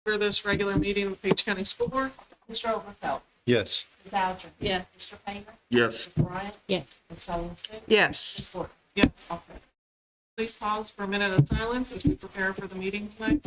for this regular meeting of the Page County School Board. Mr. Overfelt. Yes. Ms. Alger. Yeah. Mr. Painter. Yes. Ms. Bryant. Yes. Ms. Sullivan Smith. Yes. Ms. Gordon. Yes. All present. Please pause for a minute of silence as we prepare for the meeting tonight.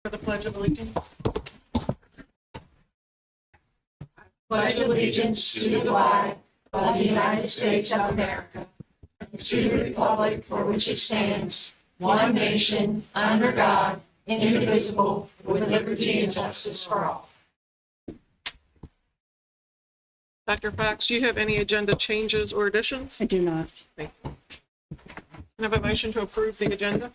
For the Pledge of Allegiance. Pledge allegiance to the flag of the United States of America and to the republic for which it stands, one nation, under God, indivisible, with liberty and justice for all. Dr. Fox, do you have any agenda changes or additions? I do not. Can I have a motion to approve the agenda?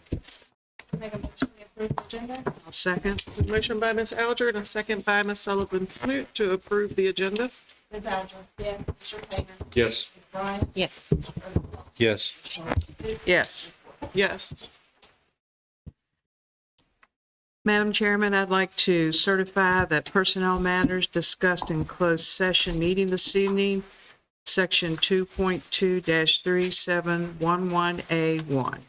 Make a motion to approve the agenda. I'll second. A motion by Ms. Alger and a second by Ms. Sullivan Smoot to approve the agenda. Ms. Alger. Yeah. Mr. Painter. Yes. Ms. Bryant. Yes. Mr. Overfelt. Yes. Ms. Sullivan Smith. Yes. Yes. Madam Chairman, I'd like to certify that personnel matters discussed in closed session meeting this evening, Section 2.2-3711A1.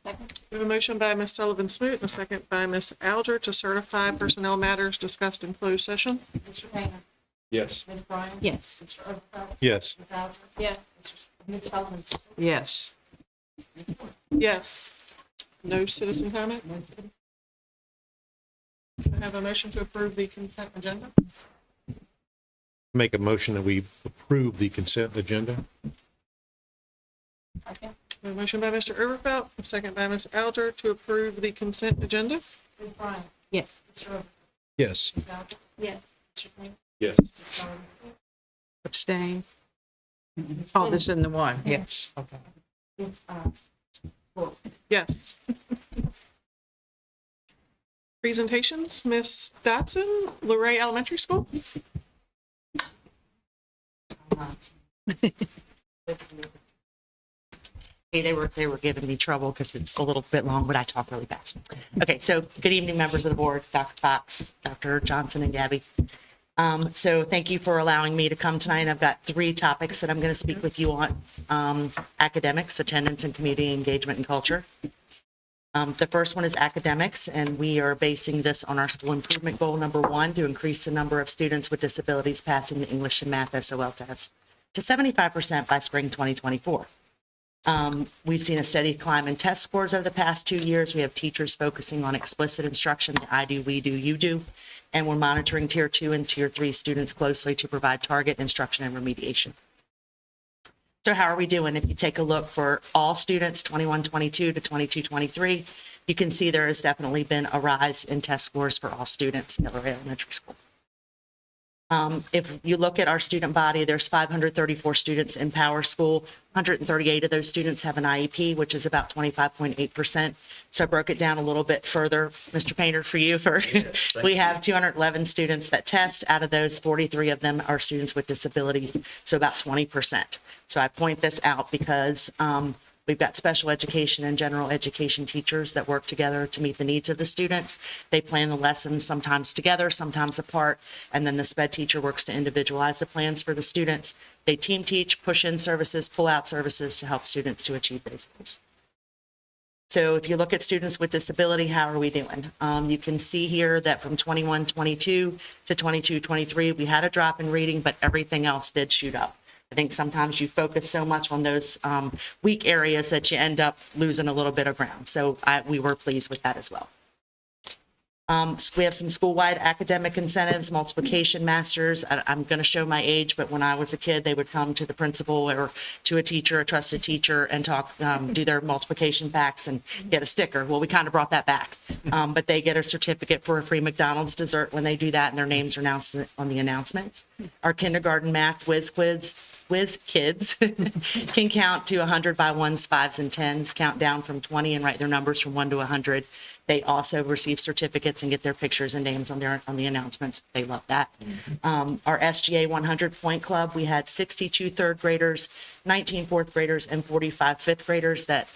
Second. We have a motion by Ms. Sullivan Smoot and a second by Ms. Alger to certify personnel matters discussed in closed session. Mr. Painter. Yes. Ms. Bryant. Yes. Mr. Overfelt. Yes. Ms. Alger. Yeah. Ms. Sullivan Smith. Yes. Ms. Gordon. Yes. No citizen comment? No citizen. I have a motion to approve the consent agenda. Make a motion that we approve the consent agenda. Second. We have a motion by Mr. Overfelt, a second by Ms. Alger to approve the consent agenda. Ms. Bryant. Yes. Mr. Overfelt. Yes. Ms. Alger. Yeah. Mr. Painter. Yes. Ms. Sullivan Smith. Abstain. Oh, this is in the one. Yes. Okay. Ms. Gordon. Yes. Presentations, Ms. Dotson, Luray Elementary School. Hey, they were giving me trouble because it's a little bit long, but I talk really fast. Okay, so good evening, members of the board, Dr. Fox, Dr. Johnson, and Gabby. So thank you for allowing me to come tonight. I've got 3 topics that I'm going to speak with you on: academics, attendance, and community engagement and culture. The first one is academics, and we are basing this on our school improvement goal number 1 to increase the number of students with disabilities passing the English and Math SOL test to 75% by spring 2024. We've seen a steady climb in test scores over the past 2 years. We have teachers focusing on explicit instruction, the I do, we do, you do, and we're monitoring tier 2 and tier 3 students closely to provide target instruction and remediation. So how are we doing? If you take a look for all students, 21-22 to 22-23, you can see there has definitely been a rise in test scores for all students in Miller Elementary School. If you look at our student body, there's 534 students in Power School. 138 of those students have an IEP, which is about 25.8%. So I broke it down a little bit further, Mr. Painter, for you. We have 211 students that test. Out of those, 43 of them are students with disabilities, so about 20%. So I point this out because we've got special education and general education teachers that work together to meet the needs of the students. They plan the lessons sometimes together, sometimes apart, and then the SPED teacher works to individualize the plans for the students. They team teach, push in services, pull out services to help students to achieve those goals. So if you look at students with disability, how are we doing? You can see here that from 21-22 to 22-23, we had a drop in reading, but everything else did shoot up. I think sometimes you focus so much on those weak areas that you end up losing a little bit of ground. So we were pleased with that as well. We have some school-wide academic incentives, multiplication masters. I'm going to show my age, but when I was a kid, they would come to the principal or to a teacher, a trusted teacher, and talk, do their multiplication facts and get a sticker. Well, we kind of brought that back. But they get a certificate for a free McDonald's dessert when they do that, and their names are announced on the announcements. Our kindergarten math whiz kids can count to 100 by 1s, 5s, and 10s, count down from 20 and write their numbers from 1 to 100. They also receive certificates and get their pictures and names on the announcements. They love that. Our SGA 100 Point Club, we had 62 third graders, 19 fourth graders, and 45 fifth graders that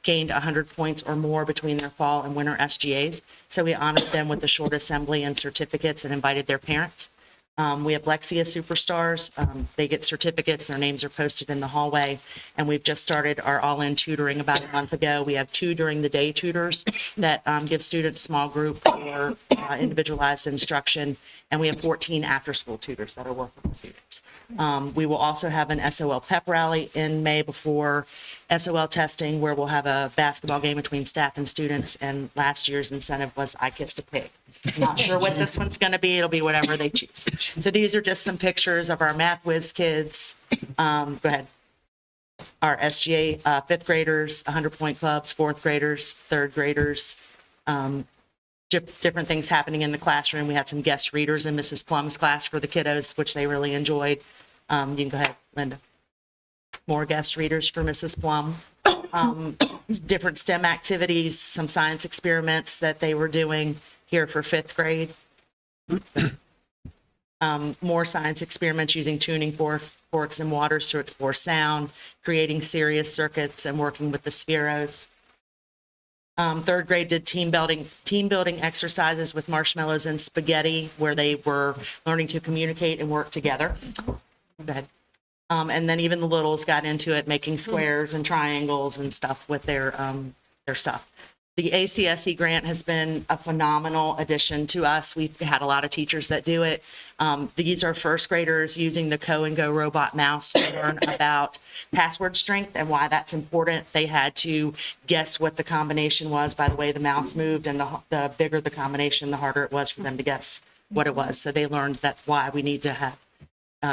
gained 100 points or more between their fall and winter SGAs. So we honored them with a short assembly and certificates and invited their parents. We have Lexia Superstars. They get certificates. Their names are posted in the hallway. And we've just started our all-in tutoring about a month ago. We have 2 during the day tutors that give students small group or individualized instruction. And we have 14 after-school tutors that are working with students. We will also have an SOL pep rally in May before SOL testing, where we'll have a basketball game between staff and students. And last year's incentive was I Kissed a Pig. Not sure what this one's going to be. It'll be whatever they choose. So these are just some pictures of our math whiz kids. Go ahead. Our SGA fifth graders, 100 Point Clubs, fourth graders, third graders, different things happening in the classroom. We had some guest readers in Mrs. Plum's class for the kiddos, which they really enjoyed. You can go ahead, Linda. More guest readers for Mrs. Plum. Different STEM activities, some science experiments that they were doing here for fifth grade. More science experiments using tuning forks and waters to explore sound, creating serious circuits, and working with the spheros. Third grade did team building exercises with marshmallows and spaghetti, where they were learning to communicate and work together. Go ahead. And then even the littles got into it, making squares and triangles and stuff with their stuff. The ACSE grant has been a phenomenal addition to us. We've had a lot of teachers that do it. These are first graders using the Co and Go robot mouse to learn about password strength and why that's important. They had to guess what the combination was by the way the mouse moved, and the bigger the combination, the harder it was for them to guess what it was. So they learned that's why we need to have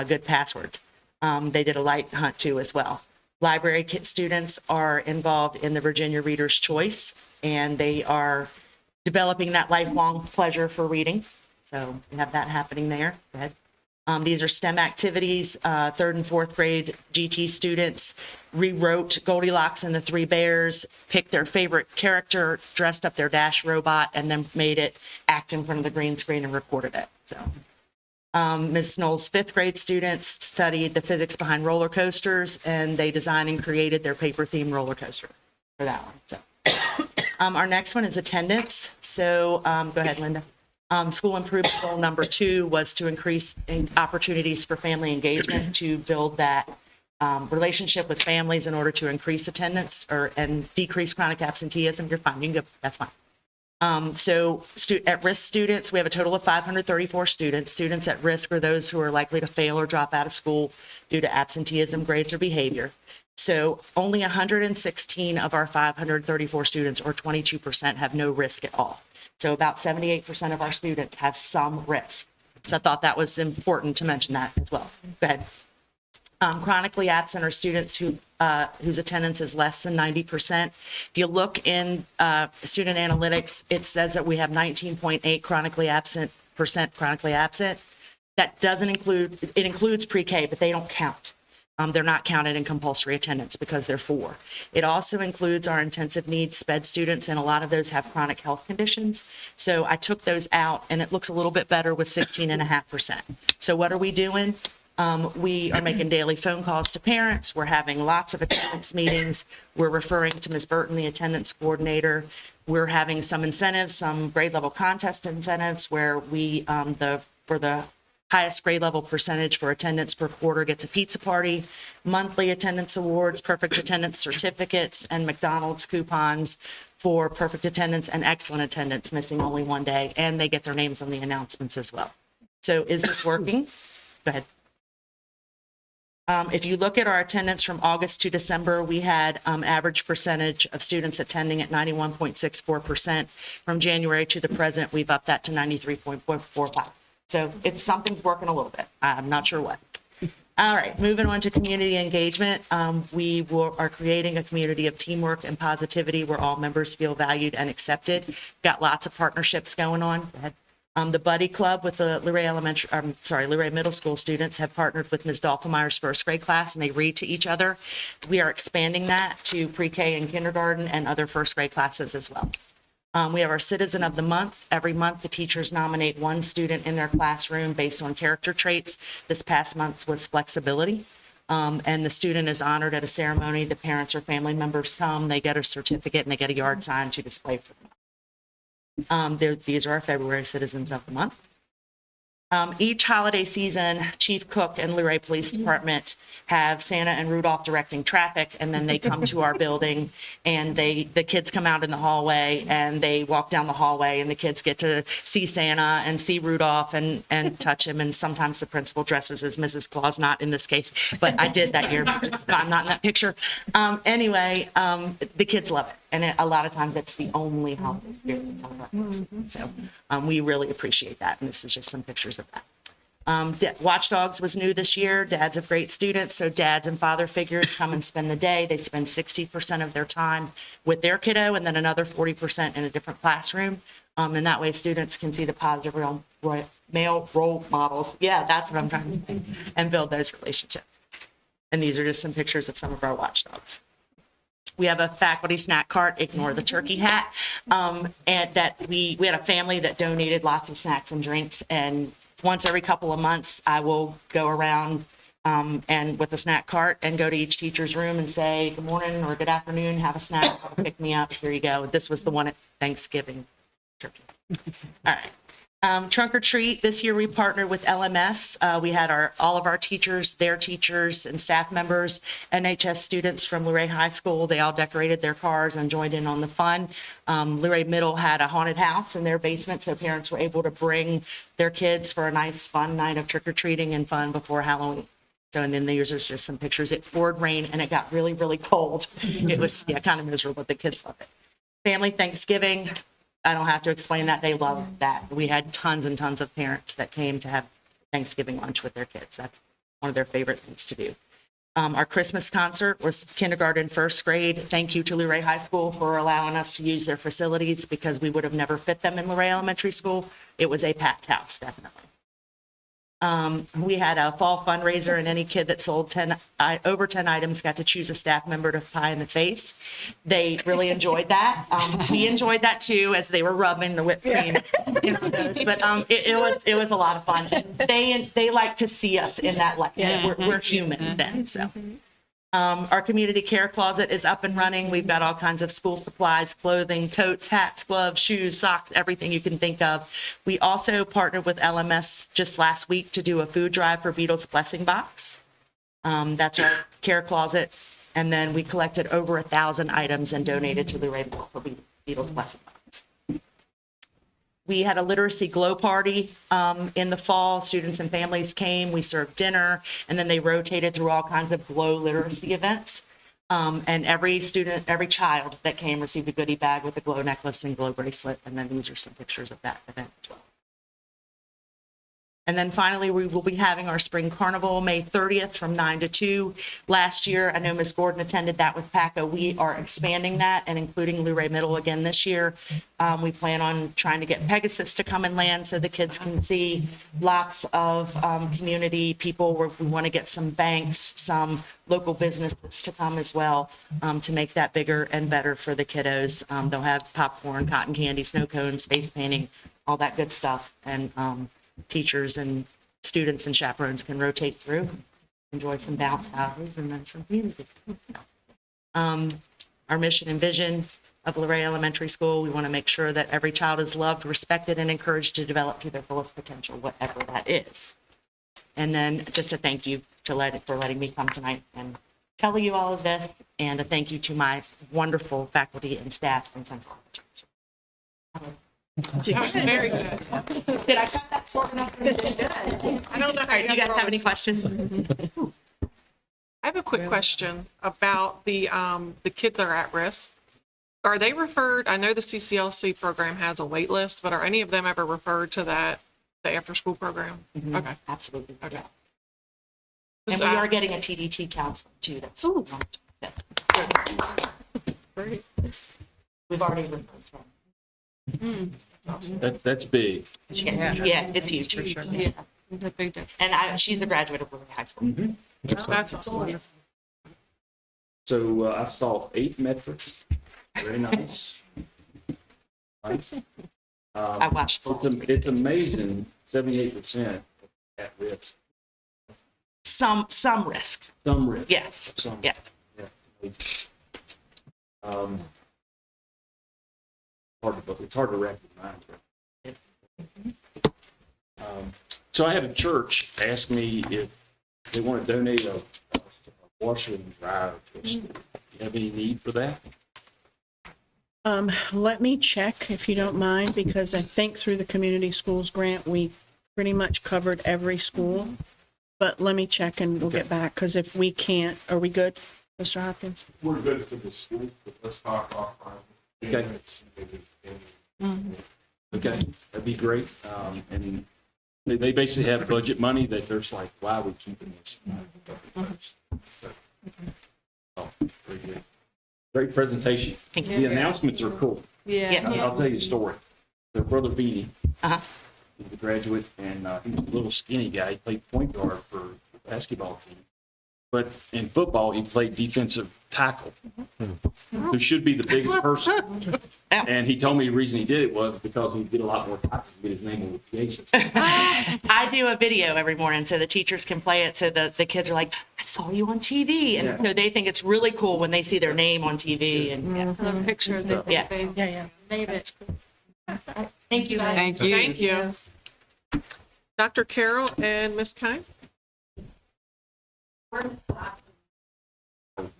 good passwords. They did a light hunt too as well. Library kit students are involved in the Virginia Reader's Choice, and they are developing that lifelong pleasure for reading. So we have that happening there. Go ahead. These are STEM activities. Third and fourth grade GT students rewrote Goldilocks and the Three Bears, picked their favorite character, dressed up their Dash robot, and then made it act in front of the green screen and recorded it. So. Ms. Knoll's fifth grade students studied the physics behind roller coasters, and they designed and created their paper theme roller coaster for that one. So, our next one is attendance. So, go ahead, Linda. School improvement goal number 2 was to increase opportunities for family engagement, to build that relationship with families in order to increase attendance and decrease chronic absenteeism. You're fine. You can go. That's fine. So at-risk students, we have a total of 534 students. Students at risk are those who are likely to fail or drop out of school due to absenteeism, grades, or behavior. So only 116 of our 534 students, or 22%, have no risk at all. So about 78% of our students have some risk. So I thought that was important to mention that as well. Go ahead. Chronically absent are students whose attendance is less than 90%. If you look in student analytics, it says that we have 19.8 chronically absent. That doesn't include, it includes pre-K, but they don't count. They're not counted in compulsory attendance because they're 4. It also includes our intensive needs SPED students, and a lot of those have chronic health conditions. So I took those out, and it looks a little bit better with 16.5%. So what are we doing? We are making daily phone calls to parents. We're having lots of attendance meetings. We're referring to Ms. Burton, the attendance coordinator. We're having some incentives, some grade level contest incentives where we, for the highest grade level percentage for attendance per quarter gets a pizza party, monthly attendance awards, perfect attendance certificates, and McDonald's coupons for perfect attendance and excellent attendance, missing only one day. And they get their names on the announcements as well. So is this working? Go ahead. If you look at our attendance from August to December, we had average percentage of students attending at 91.64%. From January to the present, we've upped that to 93.45. So something's working a little bit. I'm not sure what. All right, moving on to community engagement. We are creating a community of teamwork and positivity where all members feel valued and accepted. Got lots of partnerships going on. Go ahead. The Buddy Club with the Luray Middle School students have partnered with Ms. Dolphemeyer's first grade class, and they read to each other. We are expanding that to pre-K and kindergarten and other first grade classes as well. We have our Citizen of the Month. Every month, the teachers nominate one student in their classroom based on character traits. This past month was flexibility. And the student is honored at a ceremony. The parents or family members come, they get a certificate, and they get a yard sign to display for them. These are our February Citizens of the Month. Each holiday season, Chief Cook and Luray Police Department have Santa and Rudolph directing traffic, and then they come to our building, and the kids come out in the hallway, and they walk down the hallway, and the kids get to see Santa and see Rudolph and touch him, and sometimes the principal dresses as Mrs. Claus, not in this case, but I did that year. I'm not in that picture. Anyway, the kids love it, and a lot of times it's the only holiday spirit we celebrate. So we really appreciate that, and this is just some pictures of that. Watchdogs was new this year. Dads of great students, so dads and father figures come and spend the day. They spend 60% of their time with their kiddo and then another 40% in a different classroom. And that way students can see the positive male role models. Yeah, that's what I'm trying to say. And build those relationships. And these are just some pictures of some of our watchdogs. We have a faculty snack cart, ignore the turkey hat. And that we had a family that donated lots of snacks and drinks, and once every couple of months, I will go around and with a snack cart and go to each teacher's room and say, good morning or good afternoon, have a snack, pick me up, here you go. This was the one at Thanksgiving turkey. All right. Trunk or treat, this year we partnered with LMS. We had all of our teachers, their teachers and staff members, NHS students from Luray High School. They all decorated their cars and joined in on the fun. Luray Middle had a haunted house in their basement, so parents were able to bring their kids for a nice fun night of trick or treating and fun before Halloween. So, and then there's just some pictures. It poured rain and it got really, really cold. It was kind of miserable, but the kids loved it. Family Thanksgiving. I don't have to explain that. They love that. We had tons and tons of parents that came to have Thanksgiving lunch with their kids. That's one of their favorite things to do. Our Christmas concert was kindergarten, first grade. Thank you to Luray High School for allowing us to use their facilities because we would have never fit them in Luray Elementary School. It was a packed house, definitely. We had a fall fundraiser, and any kid that sold over 10 items got to choose a staff member to pie in the face. They really enjoyed that. We enjoyed that too, as they were rubbing the whipped cream in our nose. But it was a lot of fun. They like to see us in that light. Yeah. We're human then. So. Our community care closet is up and running. We've got all kinds of school supplies, clothing, coats, hats, gloves, shoes, socks, everything you can think of. We also partnered with LMS just last week to do a food drive for Beatles Blessing Box. That's our care closet. And then we collected over 1,000 items and donated to the Luray Middle for Beatles Blessing Box. We had a literacy glow party in the fall. Students and families came. We served dinner, and then they rotated through all kinds of glow literacy events. And every child that came received a goodie bag with a glow necklace and glow bracelet. And then these are some pictures of that event as well. And then finally, we will be having our spring carnival May 30th from 9 to 2. Last year, I know Ms. Gordon attended that with PACA. We are expanding that and including Luray Middle again this year. We plan on trying to get Pegasus to come and land so the kids can see lots of community people. We want to get some banks, some local businesses to come as well to make that bigger and better for the kiddos. They'll have popcorn, cotton candy, snow cones, face painting, all that good stuff. And teachers and students and chaperones can rotate through, enjoy some bounce houses and then some community. Our mission and vision of Luray Elementary School, we want to make sure that every child is loved, respected, and encouraged to develop to their fullest potential, whatever that is. And then just a thank you for letting me come tonight and tell you all of this, and a thank you to my wonderful faculty and staff in Central Education. That was very good. Did I cut that short enough? I don't know how Do you guys have any questions? I have a quick question about the kids that are at risk. Are they referred, I know the CCLC program has a wait list, but are any of them ever referred to the after-school program? Okay. Absolutely. Okay. And we are getting a TDT counselor too. That's Great. we've already referred from. That's big. Yeah, it's huge. For sure. Yeah, it's a big difference. And she's a graduate of Willoughby High School. That's awesome. So I saw 8 metrics. Very nice. Nice. I watched It's amazing, 78% at risk. some risk. Some risk. Yes. Some. Yes. Yeah. It's hard to recognize. So I had a church ask me if they want to donate a washer and dryer. Do you have any need for that? Let me check if you don't mind, because I think through the community schools grant, we pretty much covered every school. But let me check and we'll get back, because if we can't, are we good, Mr. Hopkins? We're good for the school, but let's talk offline. Okay. Okay, that'd be great. And they basically have budget money that they're just like, why are we keeping this? Oh, very good. Great presentation. Thank The announcements are cool. Yeah. I'll tell you a story. Their brother Beanie, Uh-huh. he's a graduate, and he was a little skinny guy. He played point guard for the basketball team. But in football, he played defensive tackle, who should be the biggest person. And he told me the reason he did it was because he'd get a lot more tackles to get his name on the PA system. I do a video every morning so the teachers can play it. So the kids are like, I saw you on TV. And so they think it's really cool when they see their name on TV. And The picture that Yeah. they made it. thank you. Thank you. Thank you. Dr. Carroll and Ms. Kine?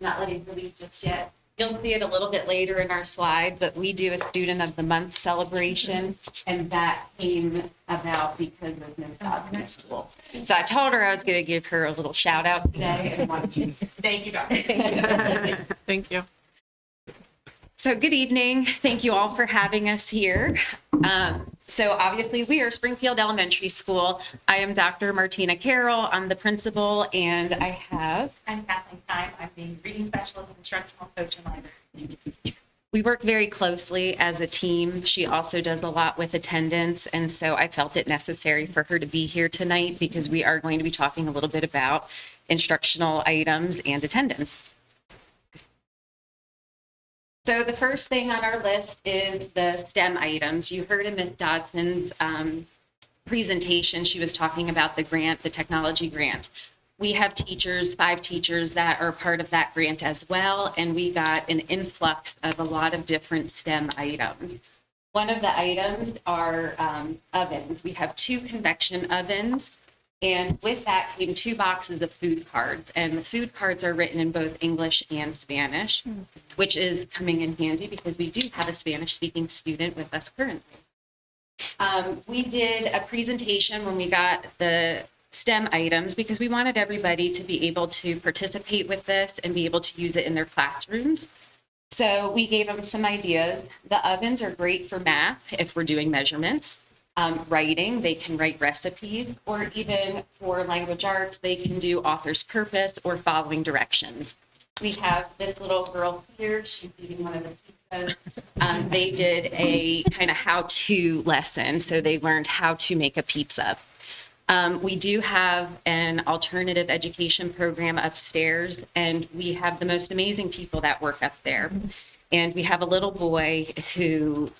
Not letting her leave just yet. You'll see it a little bit later in our slide, but we do a Student of the Month celebration, and that came about because of Ms. Dodson's school. So I told her I was going to give her a little shout out today. And wanted to thank you, Dr. Thank you. So good evening. Thank you all for having us here. So obviously we are Springfield Elementary School. I am Dr. Martina Carroll. I'm the principal, and I'm Kathleen Kime. I'm the reading specialist, instructional coach, and library teacher. We work very closely as a team. She also does a lot with attendance, and so I felt it necessary for her to be here tonight because we are going to be talking a little bit about instructional items and attendance. So the first thing on our list is the STEM items. You heard in Ms. Dodson's presentation, she was talking about the grant, the technology grant. We have teachers, 5 teachers that are part of that grant as well, and we got an influx of a lot of different STEM items. One of the items are ovens. We have 2 convection ovens. And with that came 2 boxes of food cards. And the food cards are written in both English and Spanish, which is coming in handy because we do have a Spanish-speaking student with us currently. We did a presentation when we got the STEM items because we wanted everybody to be able to participate with this and be able to use it in their classrooms. So we gave them some ideas. The ovens are great for math if we're doing measurements. Writing, they can write recipes, or even for language arts, they can do author's purpose or following directions. We have this little girl here, she's eating one of the pizzas. They did a kind of how-to lesson, so they learned how to make a pizza. We do have an alternative education program upstairs, and we have the most amazing people that work up there. And we have a little boy who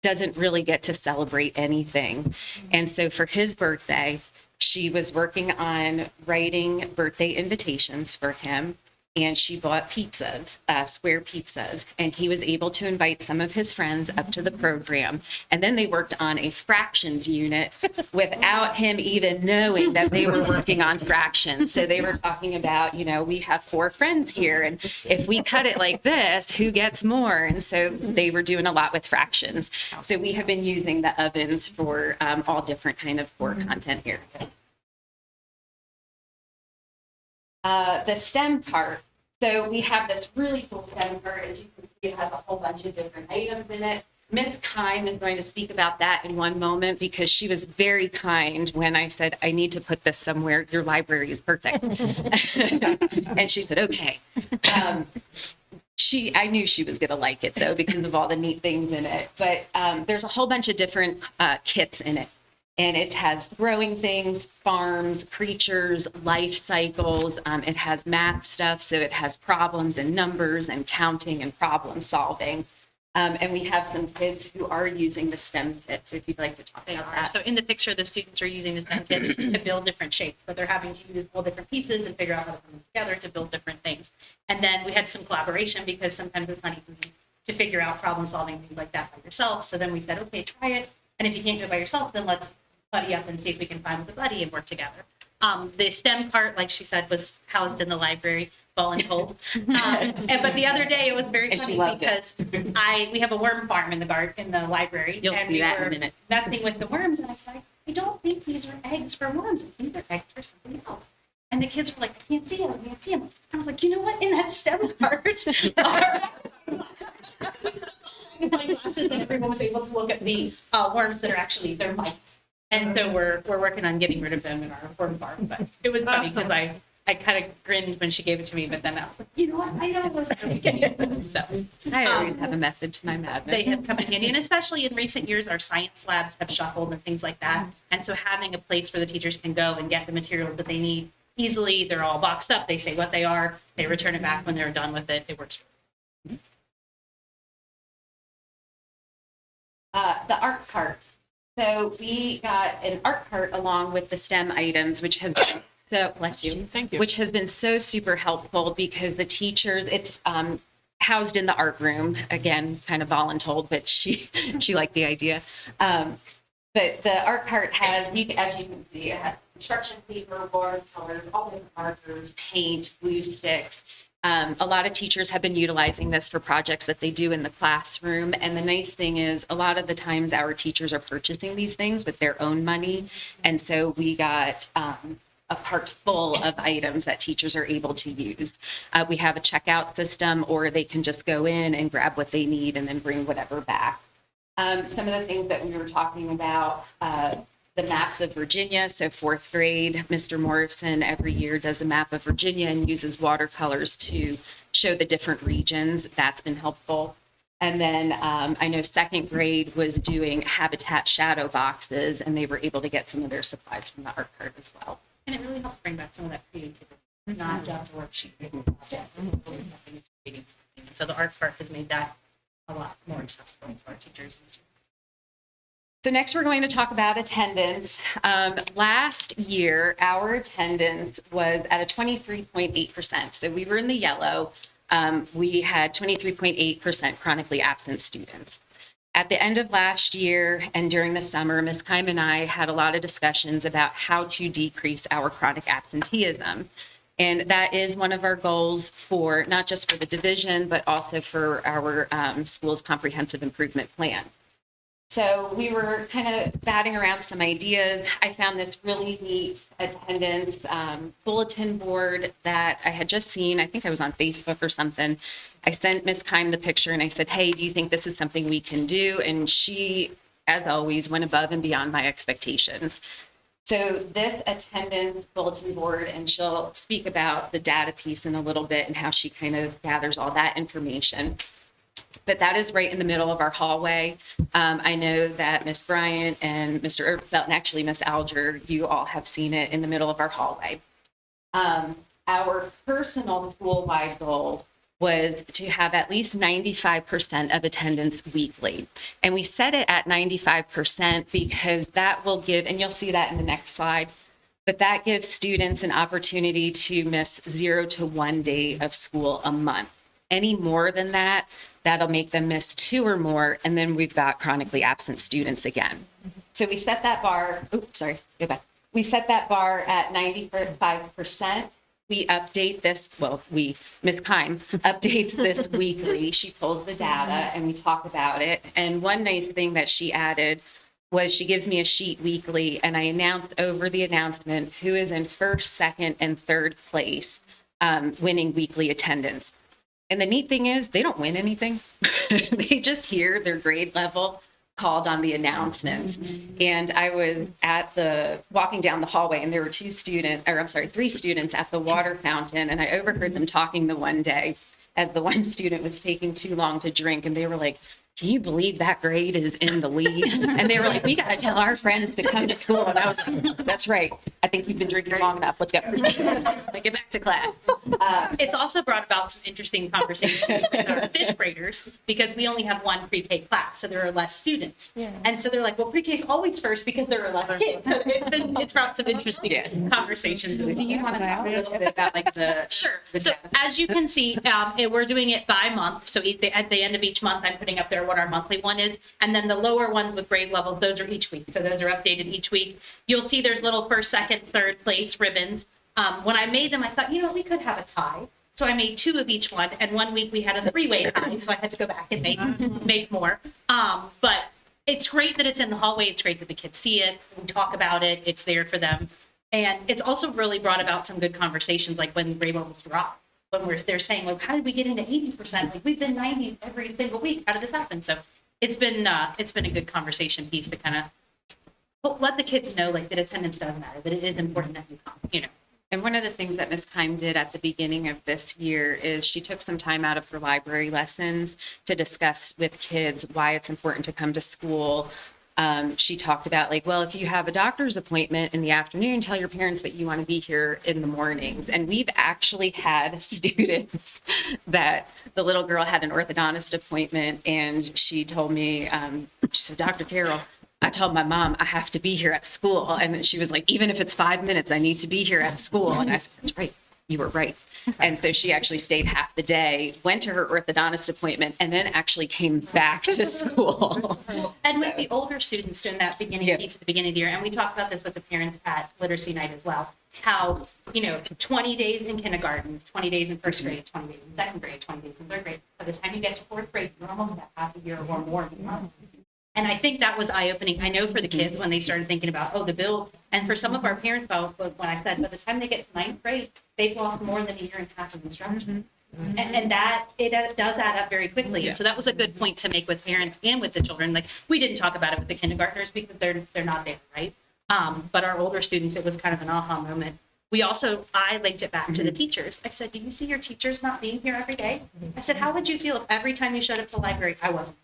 doesn't really get to celebrate anything. And so for his birthday, she was working on writing birthday invitations for him. And she bought pizzas, square pizzas, and he was able to invite some of his friends up to the program. And then they worked on a fractions unit without him even knowing that they were working on fractions. So they were talking about, you know, we have 4 friends here, and if we cut it like this, who gets more? And so they were doing a lot with fractions. So we have been using the ovens for all different kind of core content areas. The STEM part. So we have this really cool STEM part. As you can see, it has a whole bunch of different items in it. Miss Kime is going to speak about that in one moment because she was very kind when I said, I need to put this somewhere. Your library is perfect. And she said, okay. I knew she was going to like it though, because of all the neat things in it. But there's a whole bunch of different kits in it. And it has growing things, farms, creatures, life cycles. It has math stuff. So it has problems and numbers and counting and problem solving. And we have some kids who are using the STEM kit. So if you'd like to talk about that. So in the picture, the students are using the STEM kit to build different shapes, but they're having to use all different pieces and figure out how to put them together to build different things. And then we had some collaboration because sometimes it's not easy to figure out problem solving, things like that by yourself. So then we said, okay, try it. And if you can't do it by yourself, then let's buddy up and see if we can find with a buddy and work together. The STEM part, like she said, was housed in the library, voluntold. But the other day it was very And she funny loved it. because we have a worm farm in the library. You'll and see we that in a were minute. Messing with the worms, and I was like, I don't think these are eggs for worms. I think they're eggs for something else. And the kids were like, I can't see them. I can't see them. I was like, you know what? In that STEM part, my glasses, and everyone was able to look at the worms that are actually they're mites. And so we're working on getting rid of them in our worm farm. But it was funny because I kind of grinned when she gave it to me, but then I was like, you know what? I know what's we can use this. So I always have a method to my madness. they have come in handy, and especially in recent years, our science labs have shuffled and things like that. And so having a place where the teachers can go and get the materials that they need easily, they're all boxed up. They say what they are. They return it back when they're done with it. It works. The art cart. So we got an art cart along with the STEM items, which has been so, bless you. Thank you. Which has been so super helpful because the teachers, it's housed in the art room. Again, kind of voluntold, but she liked the idea. But the art cart has, as you can see, it has construction paper, watercolors, all different markers, paint, glue sticks. A lot of teachers have been utilizing this for projects that they do in the classroom. And the nice thing is a lot of the times our teachers are purchasing these things with their own money. And so we got a cart full of items that teachers are able to use. We have a checkout system, or they can just go in and grab what they need and then bring whatever back. Some of the things that we were talking about, the maps of Virginia. So fourth grade, Mr. Morrison every year does a map of Virginia and uses watercolors to show the different regions. That's been helpful. And then I know second grade was doing habitat shadow boxes, and they were able to get some of their supplies from the art cart as well. And it really helps bring back some of that creativity, not just worksheet project. And so the art part has made that a lot more accessible to our teachers and students. So next we're going to talk about attendance. Last year, our attendance was at a 23.8%. So we were in the yellow. We had 23.8% chronically absent students. At the end of last year and during the summer, Ms. Kime and I had a lot of discussions about how to decrease our chronic absenteeism. And that is one of our goals for not just for the division, but also for our school's comprehensive improvement plan. So we were kind of batting around some ideas. I found this really neat attendance bulletin board that I had just seen. I think I was on Facebook or something. I sent Ms. Kime the picture and I said, hey, do you think this is something we can do? And she, as always, went above and beyond my expectations. So this attendance bulletin board, and she'll speak about the data piece in a little bit and how she kind of gathers all that information. But that is right in the middle of our hallway. I know that Ms. Bryant and Mr. Erbfeld, and actually Ms. Alger, you all have seen it in the middle of our hallway. Our personal school-wide goal was to have at least 95% of attendance weekly. And we set it at 95% because that will give, and you'll see that in the next slide, but that gives students an opportunity to miss 0 to 1 day of school a month. Any more than that, that'll make them miss 2 or more, and then we've got chronically absent students again. So we set that bar, go back. We set that bar at 95%. We update this, Ms. Kime updates this weekly. She pulls the data and we talk about it. And one nice thing that she added was she gives me a sheet weekly, and I announce over the announcement who is in first, second, and third place, winning weekly attendance. And the neat thing is, they don't win anything. They just hear their grade level called on the announcements. And I was walking down the hallway, and there were three students at the water fountain. And I overheard them talking the one day as the one student was taking too long to drink. And they were like, can you believe that grade is in the lead? And they were like, we got to tell our friends to come to school. And I was like, that's right. I think you've been drinking long enough. Let's go. Like, get back to class. It's also brought about some interesting conversations with our fifth graders because we only have one pre-K class, so there are less students. And so they're like, well, pre-K is always first because there are less kids. So it's brought some interesting conversations. Do you want to talk a little bit about like the... Sure. So as you can see, we're doing it by month. So at the end of each month, I'm putting up there what our monthly one is. And then the lower ones with grade levels, those are each week. So those are updated each week. You'll see there's little first, second, third place ribbons. When I made them, I thought, we could have a tie. So I made 2 of each one. And one week we had a 3-way tie. So I had to go back and make more. But it's great that it's in the hallway. It's great that the kids see it. We talk about it. It's there for them. And it's also really brought about some good conversations, like when grade levels drop. When they're saying, well, how did we get into 80%? Like, we've been 90 every single week. How did this happen? So it's been a good conversation piece to kind of let the kids know, like, that attendance does matter, that it is important that you come, And one of the things that Ms. Keim did at the beginning of this year is she took some time out of her library lessons to discuss with kids why it's important to come to school. She talked about like, well, if you have a doctor's appointment in the afternoon, tell your parents that you want to be here in the mornings. And we've actually had students that the little girl had an orthodontist appointment and she told me, she said, Dr. Carroll, I told my mom I have to be here at school. And then she was like, even if it's 5 minutes, I need to be here at school. And I said, that's right. You were right. And so she actually stayed half the day, went to her orthodontist appointment, and then actually came back to school. And with the older students during that beginning piece at the beginning of the year, and we talked about this with the parents at literacy night as well, how, 20 days in kindergarten, 20 days in first grade, 20 days in second grade, 20 days in third grade. By the time you get to fourth grade, you're almost at half a year or more. And I think that was eye-opening. I know for the kids when they started thinking about, the build, and for some of our parents, when I said, by the time they get to ninth grade, they've lost more than a year and a half of instruction. And that, it does add up very quickly. And so that was a good point to make with parents and with the children. Like, we didn't talk about it with the kindergartners because they're not there, right? But our older students, it was kind of an aha moment. I linked it back to the teachers. I said, do you see your teachers not being here every day? I said, how would you feel if every time you showed up to the library, I wasn't?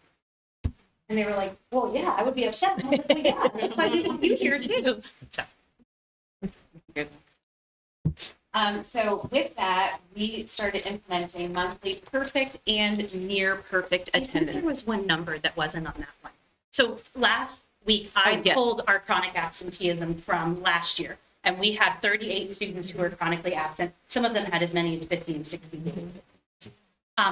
And they were like, well, yeah, I would be upset. And I was like, well, yeah, that's why we want you here too. So. Good. So with that, we started implementing monthly perfect and near perfect I think attendance. there was one number that wasn't on that one. So last week, I yes. pulled our chronic absenteeism from last year. And we had 38 students who were chronically absent. Some of them had as many as 50 and 60 days.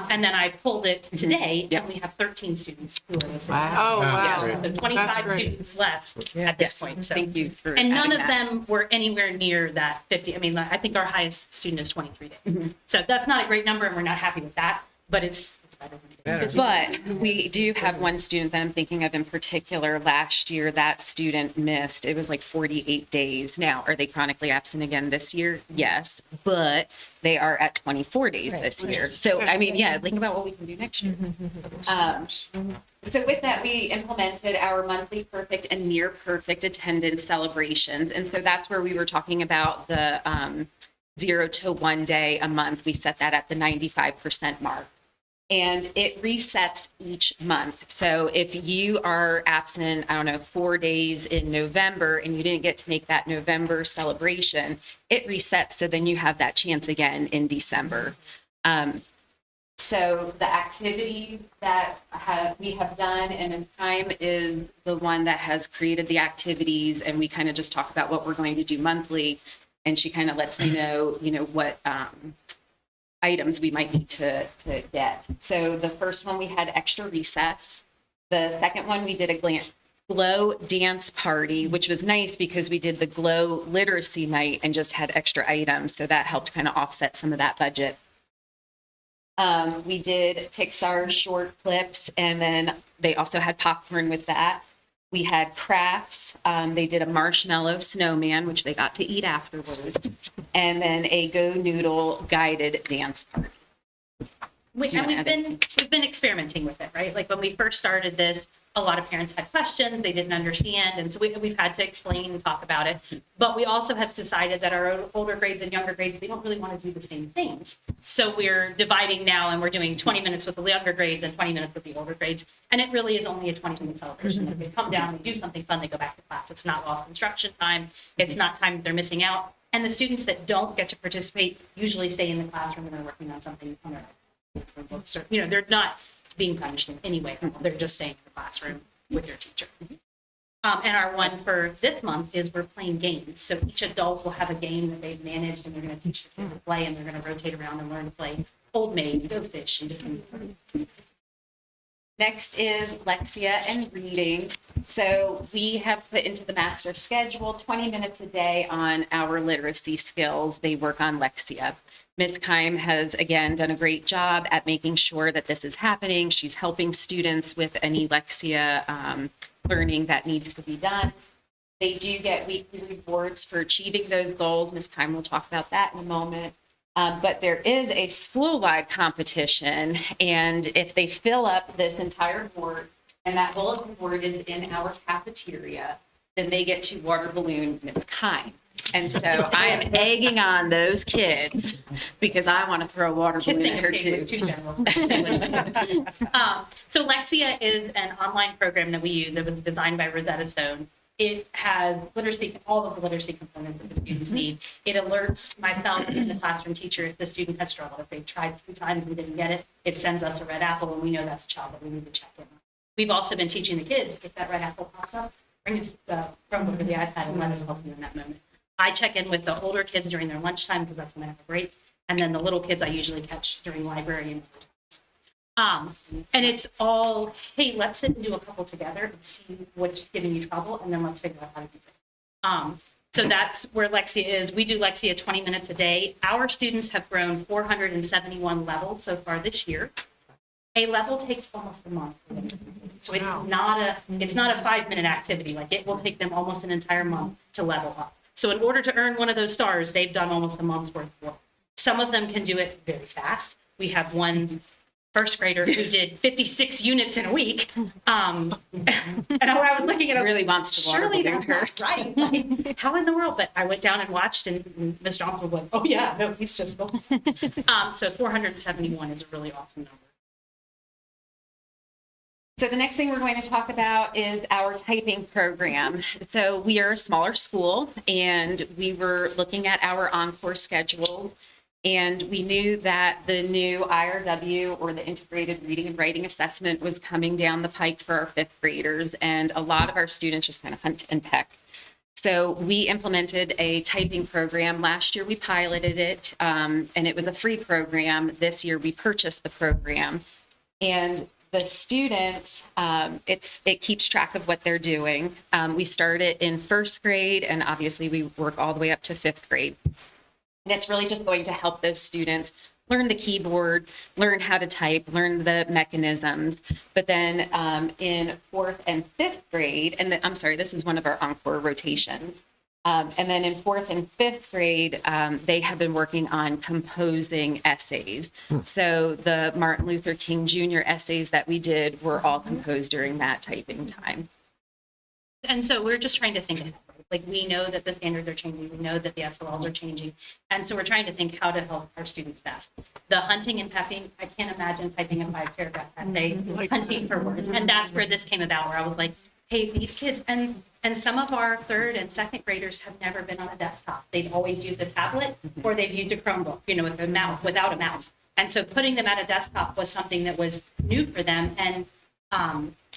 And then I pulled it today, and we have 13 students who are missing. Oh, wow. So That's 25 great. students less at this point. So. Thank you for And none adding of that. them were anywhere near that 50. I mean, I think our highest student is 23 days. So that's not a great number, and we're not happy with that, but it's better than it. But we do have one student that I'm thinking of in particular. Last year, that student missed, it was like 48 days. Now, are they chronically absent again this year? Yes, but they are at 24 days this year. So, I mean, think about what we can do next year. So with that, we implemented our monthly perfect and near perfect attendance celebrations. And so that's where we were talking about the 0 to 1 day a month. We set that at the 95% mark. And it resets each month. So if you are absent, 4 days in November and you didn't get to make that November celebration, it resets. So then you have that chance again in December. So the activities that we have done, and Time is the one that has created the activities, and we kind of just talk about what we're going to do monthly. And she kind of lets me know, what items we might need to get. So the first one, we had extra recess. The second one, we did a glow dance party, which was nice because we did the glow literacy night and just had extra items. So that helped kind of offset some of that budget. We did Pixar short clips, and then they also had popcorn with that. We had crafts. They did a marshmallow snowman, which they got to eat afterwards, and then a Go Noodle guided dance party. And we've been experimenting with it, right? Like when we first started this, a lot of parents had questions, they didn't understand, and so we've had to explain and talk about it. But we also have decided that our older grades and younger grades, they don't really want to do the same things. So we're dividing now, and we're doing 20 minutes with the younger grades and 20 minutes with the older grades. And it really is only a 20-minute celebration. If they come down, they do something fun, they go back to class. It's not lost instruction time. It's not time that they're missing out. And the students that don't get to participate usually stay in the classroom and are working on something on their books, or, they're not being punished in any way. They're just staying in the classroom with their teacher. And our one for this month is we're playing games. So each adult will have a game that they've managed, and they're going to teach the kids to play, and they're going to rotate around and learn to play Old Maid, Go Fish, and just. Next is Lexia and reading. So we have put into the master schedule 20 minutes a day on our literacy skills. They work on Lexia. Ms. Keim has, again, done a great job at making sure that this is happening. She's helping students with any Lexia learning that needs to be done. They do get weekly rewards for achieving those goals. Ms. Keim will talk about that in a moment. But there is a school-wide competition, and if they fill up this entire board, and that bulletin board is in our cafeteria, then they get to water balloon Ms. Keim. And so I am egging on those kids because I want to throw a water balloon at her too. Too general. So Lexia is an online program that we use that was designed by Rosetta Stone. It has literacy, all of the literacy components that the students need. It alerts myself and the classroom teacher if the student has struggled. If they've tried 2 times and didn't get it, it sends us a red apple, and we know that's a child that we need to check in on. We've also been teaching the kids, if that red apple pops up, bring us the Chromebook or the iPad and let us help you in that moment. I check in with the older kids during their lunchtime because that's when I have a break. And then the little kids I usually catch during library and and it's all, hey, let's sit and do a couple together and see what's giving you trouble, and then let's figure out how to do it. So that's where Lexia is. We do Lexia 20 minutes a day. Our students have grown 471 levels so far this year. A level takes almost a month. So it's not a 5-minute activity. Like, it will take them almost an entire month to level up. So in order to earn one of those stars, they've done almost a month's worth of work. Some of them can do it very fast. We have one first grader who did 56 units in a week. And when I was looking at it, Really wants to water surely balloon that's her. not right. Like, how in the world? But I went down and watched, and Ms. Johnson was like, oh yeah, no, he's just going. So 471 is a really awesome number. So the next thing we're going to talk about is our typing program. So we are a smaller school, and we were looking at our encore schedules, and we knew that the new IRW, or the Integrated Reading and Writing Assessment, was coming down the pike for our 5th graders, and a lot of our students just kind of hunt and peck. So we implemented a typing program. Last year we piloted it, and it was a free program. This year we purchased the program, and the students, it keeps track of what they're doing. We start it in 1st grade, and obviously we work all the way up to 5th grade. And it's really just going to help those students learn the keyboard, learn how to type, learn the mechanisms. But then in 4th and 5th grade, and I'm sorry, this is one of our encore rotations. And then in 4th and 5th grade, they have been working on composing essays. So the Martin Luther King Jr. essays that we did were all composed during that typing time. And so we're just trying to think ahead. Like, we know that the standards are changing. We know that the SOLs are changing. And so we're trying to think how to help our students best. The hunting and pecking, I can't imagine typing a 5-paragraph essay, hunting for words. And that's where this came about, where I was like, hey, these kids, and some of our 3rd and 2nd graders have never been on a desktop. They've always used a tablet, or they've used a Chromebook, with a mouse, without a mouse. And so putting them at a desktop was something that was new for them. And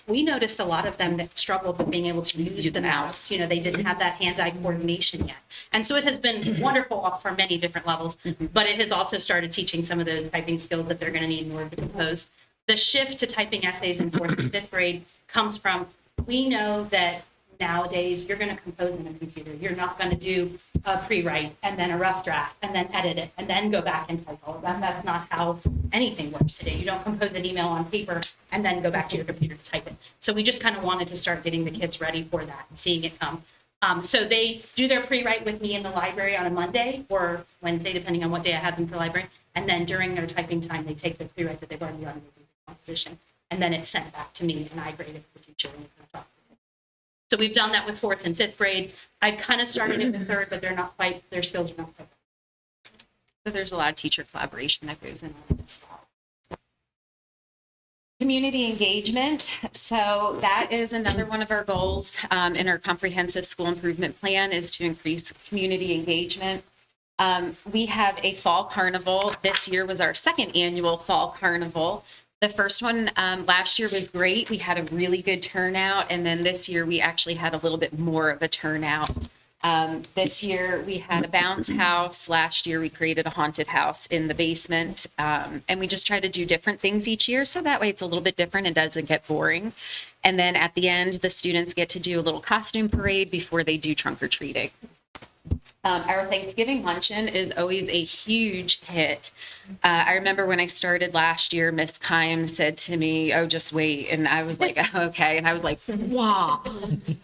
we noticed a lot of them that struggled with being able to use the mouse. They didn't have that hand-eye coordination yet. And so it has been wonderful for many different levels, but it has also started teaching some of those typing skills that they're going to need in order to compose. The shift to typing essays in 4th and 5th grade comes from, we know that nowadays, you're going to compose in a computer. You're not going to do a pre-write and then a rough draft and then edit it and then go back and type all of that. That's not how anything works today. You don't compose an email on paper and then go back to your computer to type it. So we just kind of wanted to start getting the kids ready for that and seeing it come. So they do their pre-write with me in the library on a Monday or Wednesday, depending on what day I have them for library. And then during their typing time, they take the pre-write that they've already done in the composition, and then it's sent back to me, and I grade it for the teacher. And it's not. So we've done that with 4th and 5th grade. I kind of started it with 3rd, but their skills are not quite. So there's a lot of teacher collaboration that goes in on it as well. Community engagement. So that is another one of our goals in our comprehensive school improvement plan, is to increase community engagement. We have a fall carnival. This year was our 2nd annual fall carnival. The first one last year was great. We had a really good turnout. And then this year we actually had a little bit more of a turnout. This year we had a bounce house. Last year we created a haunted house in the basement. And we just try to do different things each year. So that way it's a little bit different and doesn't get boring. And then at the end, the students get to do a little costume parade before they do trunk or treating. Our Thanksgiving luncheon is always a huge hit. I remember when I started last year, Miss Kime said to me, "Oh, just wait." And I was like, okay. And I was like, wow,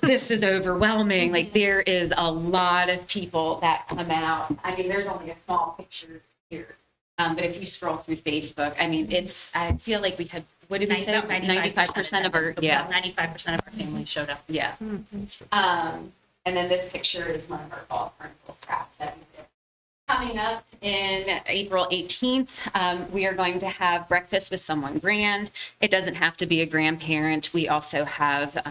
this is overwhelming. Like, there is a lot of people that come out. I mean, there's only a small picture here. But if you scroll through Facebook, I mean, I feel like we had, what did we say? 95% of our, yeah. 95% of our families showed up. Yeah. And then this picture is one of our fall carnival crafts that we did. Coming up in April 18th, we are going to have breakfast with someone grand. It doesn't have to be a grandparent. We also have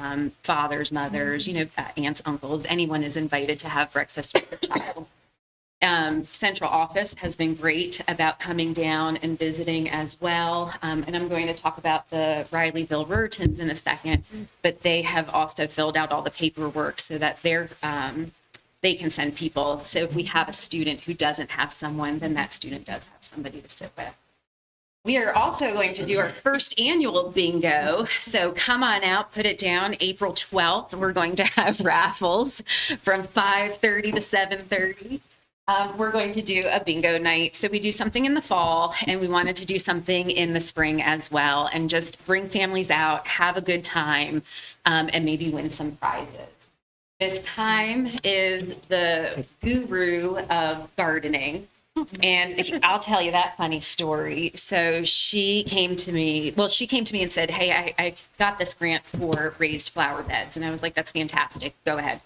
fathers, mothers, aunts, uncles. Anyone is invited to have breakfast with their child. Central office has been great about coming down and visiting as well. And I'm going to talk about the Rileyville Rurtons in a second, but they have also filled out all the paperwork so that they can send people. So if we have a student who doesn't have someone, then that student does have somebody to sit with. We are also going to do our first annual bingo. So come on out, put it down. April 12th, we're going to have raffles from 5:30 to 7:30. We're going to do a bingo night. So we do something in the fall, and we wanted to do something in the spring as well, and just bring families out, have a good time, and maybe win some prizes. Miss Kime is the guru of gardening. And I'll tell you that funny story. So she came to me and said, "Hey, I got this grant for raised flower beds." And I was like, "That's fantastic. Go ahead."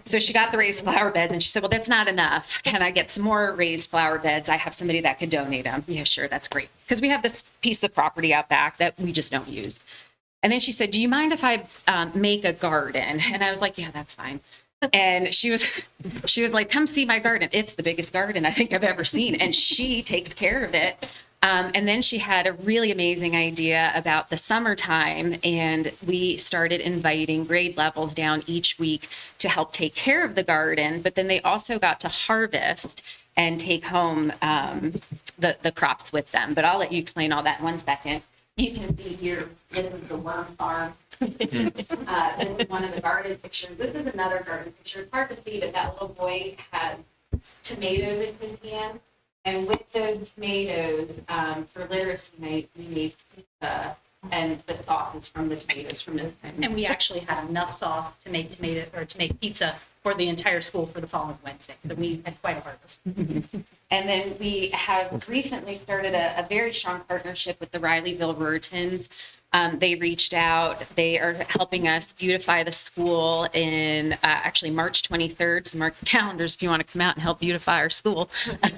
So she got the raised flower beds, and she said, "Well, that's not enough. Can I get some more raised flower beds? I have somebody that could donate them." "Yeah, sure. That's great." Because we have this piece of property out back that we just don't use. And then she said, "Do you mind if I make a garden?" And I was like, "Yeah, that's fine." And she was like, "Come see my garden. It's the biggest garden I think I've ever seen." And she takes care of it. And then she had a really amazing idea about the summertime, and we started inviting grade levels down each week to help take care of the garden. But then they also got to harvest and take home the crops with them. But I'll let you explain all that in 1 second. You can see here, this is the worm farm. This is one of the garden pictures. This is another garden picture. It's hard to see, but that little boy has tomatoes in his hand. And with those tomatoes, for literacy night, we made pizza, and the sauce is from the tomatoes from this time. And we actually had enough sauce to make pizza for the entire school for the following Wednesday. So we had quite a harvest. And then we have recently started a very strong partnership with the Rileyville Rurtons. They reached out. They are helping us beautify the school in actually March 23rd. So mark the calendars if you want to come out and help beautify our school.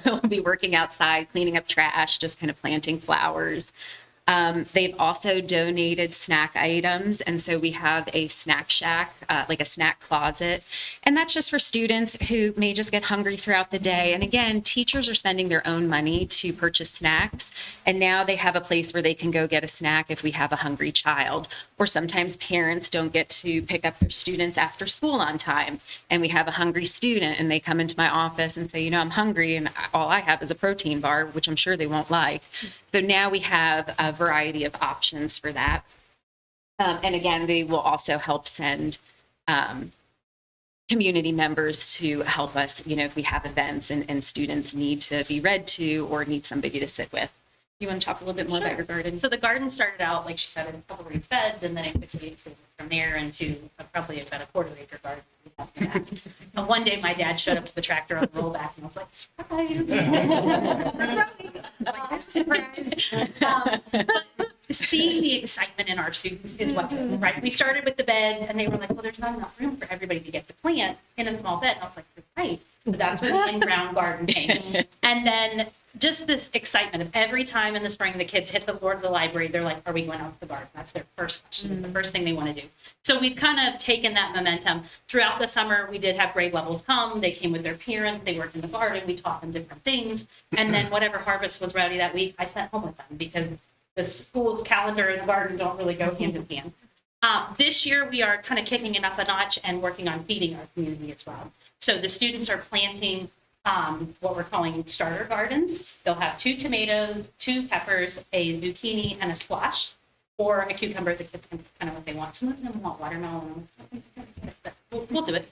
We'll be working outside, cleaning up trash, just kind of planting flowers. They've also donated snack items. And so we have a snack shack, like a snack closet. And that's just for students who may just get hungry throughout the day. And again, teachers are spending their own money to purchase snacks. And now they have a place where they can go get a snack if we have a hungry child. Or sometimes parents don't get to pick up their students after school on time. And we have a hungry student, and they come into my office and say, "I'm hungry, and all I have is a protein bar," which I'm sure they won't like. So now we have a variety of options for that. And again, they will also help send community members to help us, if we have events and students need to be read to or need somebody to sit with. You want to talk a little bit more about your garden? So the garden started out, like she said, in a couple raised beds, and then it quickly expanded from there into probably about a quarter-acre garden. And one day, my dad showed up with the tractor on the rollback, and I was like, surprise! But seeing the excitement in our students is what, right? We started with the beds, and they were like, well, there's not enough room for everybody to get to plant in a small bed. And I was like, you're right. So that's where the in-ground garden came. And then just this excitement of every time in the spring the kids hit the door of the library, they're like, are we going out to the garden? That's their first question, the first thing they want to do. So we've kind of taken that momentum. Throughout the summer, we did have grade levels come. They came with their parents. They worked in the garden. We taught them different things. And then whatever harvest was ready that week, I sent home with them because the school's calendar and the garden don't really go hand in hand. This year, we are kind of kicking it up a notch and working on feeding our community as well. So the students are planting what we're calling starter gardens. They'll have 2 tomatoes, 2 peppers, a zucchini, and a squash, or a cucumber. The kids can kind of what they want. Some of them want watermelon. We'll do it.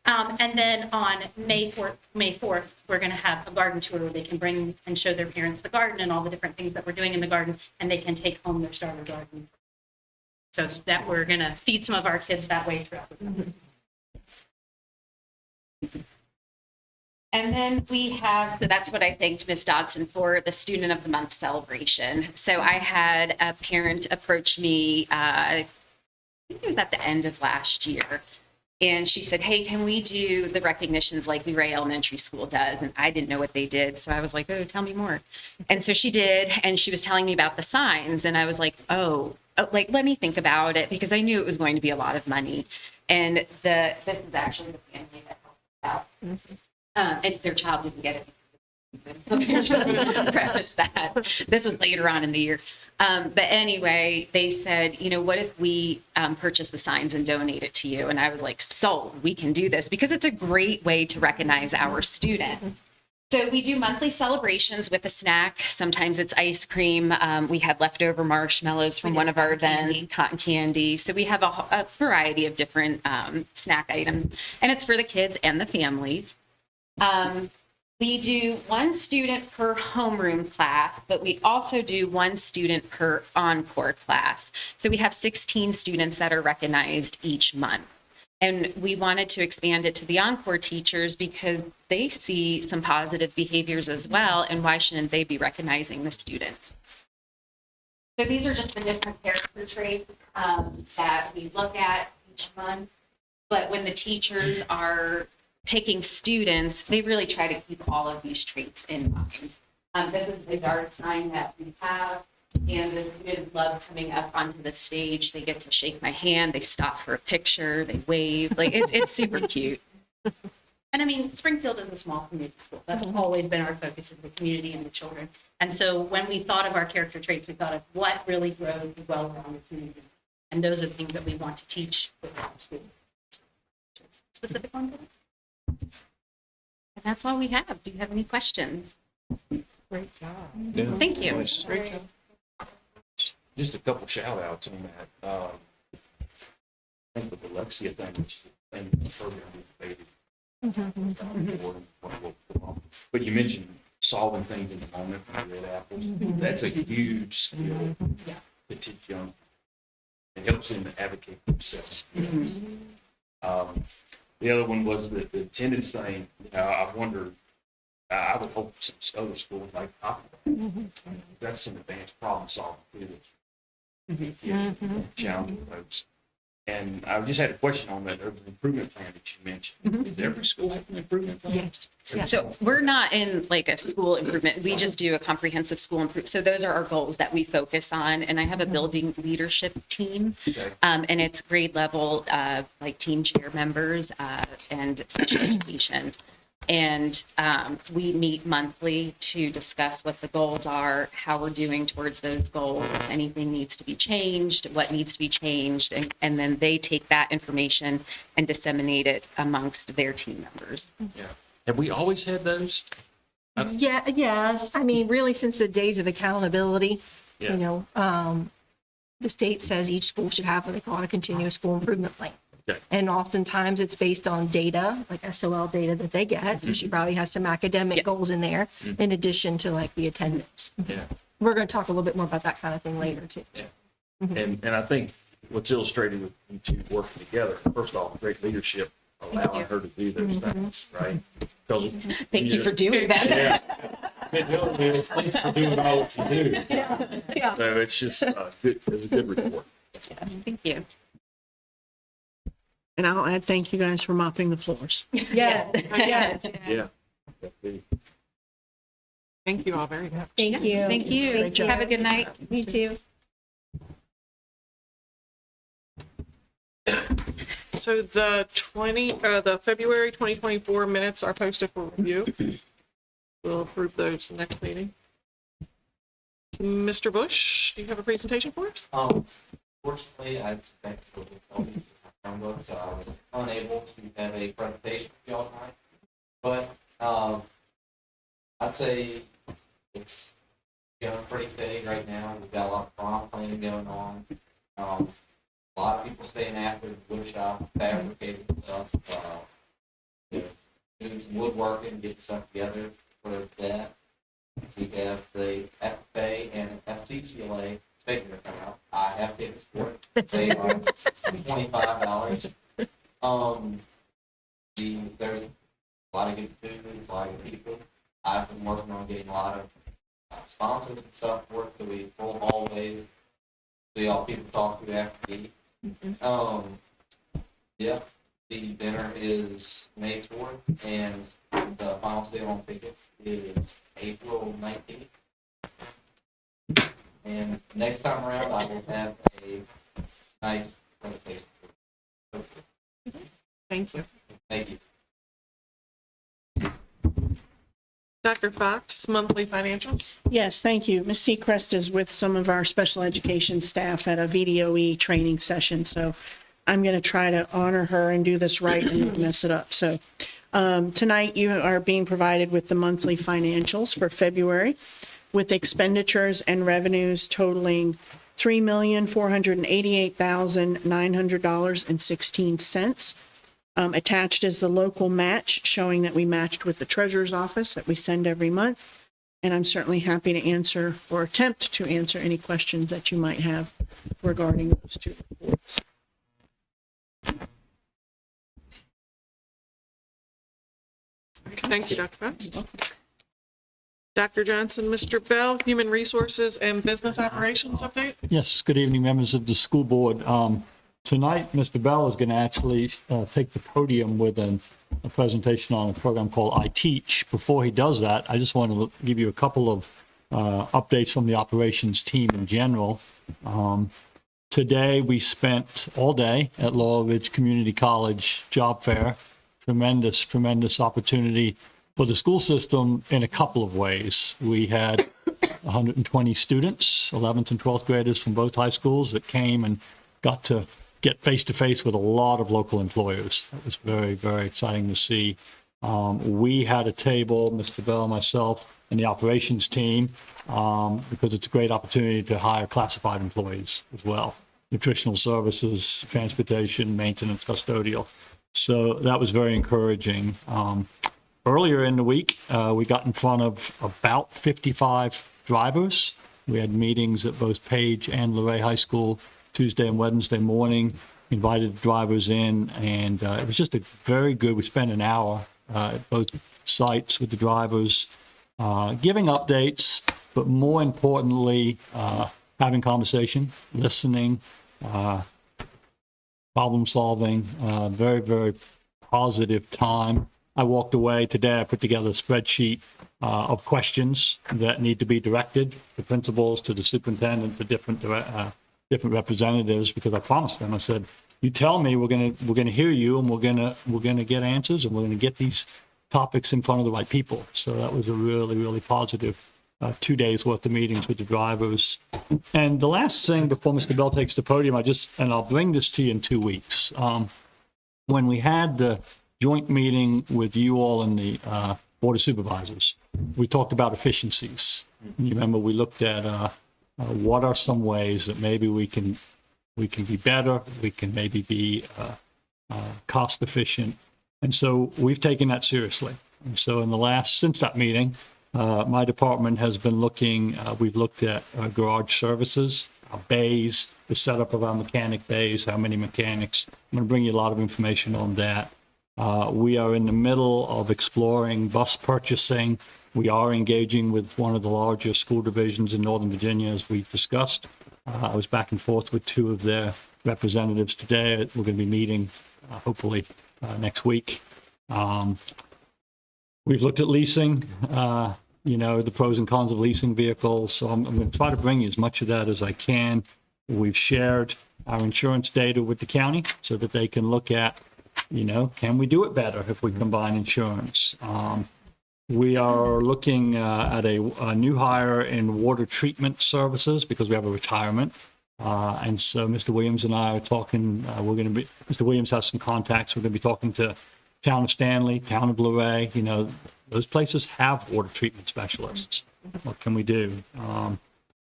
And then on May 4th, we're going to have a garden tour where they can bring and show their parents the garden and all the different things that we're doing in the garden, and they can take home their starter garden. So that we're going to feed some of our kids that way throughout the summer. And then we have, so that's what I thanked Ms. Dodson for, the Student of the Month celebration. So I had a parent approach me, I think it was at the end of last year. And she said, hey, can we do the recognitions like Lee Elementary School does? And I didn't know what they did. So I was like, oh, tell me more. And so she did. And she was telling me about the signs. And I was like, let me think about it, because I knew it was going to be a lot of money. And this is actually the family that helped out. And their child didn't get it. Let me just preface that. This was later on in the year. But anyway, they said, what if we purchase the signs and donate it to you? And I was like, sold, we can do this, because it's a great way to recognize our students. So we do monthly celebrations with a snack. Sometimes it's ice cream. We had leftover marshmallows from one of our events, cotton candy. So we have a variety of different snack items, and it's for the kids and the families. We do 1 student per homeroom class, but we also do 1 student per encore class. So we have 16 students that are recognized each month. And we wanted to expand it to the encore teachers because they see some positive behaviors as well, and why shouldn't they be recognizing the students? So these are just the different character traits that we look at each month. But when the teachers are picking students, they really try to keep all of these traits in mind. This is the yard sign that we have, and the students love coming up onto the stage. They get to shake my hand, they stop for a picture, they wave, it's super cute. And I mean, Springfield is a small community school. That's always been our focus, is the community and the children. And so when we thought of our character traits, we thought of what really grows the well-rounded community. And those are the things that we want to teach with our students. Specific ones? And that's all we have. Do you have any questions? Great job. Yeah. Thank you. Nice. Just a couple shout outs on that. I think with the Lexia thing, which and the program we debated. But you mentioned solving things in the moment with red apples. That's a huge skill to teach young. It helps them to advocate for themselves. The other one was the attendance thing. I wonder, I would hope some other schools like talk about that. That's some advanced problem solving too. Challenging folks. And I just had a question on that improvement plan that you mentioned. Does every school have an improvement plan? Yes. So we're not in like a school improvement. We just do a comprehensive school improvement. So those are our goals that we focus on. And I have a building leadership team, Okay. and it's grade level, like team chair members and special education. And we meet monthly to discuss what the goals are, how we're doing towards those goals, if anything needs to be changed, what needs to be changed. And then they take that information and disseminate it amongst their team members. Yeah. Have we always had those? Yeah, yes. I mean, really, since the days of accountability, Yeah. the state says each school should have what they call a continuous school improvement plan. Okay. And oftentimes it's based on data, like SOL data that they get. So she probably has some academic goals in there in addition to like the attendance. Yeah. We're going to talk a little bit more about that kind of thing later too. And I think what's illustrated with you two working together, first off, great leadership, allowing her to do those things, right? Because Thank you for doing that. yeah. Thanks for doing all that you do. Yeah. So it's just good. It's a good report. Thank you. And I'll add, thank you guys for mopping the floors. Yes. Yes. Yeah. Thank you all very much. Thank you. Thank you. Great job. Have a good night. Me too. So the February 2024 minutes are posted for review. We'll approve those next meeting. Mr. Bush, do you have a presentation for us? Fortunately, I expected to tell me Chromebook, so I was unable to have a presentation for y'all tonight. But I'd say it's going pretty steady right now. We've got a lot of prom planning going on. A lot of people staying after the wood shop, fabricating stuff, doing some woodworking, getting stuff together for that. We have the FFA and FCCLA statement coming out. I have tickets for it. They are $25. There's a lot of good food, a lot of good people. I've been working on getting a lot of sponsors and stuff for it, so we full hallways, so y'all people talk to after the eat. Yeah, the dinner is May 4th, and the final sale on tickets is April 19th. And next time around, I will have a nice presentation. Thank you. Thank you. Dr. Fox, monthly financials. Yes, thank you. Ms. Seacrest is with some of our special education staff at a VDOE training session, so I'm going to try to honor her and do this right and not mess it up. So tonight you are being provided with the monthly financials for February with expenditures and revenues totaling $3,488,900.16. Attached is the local match showing that we matched with the treasurer's office that we send every month. And I'm certainly happy to answer or attempt to answer any questions that you might have regarding those two reports. Thank you, Dr. Fox. Dr. Johnson, Mr. Bell, Human Resources and Business Operations update. Yes, good evening, members of the school board. Tonight, Mr. Bell is going to actually take the podium with a presentation on a program called I Teach. Before he does that, I just want to give you a couple of updates from the operations team in general. Today, we spent all day at Laurel Ridge Community College Job Fair. Tremendous opportunity for the school system in a couple of ways. We had 120 students, 11th and 12th graders from both high schools that came and got to get face-to-face with a lot of local employers. That was very, very exciting to see. We had a table, Mr. Bell, myself, and the operations team, because it's a great opportunity to hire classified employees as well. Nutritional services, transportation, maintenance, custodial. So that was very encouraging. Earlier in the week, we got in front of about 55 drivers. We had meetings at both Page and Luray High School Tuesday and Wednesday morning, invited the drivers in, and it was just a very good, we spent an hour at both sites with the drivers, giving updates, but more importantly, having conversation, listening, problem solving, very, very positive time. I walked away today, I put together a spreadsheet of questions that need to be directed, the principals, to the superintendent, to different representatives, because I promised them, I said, you tell me, we're gonna hear you, and we're gonna get answers, and we're gonna get these topics in front of the right people. So that was a really, really positive 2 days worth of meetings with the drivers. And the last thing before Mr. Bell takes the podium, and I'll bring this to you in 2 weeks. When we had the joint meeting with you all and the Board of Supervisors, we talked about efficiencies. You remember we looked at what are some ways that maybe we can be better, we can maybe be cost efficient. And so we've taken that seriously. And so since that meeting, my department has been we've looked at garage services, our bays, the setup of our mechanic bays, how many mechanics. I'm going to bring you a lot of information on that. We are in the middle of exploring bus purchasing. We are engaging with one of the larger school divisions in Northern Virginia, as we discussed. I was back and forth with two of their representatives today. We're going to be meeting hopefully next week. We've looked at leasing, the pros and cons of leasing vehicles. So I'm going to try to bring you as much of that as I can. We've shared our insurance data with the county so that they can look at, can we do it better if we combine insurance? We are looking at a new hire in water treatment services because we have a retirement. And so Mr. Williams and I are talking, Mr. Williams has some contacts. We're going to be talking to Town of Stanley, Town of Luray. Those places have water treatment specialists. What can we do?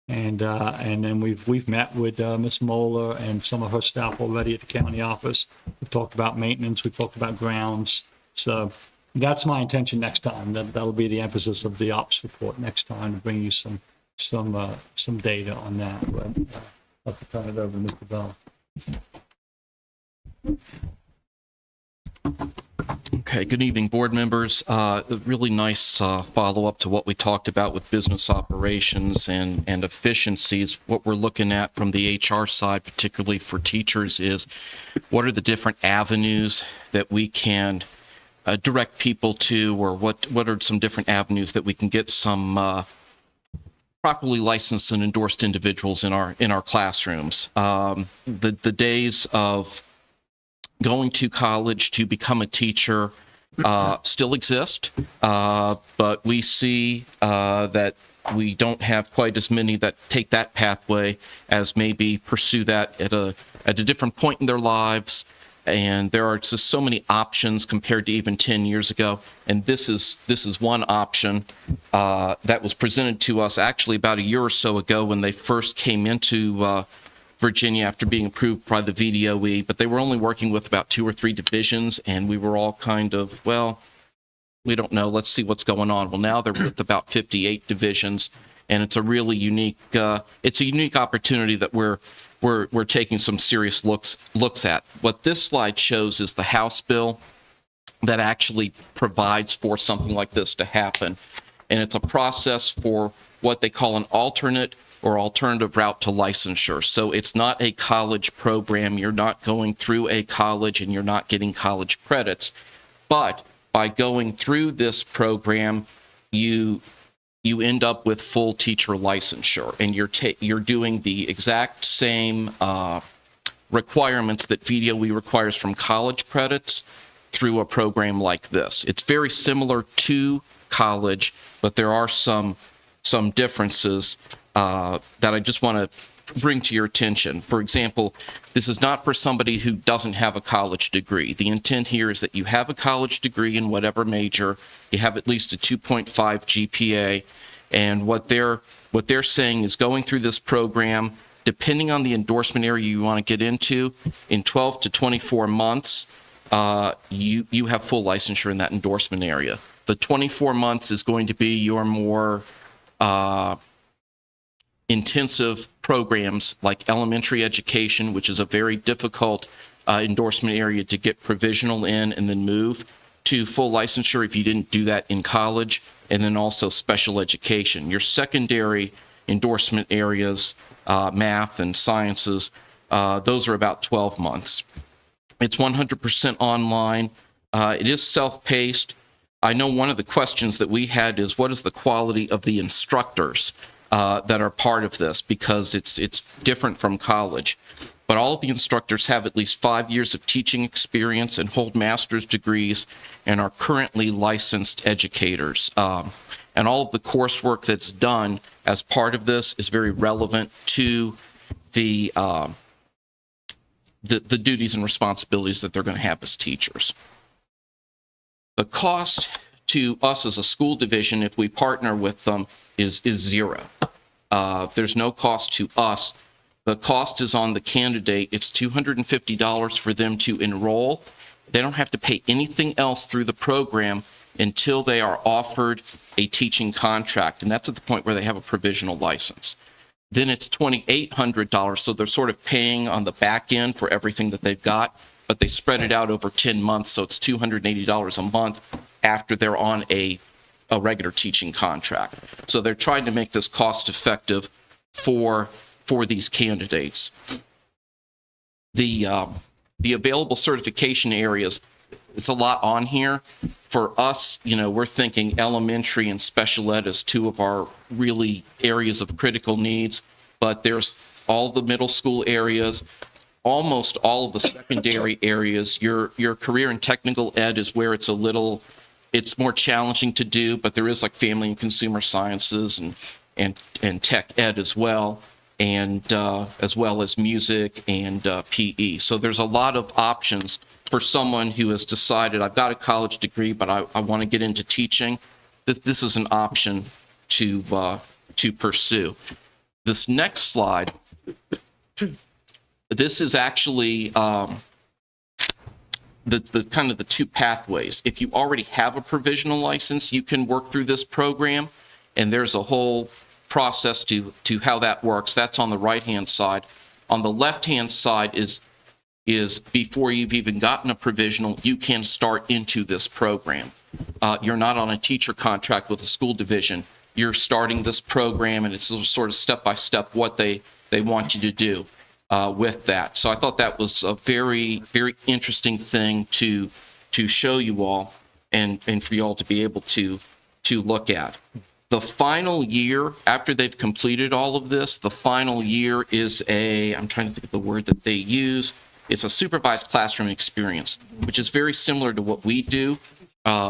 And then we've met with Ms. Moeller and some of her staff already at the county office. We've talked about maintenance. We've talked about grounds. So that's my intention next time. That'll be the emphasis of the ops report next time, to bring you some data on that. But I'll have to turn it over to Mr. Bell. Okay, good evening, board members. A really nice follow-up to what we talked about with business operations and efficiencies. What we're looking at from the HR side, particularly for teachers, is what are the different avenues that we can direct people to, or what are some different avenues that we can get some properly licensed and endorsed individuals in our classrooms. The days of going to college to become a teacher still exist, but we see that we don't have quite as many that take that pathway as maybe pursue that at a different point in their lives. And there are just so many options compared to even 10 years ago. And this is one option that was presented to us actually about a year or so ago when they first came into Virginia after being approved by the VDOE, but they were only working with about 2 or 3 divisions, and we were all kind of, well, we don't know, let's see what's going on. Well, now they're with about 58 divisions, and it's a really unique, it's a unique opportunity that we're taking some serious looks at. What this slide shows is the House bill that actually provides for something like this to happen, and it's a process for what they call an alternate or alternative route to licensure. So it's not a college program. You're not going through a college and you're not getting college credits. But by going through this program, you end up with full teacher licensure, and you're doing the exact same requirements that VDOE requires from college credits through a program like this. It's very similar to college, but there are some differences that I just want to bring to your attention. For example, this is not for somebody who doesn't have a college degree. The intent here is that you have a college degree in whatever major, you have at least a 2.5 GPA, and what they're saying is going through this program, depending on the endorsement area you want to get into, in 12 to 24 months, you have full licensure in that endorsement area. The 24 months is going to be your more intensive programs like elementary education, which is a very difficult endorsement area to get provisional in and then move to full licensure if you didn't do that in college, and then also special education. Your secondary endorsement areas, math and sciences, those are about 12 months. It's 100% online. It is self-paced. I know one of the questions that we had is, what is the quality of the instructors that are part of this, because it's different from college. But all of the instructors have at least 5 years of teaching experience and hold master's degrees and are currently licensed educators. And all of the coursework that's done as part of this is very relevant to the duties and responsibilities that they're going to have as teachers. The cost to us as a school division, if we partner with them, is zero. There's no cost to us The cost is on the candidate. It's $250 for them to enroll. They don't have to pay anything else through the program until they are offered a teaching contract, and that's at the point where they have a provisional license. Then it's $2,800, so they're sort of paying on the back end for everything that they've got, but they spread it out over 10 months, so it's $280 a month after they're on a regular teaching contract. So they're trying to make this cost effective for these candidates. The available certification areas, it's a lot on here. For us, we're thinking elementary and special ed as two of our really areas of critical needs, but there's all the middle school areas, almost all of the secondary areas. Your career and technical ed is where it's more challenging to do, but there is like family and consumer sciences and tech ed as well, and as well as music and PE. So there's a lot of options for someone who has decided, I've got a college degree, but I want to get into teaching. This is an option to pursue. This next slide, this is actually the kind of the two pathways. If you already have a provisional license, you can work through this program, and there's a whole process to how that works. That's on the right-hand side. On the left-hand side is before you've even gotten a provisional, you can start into this program. You're not on a teacher contract with a school division. You're starting this program, and it's sort of step-by-step what they want you to do with that. So I thought that was a very, very interesting thing to show you all and for you all to be able to look at. The final year, after they've completed all of this, the final year is I'm trying to think of the word that they use. It's a supervised classroom experience, which is very similar to what we do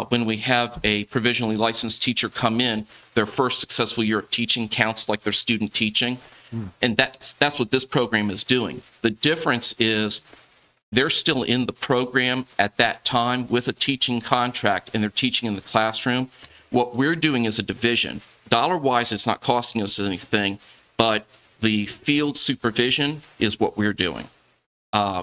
when we have a provisionally licensed teacher come in. Their first successful year of teaching counts like their student teaching. And that's what this program is doing. The difference is they're still in the program at that time with a teaching contract, and they're teaching in the classroom. What we're doing is a division. Dollar-wise, it's not costing us anything, but the field supervision is what we're doing.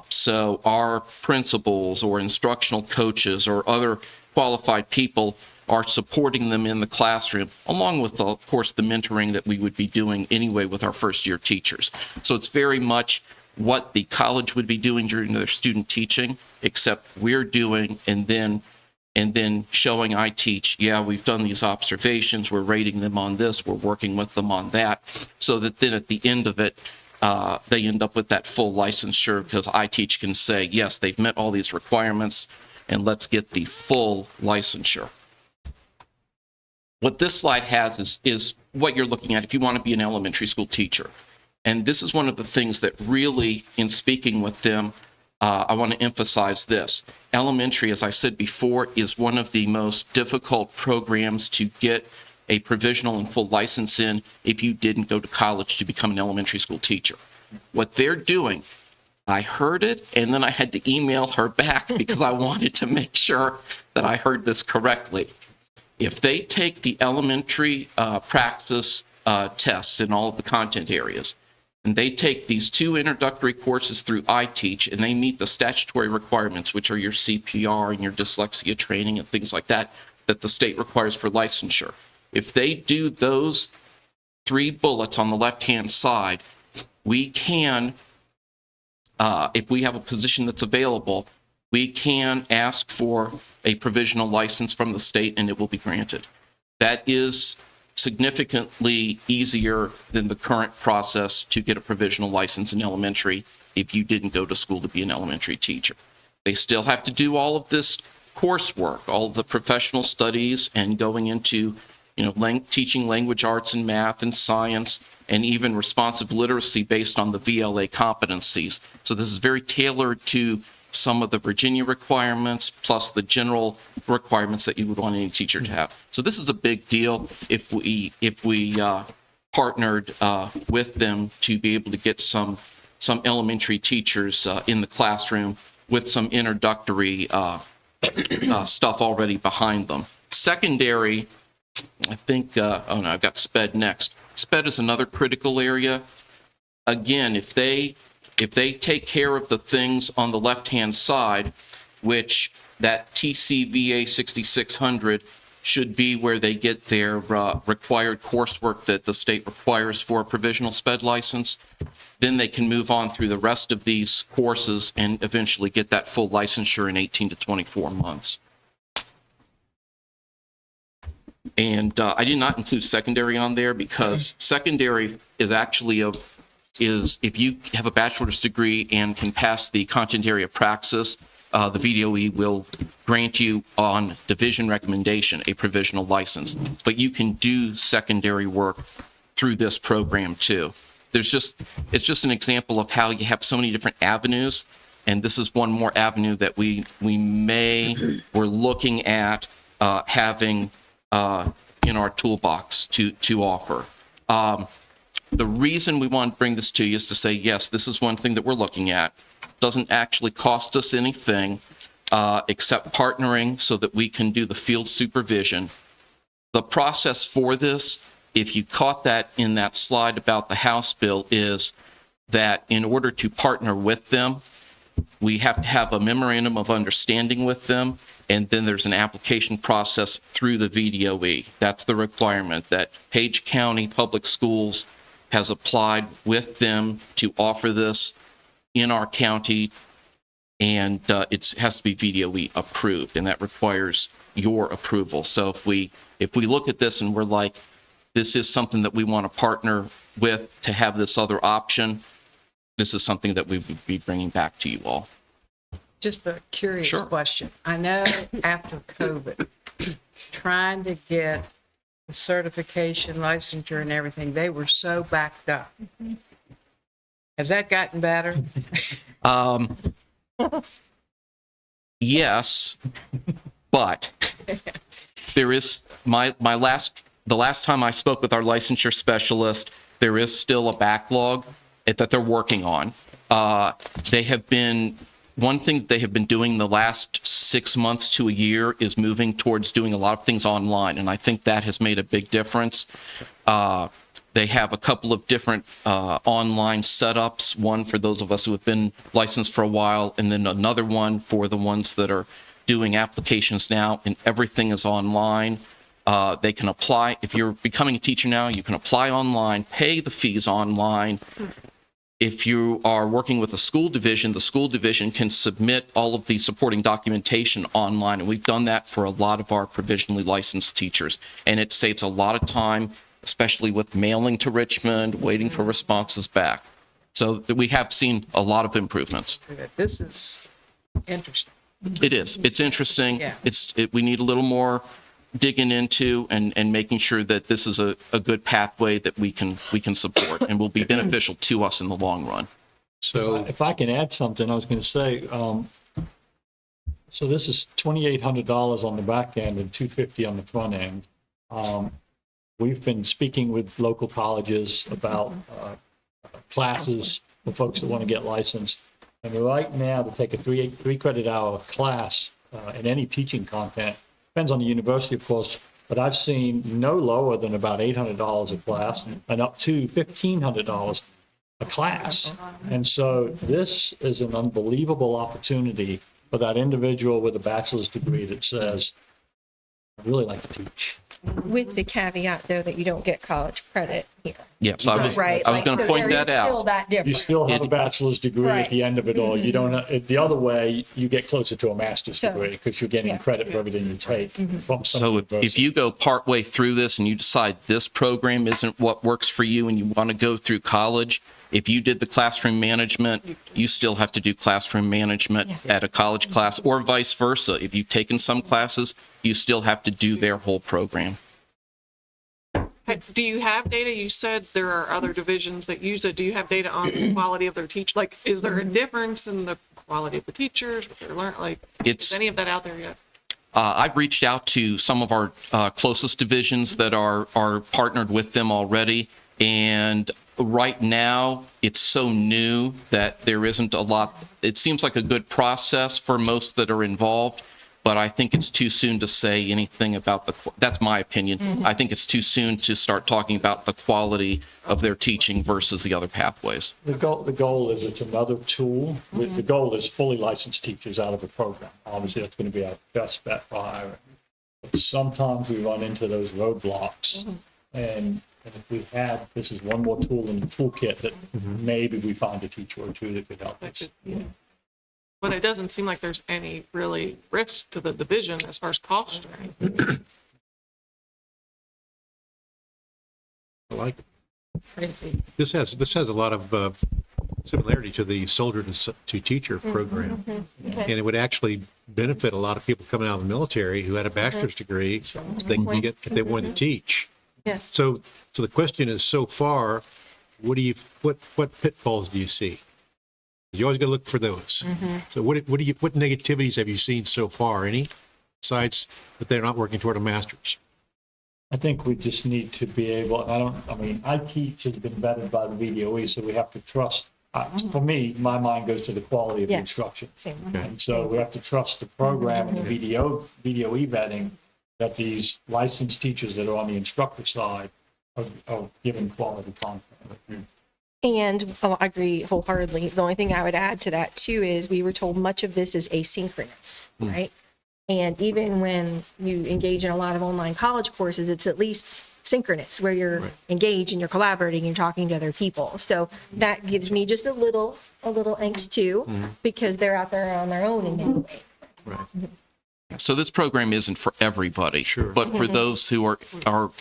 So our principals or instructional coaches or other qualified people are supporting them in the classroom, along with, of course, the mentoring that we would be doing anyway with our first-year teachers. So it's very much what the college would be doing during their student teaching, except we're doing and then showing I teach, yeah, we've done these observations, we're rating them on this, we're working with them on that, so that then at the end of it, they end up with that full licensure, because I teach can say, yes, they've met all these requirements, and let's get the full licensure. What this slide has is what you're looking at if you want to be an elementary school teacher. And this is one of the things that really, in speaking with them, I want to emphasize this. Elementary, as I said before, is one of the most difficult programs to get a provisional and full license in if you didn't go to college to become an elementary school teacher. What they're doing, I heard it, and then I had to email her back because I wanted to make sure that I heard this correctly. If they take the elementary praxis tests in all of the content areas, and they take these 2 introductory courses through iTeach, and they meet the statutory requirements, which are your CPR and your dyslexia training and things like that, that the state requires for licensure. If they do those 3 bullets on the left-hand side, we can, if we have a position that's available, we can ask for a provisional license from the state, and it will be granted. That is significantly easier than the current process to get a provisional license in elementary if you didn't go to school to be an elementary teacher. They still have to do all of this coursework, all of the professional studies, and going into, teaching language arts and math and science, and even responsive literacy based on the VLA competencies. So this is very tailored to some of the Virginia requirements, plus the general requirements that you would want any teacher to have. So this is a big deal if we partnered with them to be able to get some elementary teachers in the classroom with some introductory stuff already behind them. Secondary, I think, I've got SPED next. SPED is another critical area. again, if they take care of the things on the left-hand side, which that TCVA 6600 should be where they get their required coursework that the state requires for a provisional sped license, then they can move on through the rest of these courses and eventually get that full licensure in 18 to 24 months. And I did not include secondary on there because secondary is actually is if you have a bachelor's degree and can pass the content area praxis, the VDOE will grant you on division recommendation a provisional license. But you can do secondary work through this program too. It's just an example of how you have so many different avenues, and this is one more avenue that we're looking at having in our toolbox to offer. The reason we want to bring this to you is to say, yes, this is one thing that we're looking at. Doesn't actually cost us anything except partnering so that we can do the field supervision. The process for this, if you caught that in that slide about the House bill, is that in order to partner with them, we have to have a memorandum of understanding with them, and then there's an application process through the VDOE. That's the requirement, that Page County Public Schools has applied with them to offer this in our county, and it has to be VDOE approved, and that requires your approval. So if we look at this and we're like, this is something that we want to partner with to have this other option, this is something that we would be bringing back to you all. Just a curious Sure. question. I know after COVID, trying to get the certification, licensure and everything, they were so backed up. Has that gotten better? Yes, but there is the last time I spoke with our licensure specialist, there is still a backlog that they're working on. One thing that they have been doing the last 6 months to a year is moving towards doing a lot of things online, and I think that has made a big difference. They have a couple of different online setups, one for those of us who have been licensed for a while, and then another one for the ones that are doing applications now, and everything is online. They can apply. If you're becoming a teacher now, you can apply online, pay the fees online. If you are working with a school division, the school division can submit all of the supporting documentation online, and we've done that for a lot of our provisionally licensed teachers, and it saves a lot of time, especially with mailing to Richmond, waiting for responses back. So we have seen a lot of improvements. This is interesting. It is. It's interesting. Yeah. We need a little more digging into and making sure that this is a good pathway that we can support and will be beneficial to us in the long run. So If I can add something, I was going to say, so this is $2,800 on the back end and $250 on the front end. We've been speaking with local colleges about classes for folks that want to get licensed. And right now, to take a three credit hour class in any teaching content, depends on the university, of course, but I've seen no lower than about $800 a class and up to $1,500 a class. And so this is an unbelievable opportunity for that individual with a bachelor's degree that says, I really like to teach. With the caveat, though, that you don't get college credit here. Yes, I was Right. going to so point there that is Still out. that You difference. still have a bachelor's degree Right. at the end of it all. You don't, the other way, you get closer to a master's So- degree because you're getting yeah. credit for everything you take from some So if university. you go partway through this and you decide this program isn't what works for you and you want to go through college, if you did the classroom management, you still have to do classroom management at a college class, or vice versa. If you've taken some classes, you still have to do their whole program. Hey, do you have data? You said there are other divisions that use it. Do you have data on the quality of their teach? Like, is there a difference in the quality of the teachers, what they're learning? Like, It's- is any of that out there yet? I've reached out to some of our closest divisions that are partnered with them already, and right now it's so new that there isn't a lot. It seems like a good process for most that are involved, but I think it's too soon to say anything about that's my opinion. I think it's too soon to start talking about the quality of their teaching versus the other pathways. The goal is it's another tool. The goal is fully licensed teachers out of the program. Obviously, that's going to be our best bet for hiring. But sometimes we run into those roadblocks. And if we had, this is one more tool in the toolkit that maybe we find a teacher or two that could help us. But it doesn't seem like there's any really risk to the division as far as cost or anything. I like it. This has a lot of similarity to the soldier to teacher program. And it would actually benefit a lot of people coming out of the military who had a bachelor's degree, so they can get, if they wanted to teach. Yes. So the question is, so far, what pitfalls do you see? You always got to look for those. So what negativities have you seen so far? Any, besides that they're not working toward a master's? I think we just need to be able, I teach has been vetted by the VDOE, so we have to trust, for me, my mind goes to the quality of the Yes. instruction. Same. And so we have to trust the program and the VDOE vetting that these licensed teachers that are on the instructor side are giving quality content. And I agree wholeheartedly. The only thing I would add to that too is we were told much of this is asynchronous, right? And even when you engage in a lot of online college courses, it's at least synchronous where you're engaged and you're collaborating and talking to other people. So that gives me just a little angst too, because they're out there on their own in many ways. Right. So this program isn't for everybody, but for those who are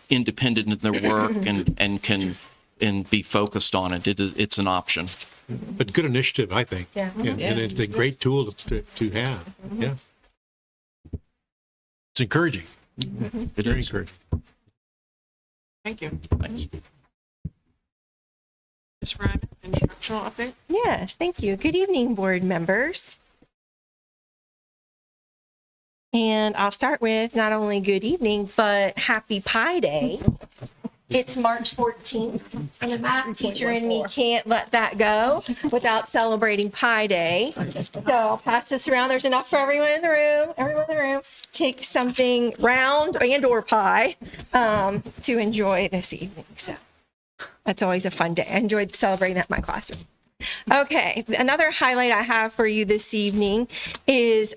independent in their work and can be focused on it, it's an option. But good initiative, I think. Yeah. And it's a great tool to have. Yeah. It's encouraging. It Very is. encouraging. Thank you. Thanks. Ms. Ryan, instructional update? Yes, thank you. Good evening, board members. And I'll start with not only good evening, but happy Pi Day. It's March 14th, and the math teacher in me can't let that go without celebrating Pi Day. So I'll pass this around. There's enough for everyone in the room. Take something round and or pie to enjoy this evening. So that's always a fun day. I enjoyed celebrating that in my classroom. Okay, another highlight I have for you this evening is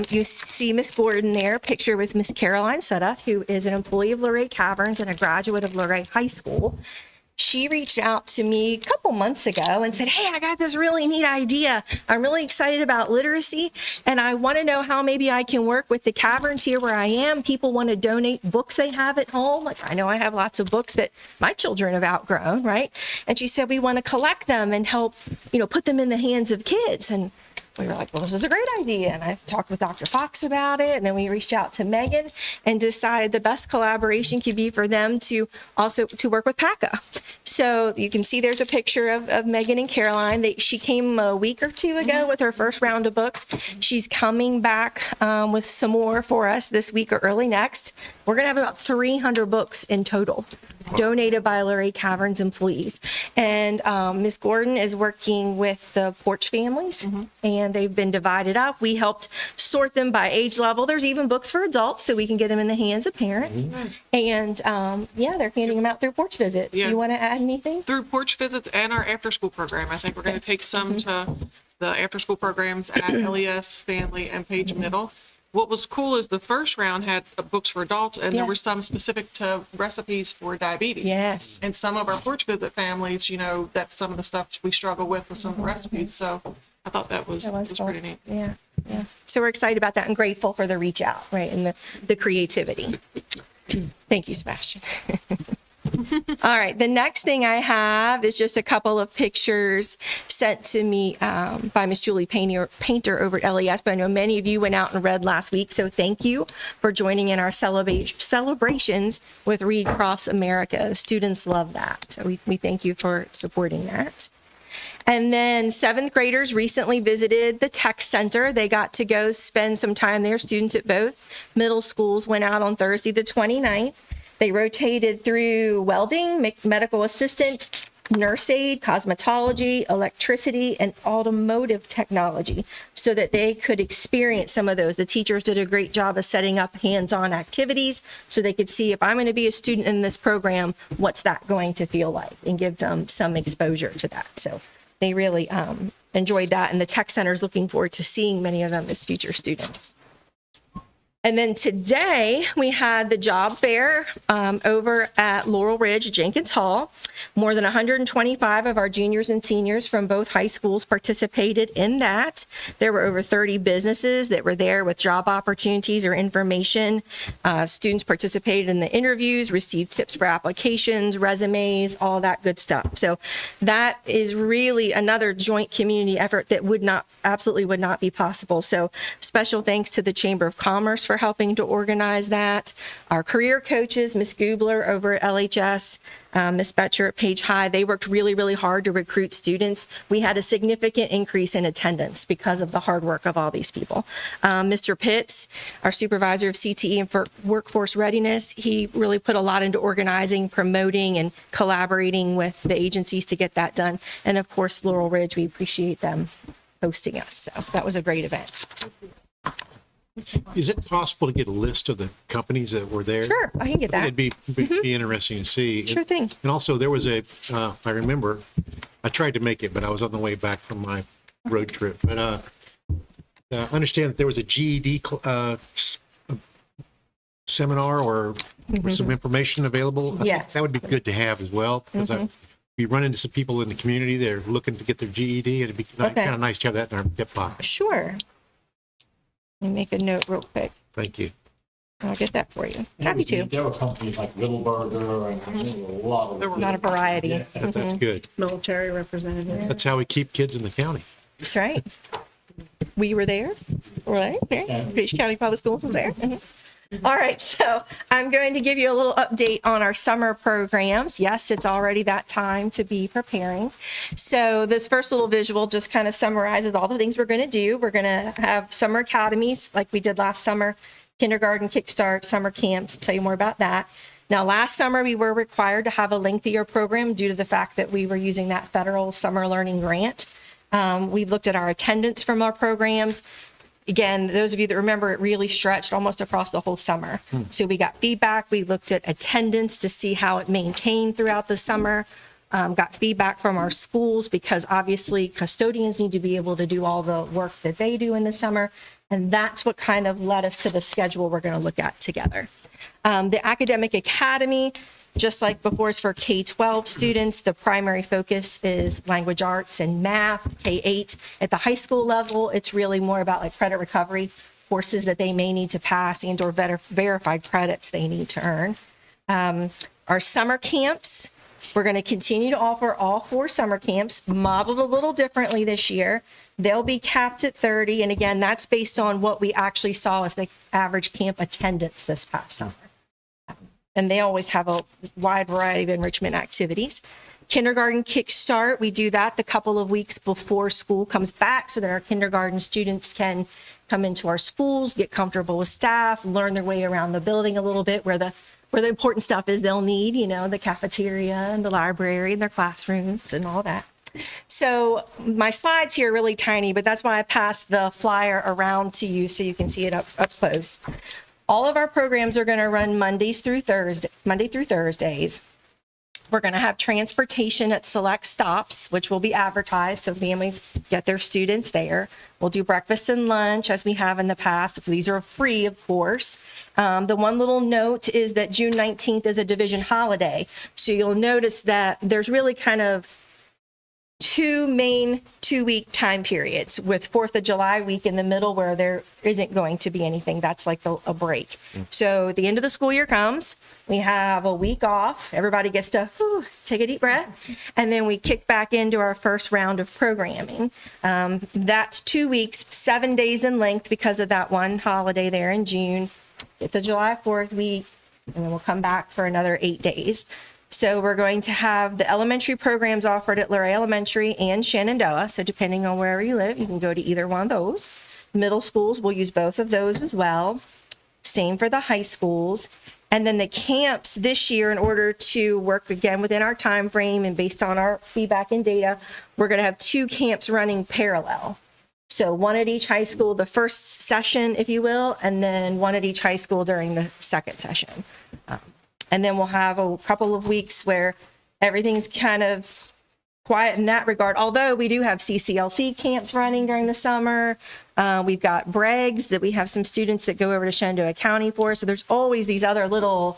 you see Miss Gordon there, picture with Miss Caroline Sutta, who is an employee of Luray Caverns and a graduate of Luray High School. She reached out to me a couple months ago and said, hey, I got this really neat idea. I'm really excited about literacy, and I want to know how maybe I can work with the caverns here where I am. People want to donate books they have at home. Like, I know I have lots of books that my children have outgrown, right? And she said, we want to collect them and help, put them in the hands of kids. And we were like, well, this is a great idea. And I talked with Dr. Fox about it. And then we reached out to Megan and decided the best collaboration could be for them to also to work with PACA. So you can see there's a picture of Megan and Caroline. She came a week or two ago with her first round of books. She's coming back with some more for us this week or early next. We're going to have about 300 books in total donated by Luray Caverns employees. And Ms. Gordon is working with the Porch families, and they've been divided up. We helped sort them by age level. There's even books for adults, so we can get them in the hands of parents. And they're handing them out through Porch Visit. Yeah. Do you want to add anything? Through Porch Visits and our after-school program. I think we're going to take some to the after-school programs at LES, Stanley, and Page Middle. What was cool is the first round had books for adults, and there were some specific to recipes for diabetes. Yes. And some of our Porch Visit families, that's some of the stuff we struggle with some of the recipes. So I thought that was cool. pretty neat. Yeah. So we're excited about that and grateful for the reach out, right, and the creativity. Thank you, Sebastian. All right, the next thing I have is just a couple of pictures sent to me by Miss Julie Painter over at LES, but I know many of you went out and read last week, so thank you for joining in our celebrations with Read Across America. The students love that, so we thank you for supporting that. And then 7th graders recently visited the tech center. They got to go spend some time there. Students at both middle schools went out on Thursday the 29th. They rotated through welding, medical assistant, nurse aid, cosmetology, electricity, and automotive technology so that they could experience some of those. The teachers did a great job of setting up hands-on activities so they could see, if I'm going to be a student in this program, what's that going to feel like, and give them some exposure to that. So they really enjoyed that, and the tech center is looking forward to seeing many of them as future students. And then today we had the job fair over at Laurel Ridge Jenkins Hall. More than 125 of our juniors and seniors from both high schools participated in that. There were over 30 businesses that were there with job opportunities or information. Students participated in the interviews, received tips for applications, resumes, all that good stuff. So that is really another joint community effort that absolutely would not be possible. So special thanks to the Chamber of Commerce for helping to organize that. Our career coaches, Ms. Gubler over at LHS, Ms. Betcher at Page High, they worked really, really hard to recruit students. We had a significant increase in attendance because of the hard work of all these people. Mr. Pitts, our supervisor of CTE and for workforce readiness, he really put a lot into organizing, promoting, and collaborating with the agencies to get that done. And of course, Laurel Ridge, we appreciate them hosting us. So that was a great event. Is it possible to get a list of the companies that were there? Sure, I can get that. It'd be interesting to see. Sure thing. And also, there was I remember, I tried to make it, but I was on the way back from my road trip. But I understand that there was a GED seminar or some information available. I think that would be good to have as well, because we run into some people in the community that are looking to get their GED, and it'd be kind of nice to have that in our hip pocket. Sure. Let me make a note real quick. Thank you. I'll get that for you. Happy to. There were companies like Middleburger and a lot of. A lot of variety. Yeah. That's good. Military representatives. That's how we keep kids in the county. That's right. We were there, right? Page County Public Schools was there. All right, so I'm going to give you a little update on our summer programs. Yes, it's already that time to be preparing. So this first little visual just kind of summarizes all the things we're going to do. We're going to have summer academies like we did last summer, kindergarten kickstart, summer camps. I'll tell you more about that. Now, last summer, we were required to have a lengthier program due to the fact that we were using that federal summer learning grant. We've looked at our attendance from our programs. Again, those of you that remember, it really stretched almost across the whole summer. So we got feedback. We looked at attendance to see how it maintained throughout the summer. Got feedback from our schools because obviously custodians need to be able to do all the work that they do in the summer. And that's what kind of led us to the schedule we're going to look at together. The Academic Academy, just like before, is for K-12 students. The primary focus is language arts and math, K-8. At the high school level, it's really more about like credit recovery courses that they may need to pass and or verified credits they need to earn. Our summer camps, we're going to continue to offer all 4 summer camps, modeled a little differently this year. They'll be capped at 30. And again, that's based on what we actually saw as the average camp attendance this past summer. And they always have a wide variety of enrichment activities. Kindergarten Kickstart, we do that the couple of weeks before school comes back so that our kindergarten students can come into our schools, get comfortable with staff, learn their way around the building a little bit where the important stuff is they'll need, the cafeteria and the library and their classrooms and all that. So my slides here are really tiny, but that's why I passed the flyer around to you so you can see it up close. All of our programs are going to run Monday through Thursdays. We're going to have transportation at select stops, which will be advertised so families get their students there. We'll do breakfast and lunch as we have in the past. These are free, of course. The one little note is that June 19th is a division holiday. So you'll notice that there's really kind of 2 main 2-week time periods with 4th of July week in the middle where there isn't going to be anything. That's like a break. So at the end of the school year comes, we have a week off. Everybody gets to take a deep breath. And then we kick back into our first round of programming. That's 2 weeks, 7 days in length because of that one holiday there in June. Get the July 4th week, and then we'll come back for another 8 days. So we're going to have the elementary programs offered at Luray Elementary and Shenandoah. So depending on wherever you live, you can go to either one of those. Middle schools will use both of those as well. Same for the high schools. And then the camps this year, in order to work again within our time frame and based on our feedback and data, we're going to have 2 camps running parallel. So one at each high school, the first session, if you will, and then one at each high school during the second session. And then we'll have a couple of weeks where everything's kind of quiet in that regard, although we do have CCLC camps running during the summer. We've got Bregs that we have some students that go over to Shenandoah County for. So there's always these other little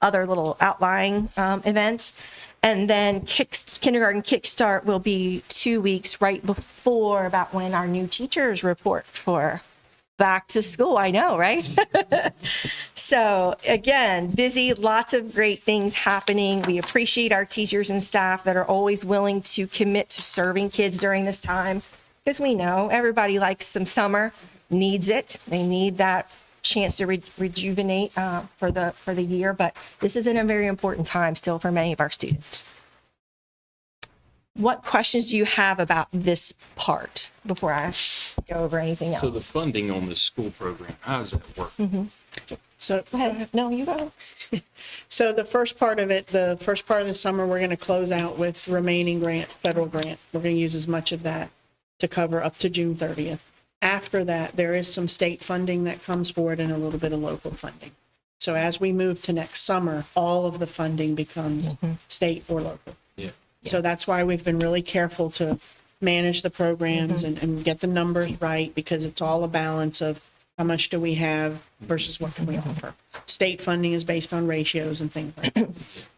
outlying events. And then kindergarten kickstart will be 2 weeks right before about when our new teachers report for back to school. I know, right? So again, busy, lots of great things happening. We appreciate our teachers and staff that are always willing to commit to serving kids during this time, because we know everybody likes some summer, needs it. They need that chance to rejuvenate for the year, but this is in a very important time still for many of our students. What questions do you have about this part before I go over anything else? So the funding on this school program, how does that work? So, Go ahead. No, you go. so the first part of it, the first part of the summer, we're going to close out with remaining grant, federal grant. We're going to use as much of that to cover up to June 30th. After that, there is some state funding that comes forward and a little bit of local funding. So as we move to next summer, all of the funding becomes state or local. Yeah. So that's why we've been really careful to manage the programs and get the numbers right, because it's all a balance of how much do we have versus what can we offer. State funding is based on ratios and things like that.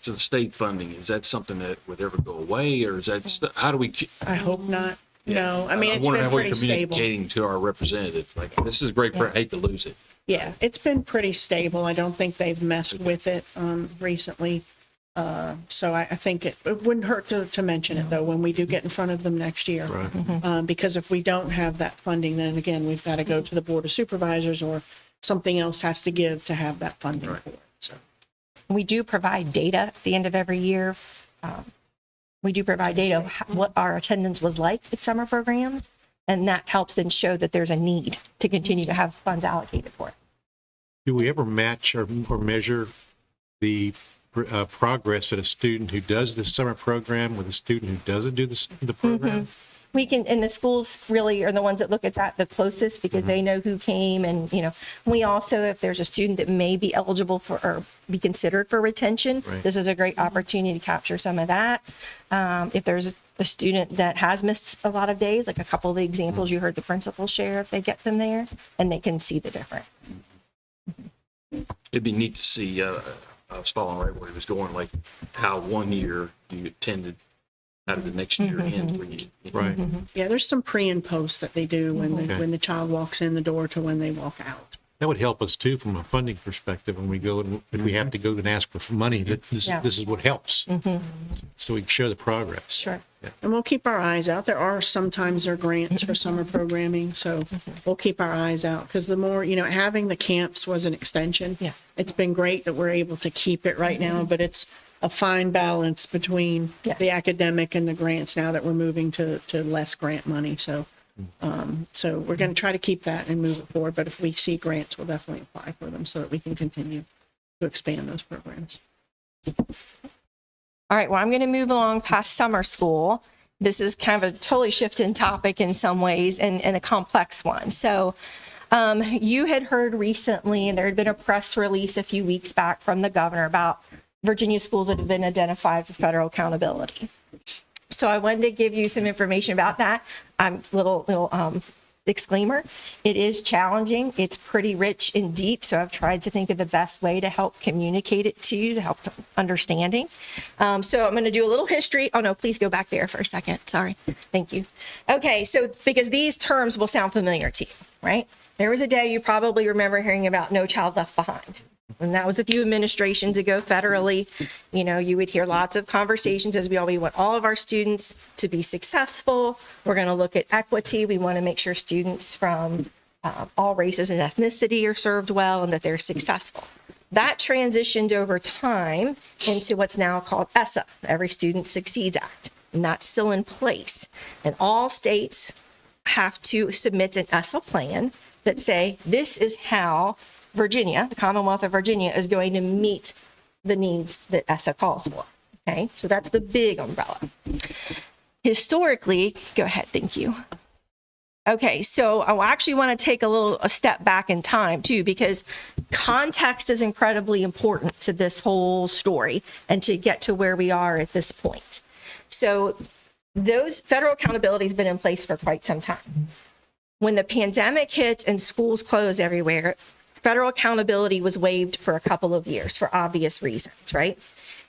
So the state funding, is that something that would ever go away, or is that, how do we? I hope not. No, I mean, it's wonder been how we're pretty stable. communicating to our representatives, like, this is a great, I hate to lose it. Yeah, it's been pretty stable. I don't think they've messed with it recently. So I think it wouldn't hurt to mention it, though, when we do get in front of them next year. Right. Because if we don't have that funding, then again, we've got to go to the Board of Supervisors, or something else has to give to have that funding for it. So We do provide data at the end of every year. We do provide data of what our attendance was like at summer programs, and that helps then show that there's a need to continue to have funds allocated for it. Do we ever match or measure the progress that a student who does this summer program with a student who doesn't do the program? We can, and the schools really are the ones that look at that the closest, because they know who came. And, we also, if there's a student that may be eligible for or be considered for retention, Right. this is a great opportunity to capture some of that. If there's a student that has missed a lot of days, like a couple of the examples you heard the principal share, if they get them there, and they can see the difference. It'd be neat to see, I was following right where he was going, like how 1 year you attended, how did the next year end for you? Right. yeah, there's some pre and post that they do when the child walks in the door to when they walk out. That would help us too from a funding perspective when we go and if we have to go and ask for money, that this is what helps. So we can show the progress. Sure. And we'll keep our eyes out. Sometimes there are grants for summer programming, so we'll keep our eyes out, because the more, having the camps was an extension. Yeah. It's been great that we're able to keep it right now, but it's a fine balance between the academic and the grants now that we're moving to less grant money. So, so we're going to try to keep that and move it forward. But if we see grants, we'll definitely apply for them so that we can continue to expand those programs. All right, well, I'm going to move along past summer school. This is kind of a totally shifting topic in some ways, and a complex one. So you had heard recently, and there had been a press release a few weeks back from the governor about Virginia schools that have been identified for federal accountability. So I wanted to give you some information about that. Little disclaimer, it is challenging. It's pretty rich and deep, so I've tried to think of the best way to help communicate it to you, to help understanding. So I'm going to do a little history. Oh no, please go back there for a second. Sorry. Thank you. Okay, so because these terms will sound familiar to you, right? There was a day you probably remember hearing about No Child Left Behind. And that was a few administrations ago federally. You would hear lots of conversations as we want all of our students to be successful. We're going to look at equity. We want to make sure students from all races and ethnicity are served well and that they're successful. That transitioned over time into what's now called ESSA, Every Student Succeeds Act. And that's still in place. And all states have to submit an ESSA plan that say, this is how Virginia, the Commonwealth of Virginia, is going to meet the needs that ESSA calls for. Okay, so that's the big umbrella. Historically, go ahead, thank you. Okay, so I actually want to take a step back in time too, because context is incredibly important to this whole story and to get to where we are at this point. So those federal accountability has been in place for quite some time. When the pandemic hit and schools closed everywhere, federal accountability was waived for a couple of years for obvious reasons, right?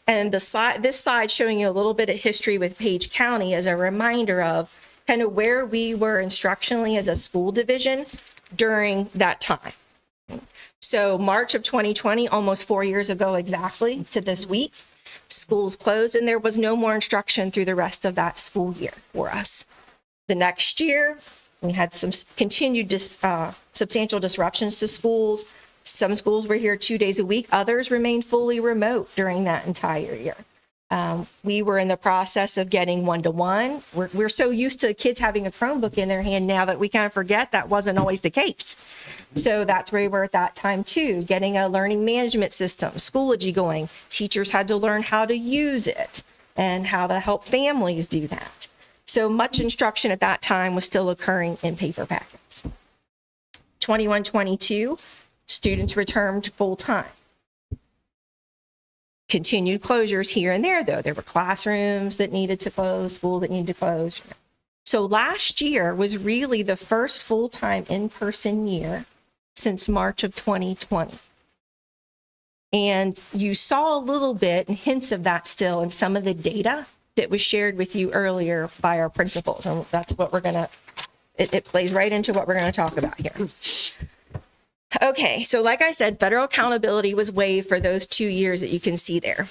And this slide showing you a little bit of history with Page County as a reminder of kind of where we were instructionally as a school division during that time. So March of 2020, almost 4 years ago exactly to this week, schools closed and there was no more instruction through the rest of that school year for us. The next year, we had some continued substantial disruptions to schools. Some schools were here 2 days a week. Others remained fully remote during that entire year. We were in the process of getting one-to-one. We're so used to kids having a Chromebook in their hand now that we kind of forget that wasn't always the case. So that's where we were at that time too, getting a learning management system, Schoology going. Teachers had to learn how to use it and how to help families do that. So much instruction at that time was still occurring in paper packets. 21-22, students returned full-time. Continued closures here and there, though. There were classrooms that needed to close, school that needed to close. So last year was really the first full-time in-person year since March of 2020. And you saw a little bit and hints of that still in some of the data that was shared with you earlier by our principals. And that's what we're going to, it plays right into what we're going to talk about here. Okay, so like I said, federal accountability was waived for those 2 years that you can see there.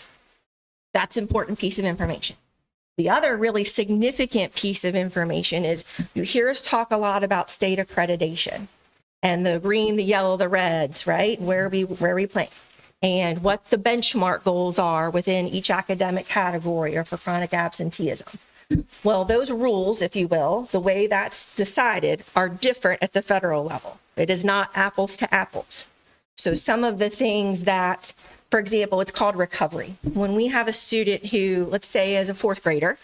That's an important piece of information. The other really significant piece of information is you hear us talk a lot about state accreditation and the green, the yellow, the reds, right? Where we play and what the benchmark goals are within each academic category or for chronic absenteeism. Well, those rules, if you will, the way that's decided are different at the federal level. It is not apples to apples. So some of the things that, for example, it's called recovery. When we have a student who, let's say as a fourth grader,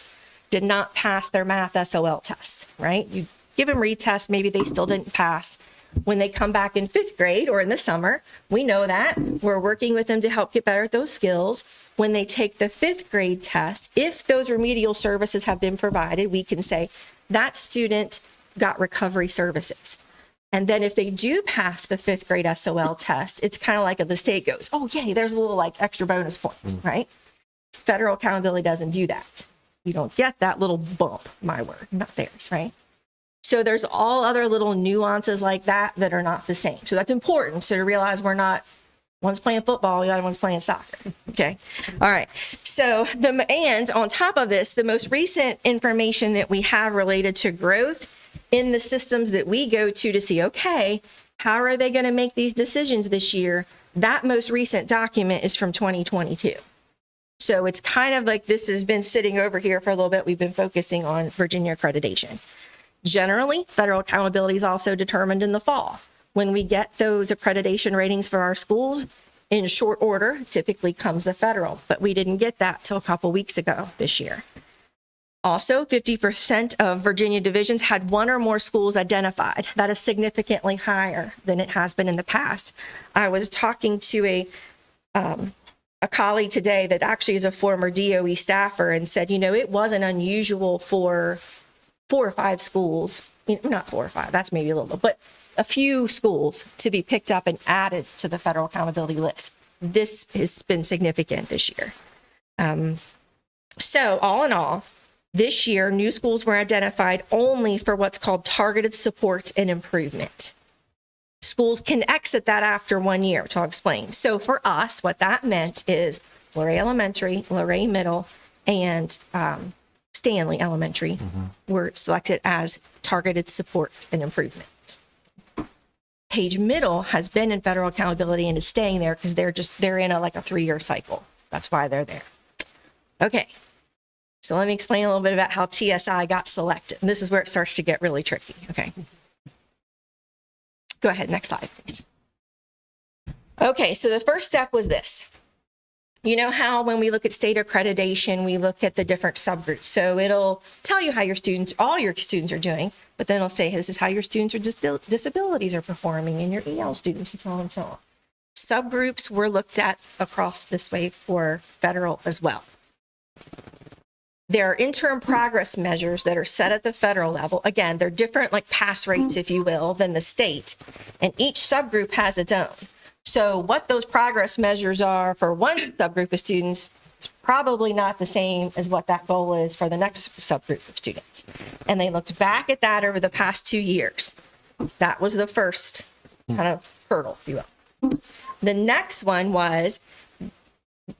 did not pass their math SOL test, right? You give them retests, maybe they still didn't pass. When they come back in fifth grade or in the summer, we know that. We're working with them to help get better at those skills. When they take the fifth grade test, if those remedial services have been provided, we can say that student got recovery services. And then if they do pass the fifth grade SOL test, it's kind of like if the state goes, oh, yay, there's a little like extra bonus points, right? Federal accountability doesn't do that. You don't get that little bump, my word, not theirs, right? So there's all other little nuances like that that are not the same. So that's important. So to realize we're not, one's playing football, the other one's playing soccer. Okay. All right. So and on top of this, the most recent information that we have related to growth in the systems that we go to see, okay, how are they going to make these decisions this year? That most recent document is from 2022. So it's kind of like this has been sitting over here for a little bit. We've been focusing on Virginia accreditation. Generally, federal accountability is also determined in the fall. When we get those accreditation ratings for our schools, in short order, typically comes the federal, but we didn't get that till a couple weeks ago this year. Also, 50% of Virginia divisions had one or more schools identified. That is significantly higher than it has been in the past. I was talking to a colleague today that actually is a former DOE staffer and said, you know, it wasn't unusual for 4 or 5 schools, not 4 or 5, that's maybe a little, but a few schools to be picked up and added to the federal accountability list. This has been significant this year. So all in all, this year, new schools were identified only for what's called targeted support and improvement. Schools can exit that after 1 year, which I'll explain. So for us, what that meant is Luray Elementary, Luray Middle, and Stanley Elementary were selected as targeted support and improvement. Page Middle has been in federal accountability and is staying there because they're in a 3-year cycle. That's why they're there. Okay. So let me explain a little bit about how TSI got selected. And this is where it starts to get really tricky. Okay. Go ahead, next slide, please. Okay, so the first step was this. You know how when we look at state accreditation, we look at the different subgroups. So it'll tell you how your students, all your students are doing, but then it'll say, this is how your students with disabilities are performing and your EL students and so on and so on. Subgroups were looked at across this way for federal as well. There are interim progress measures that are set at the federal level. Again, they're different like pass rates, if you will, than the state. And each subgroup has its own. So what those progress measures are for one subgroup of students is probably not the same as what that goal is for the next subgroup of students. And they looked back at that over the past 2 years. That was the first kind of hurdle, if you will. The next one was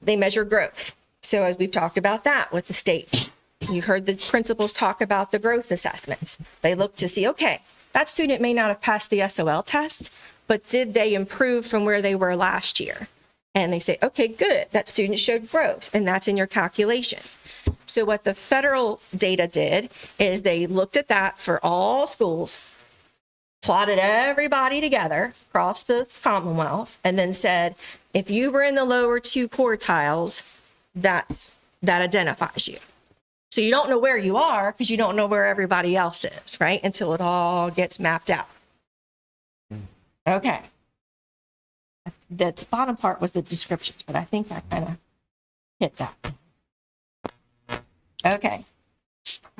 they measure growth. So as we've talked about that with the state, you heard the principals talk about the growth assessments. They look to see, okay, that student may not have passed the SOL test, but did they improve from where they were last year? And they say, okay, good, that student showed growth, and that's in your calculation. So what the federal data did is they looked at that for all schools, plotted everybody together across the Commonwealth, and then said, if you were in the lower 2 quartiles, that identifies you. So you don't know where you are because you don't know where everybody else is, right? Until it all gets mapped out. Okay. The bottom part was the descriptions, but I think I kind of hit that. Okay.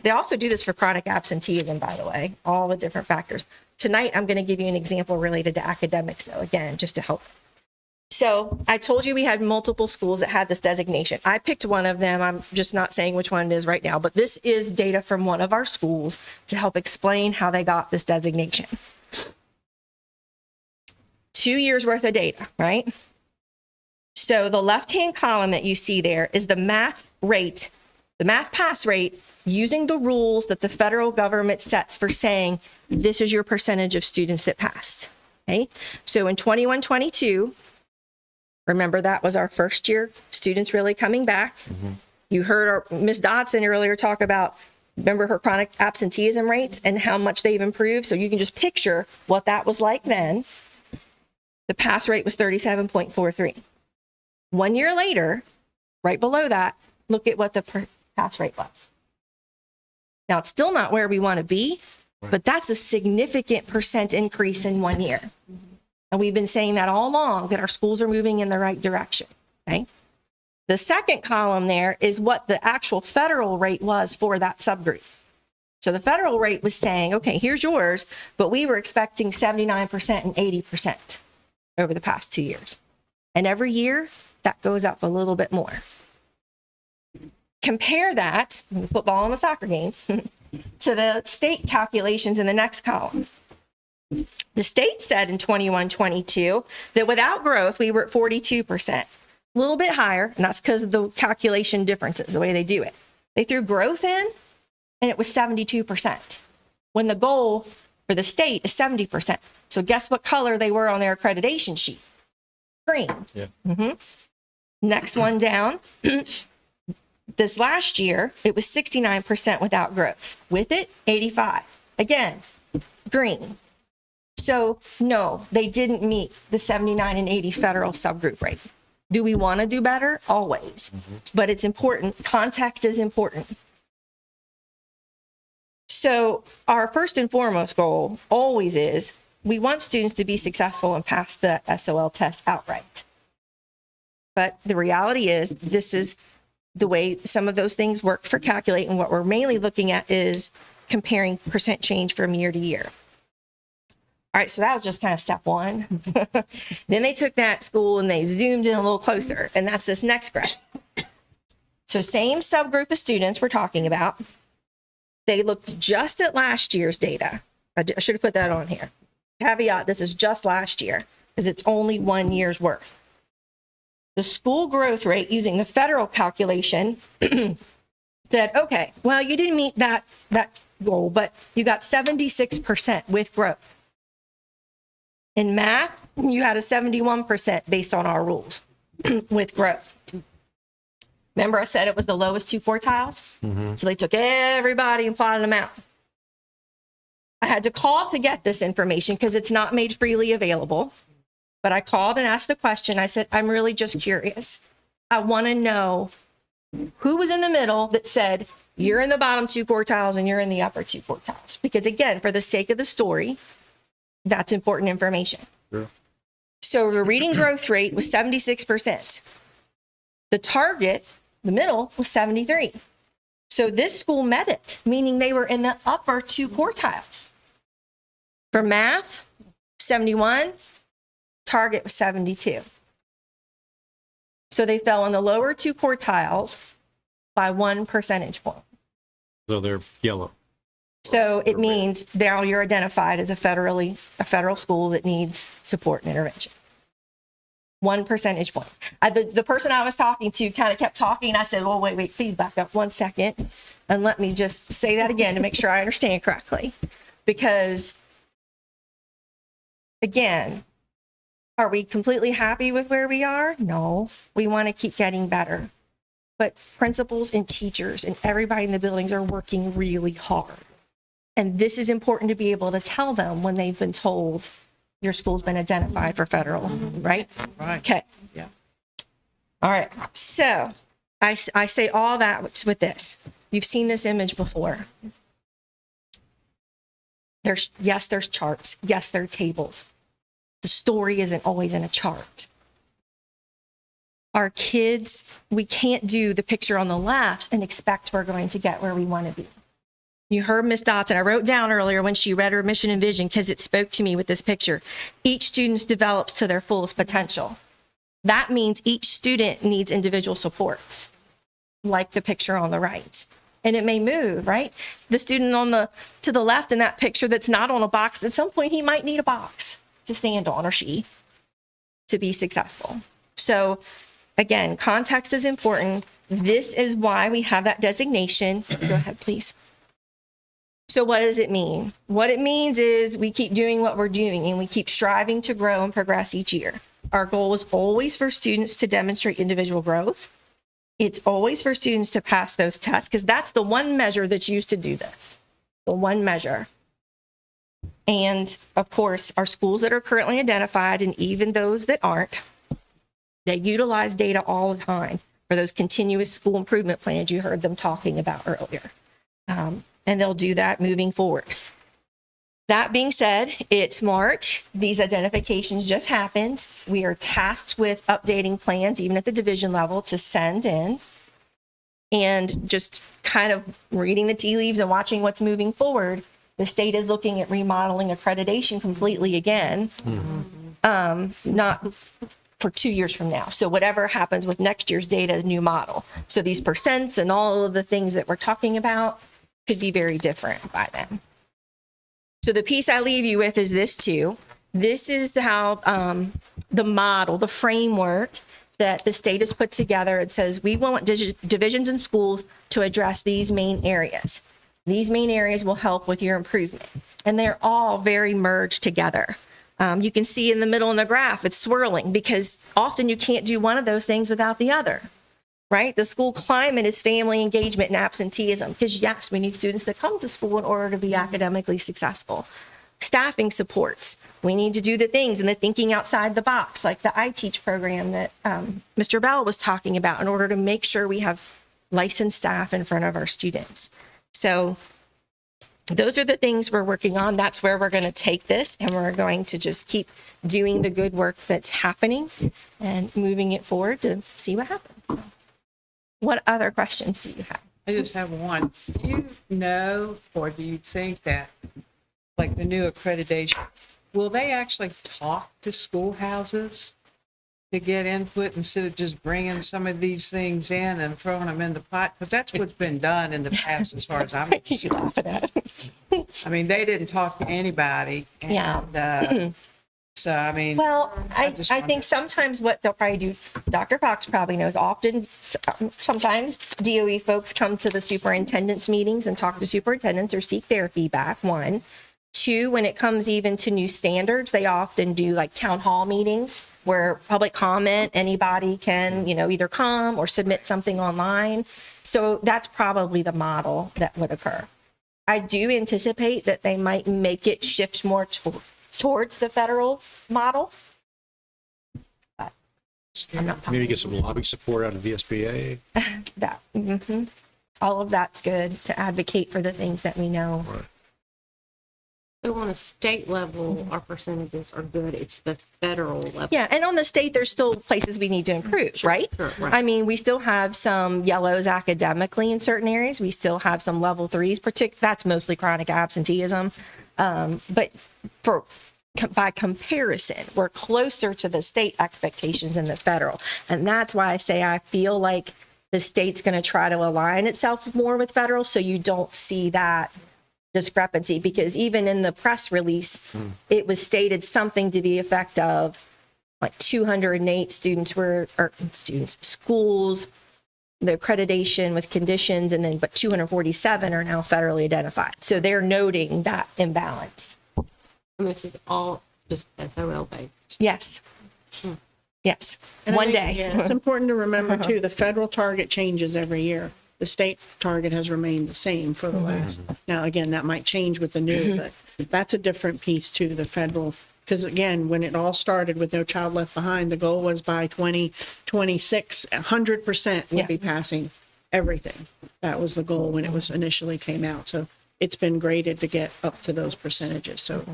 They also do this for chronic absenteeism, by the way, all the different factors. Tonight, I'm going to give you an example related to academics, though, again, just to help. So I told you we had multiple schools that had this designation. I picked one of them. I'm just not saying which one it is right now, but this is data from one of our schools to help explain how they got this designation. 2 years worth of data, right? So the left-hand column that you see there is the math rate, the math pass rate using the rules that the federal government sets for saying this is your percentage of students that passed. Okay. So in 21-22, remember that was our first year students really coming back. Mm-hmm. You heard Ms. Dodson earlier talk about, remember her chronic absenteeism rates and how much they've improved. So you can just picture what that was like then. The pass rate was 37.43. 1 year later, right below that, look at what the pass rate was. Now, it's still not where we want to be, but that's a significant percent increase in 1 year. And we've been saying that all along, that our schools are moving in the right direction, okay? The second column there is what the actual federal rate was for that subgroup. So the federal rate was saying, okay, here's yours, but we were expecting 79% and 80% over the past 2 years. And every year, that goes up a little bit more. Compare that, football and a soccer game, to the state calculations in the next column. The state said in 21-22 that without growth, we were at 42%. A little bit higher, and that's because of the calculation differences, the way they do it. They threw growth in, and it was 72%, when the goal for the state is 70%. So guess what color they were on their accreditation sheet? Green. Yeah. Mm-hmm. Next one down. This last year, it was 69% without growth. With it, 85. Again, green. So no, they didn't meet the 79 and 80 federal subgroup rate. Do we want to do better? Always. Mm-hmm. But it's important. Context is important. So our first and foremost goal always is we want students to be successful and pass the SOL test outright. But the reality is this is the way some of those things work for Calculate, and what we're mainly looking at is comparing percent change from year to year. All right, so that was just kind of step one. Then they took that school and they zoomed in a little closer, and that's this next graph. So same subgroup of students we're talking about. They looked just at last year's data. I should have put that on here. Caveat, this is just last year because it's only 1 year's worth. The school growth rate using the federal calculation said, okay, well, you didn't meet that goal, but you got 76% with growth. In math, you had a 71% based on our rules with growth. Remember I said it was the lowest 2 quartiles? Mm-hmm. So they took everybody and plotted them out. I had to call to get this information because it's not made freely available. But I called and asked the question. I said, I'm really just curious. I want to know who was in the middle that said, you're in the bottom 2 quartiles and you're in the upper 2 quartiles. Because again, for the sake of the story, that's important information. Sure. So the reading growth rate was 76%. The target, the middle, was 73. So this school met it, meaning they were in the upper 2 quartiles. For math, 71, target was 72. So they fell in the lower 2 quartiles by 1 percentage point. So they're yellow. So it means now you're identified as a federal school that needs support and intervention. 1 percentage point. The person I was talking to kind of kept talking. I said, well, wait, please back up 1 second. And let me just say that again to make sure I understand correctly. Because again, are we completely happy with where we are? No, we want to keep getting better. But principals and teachers and everybody in the buildings are working really hard. And this is important to be able to tell them when they've been told your school's been identified for federal, right? Right. Okay. Yeah. All right. So I say all that with this. You've seen this image before. There's charts. Yes, there are tables. The story isn't always in a chart. Our kids, we can't do the picture on the left and expect we're going to get where we want to be. You heard Miss Dotson. I wrote down earlier when she read her mission and vision because it spoke to me with this picture. Each student develops to their fullest potential. That means each student needs individual supports, like the picture on the right. And it may move, right? The student to the left in that picture that's not on a box, at some point he might need a box to stand on, or she, to be successful. So again, context is important. This is why we have that designation. Go ahead, please. So what does it mean? What it means is we keep doing what we're doing and we keep striving to grow and progress each year. Our goal is always for students to demonstrate individual growth. It's always for students to pass those tests because that's the one measure that's used to do this, the one measure. And of course, our schools that are currently identified and even those that aren't, they utilize data all the time for those continuous school improvement plans you heard them talking about earlier. And they'll do that moving forward. That being said, it's March. These identifications just happened. We are tasked with updating plans, even at the division level, to send in. And just kind of reading the tea leaves and watching what's moving forward, the state is looking at remodeling accreditation completely again, not for 2 years from now. So whatever happens with next year's data, the new model. So these percents and all of the things that we're talking about could be very different by then. So the piece I leave you with is this too. This is how the model, the framework that the state has put together. It says we want divisions in schools to address these main areas. These main areas will help with your improvement. And they're all very merged together. You can see in the middle in the graph, it's swirling because often you can't do one of those things without the other. Right? The school climate is family engagement and absenteeism because yes, we need students that come to school in order to be academically successful. Staffing supports. We need to do the things and the thinking outside the box, like the iTeach program that Mr. Bell was talking about in order to make sure we have licensed staff in front of our students. So those are the things we're working on. That's where we're going to take this and we're going to just keep doing the good work that's happening and moving it forward to see what happens. What other questions do you have? I just have one. Do you know, or do you think that, like the new accreditation, will they actually talk to schoolhouses to get input instead of just bringing some of these things in and throwing them in the pot? Because that's what's been done in the past as far as I'm concerned. Laughing at it. I mean, they didn't talk to anybody. And, Yeah. So, I mean. Well, I think sometimes what they'll probably do, Dr. Fox probably knows, often, sometimes DOE folks come to the superintendent's meetings and talk to superintendents or seek their feedback, one. Two, when it comes even to new standards, they often do like town hall meetings where public comment, anybody can, either come or submit something online. So that's probably the model that would occur. I do anticipate that they might make it shift more towards the federal model Maybe get some lobby support out of VSBA. That, all of that's good to advocate for the things that we know. So on a state level, our percentages are good. It's the federal level. Yeah, and on the state, there's still places we need to improve, right? Sure, right. I mean, we still have some yellows academically in certain areas. We still have some level threes, that's mostly chronic absenteeism. But by comparison, we're closer to the state expectations than the federal. And that's why I say I feel like the state's going to try to align itself more with federal so you don't see that discrepancy, because even in the press release, it was stated something to the effect of like 208 schools, the accreditation with conditions, and then but 247 are now federally identified. So they're noting that imbalance. And this is all just SOL based. Yes. Yes. And I One think, day. yeah, it's important to remember too, the federal target changes every year. The state target has remained the same for the last. Now, again, that might change with the new, but that's a different piece too, the federal. Because again, when it all started with No Child Left Behind, the goal was by 2026, 100% would be passing everything. That was the goal when it was initially came out. So it's been graded to get up to those percentages. So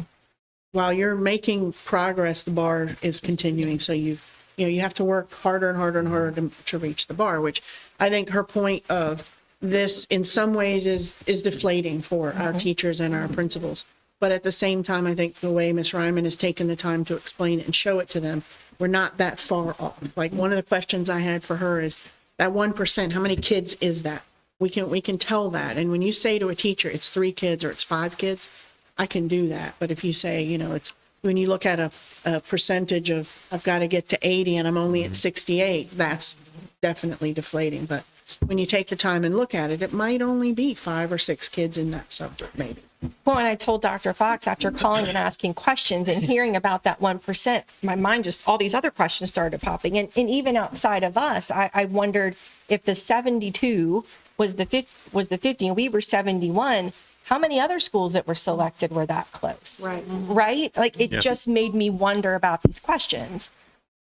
while you're making progress, the bar is continuing. So you have to work harder and harder and harder to reach the bar, which I think her point of this in some ways is deflating for our teachers and our principals. But at the same time, I think the way Ms. Ryman has taken the time to explain it and show it to them, we're not that far off. Like one of the questions I had for her is that 1%, how many kids is that? We can tell that. And when you say to a teacher, it's 3 kids or it's 5 kids, I can do that. But if you say, it's when you look at a percentage of I've got to get to 80 and I'm only at 68, that's definitely deflating. But when you take the time and look at it, it might only be 5 or 6 kids in that subject, maybe. Well, and I told Dr. Fox after calling and asking questions and hearing about that 1%, my mind just, all these other questions started popping. And even outside of us, I wondered if the 72 was the 50 and we were 71, how many other schools that were selected were that close? Right. Right? Like it just made me wonder about these questions.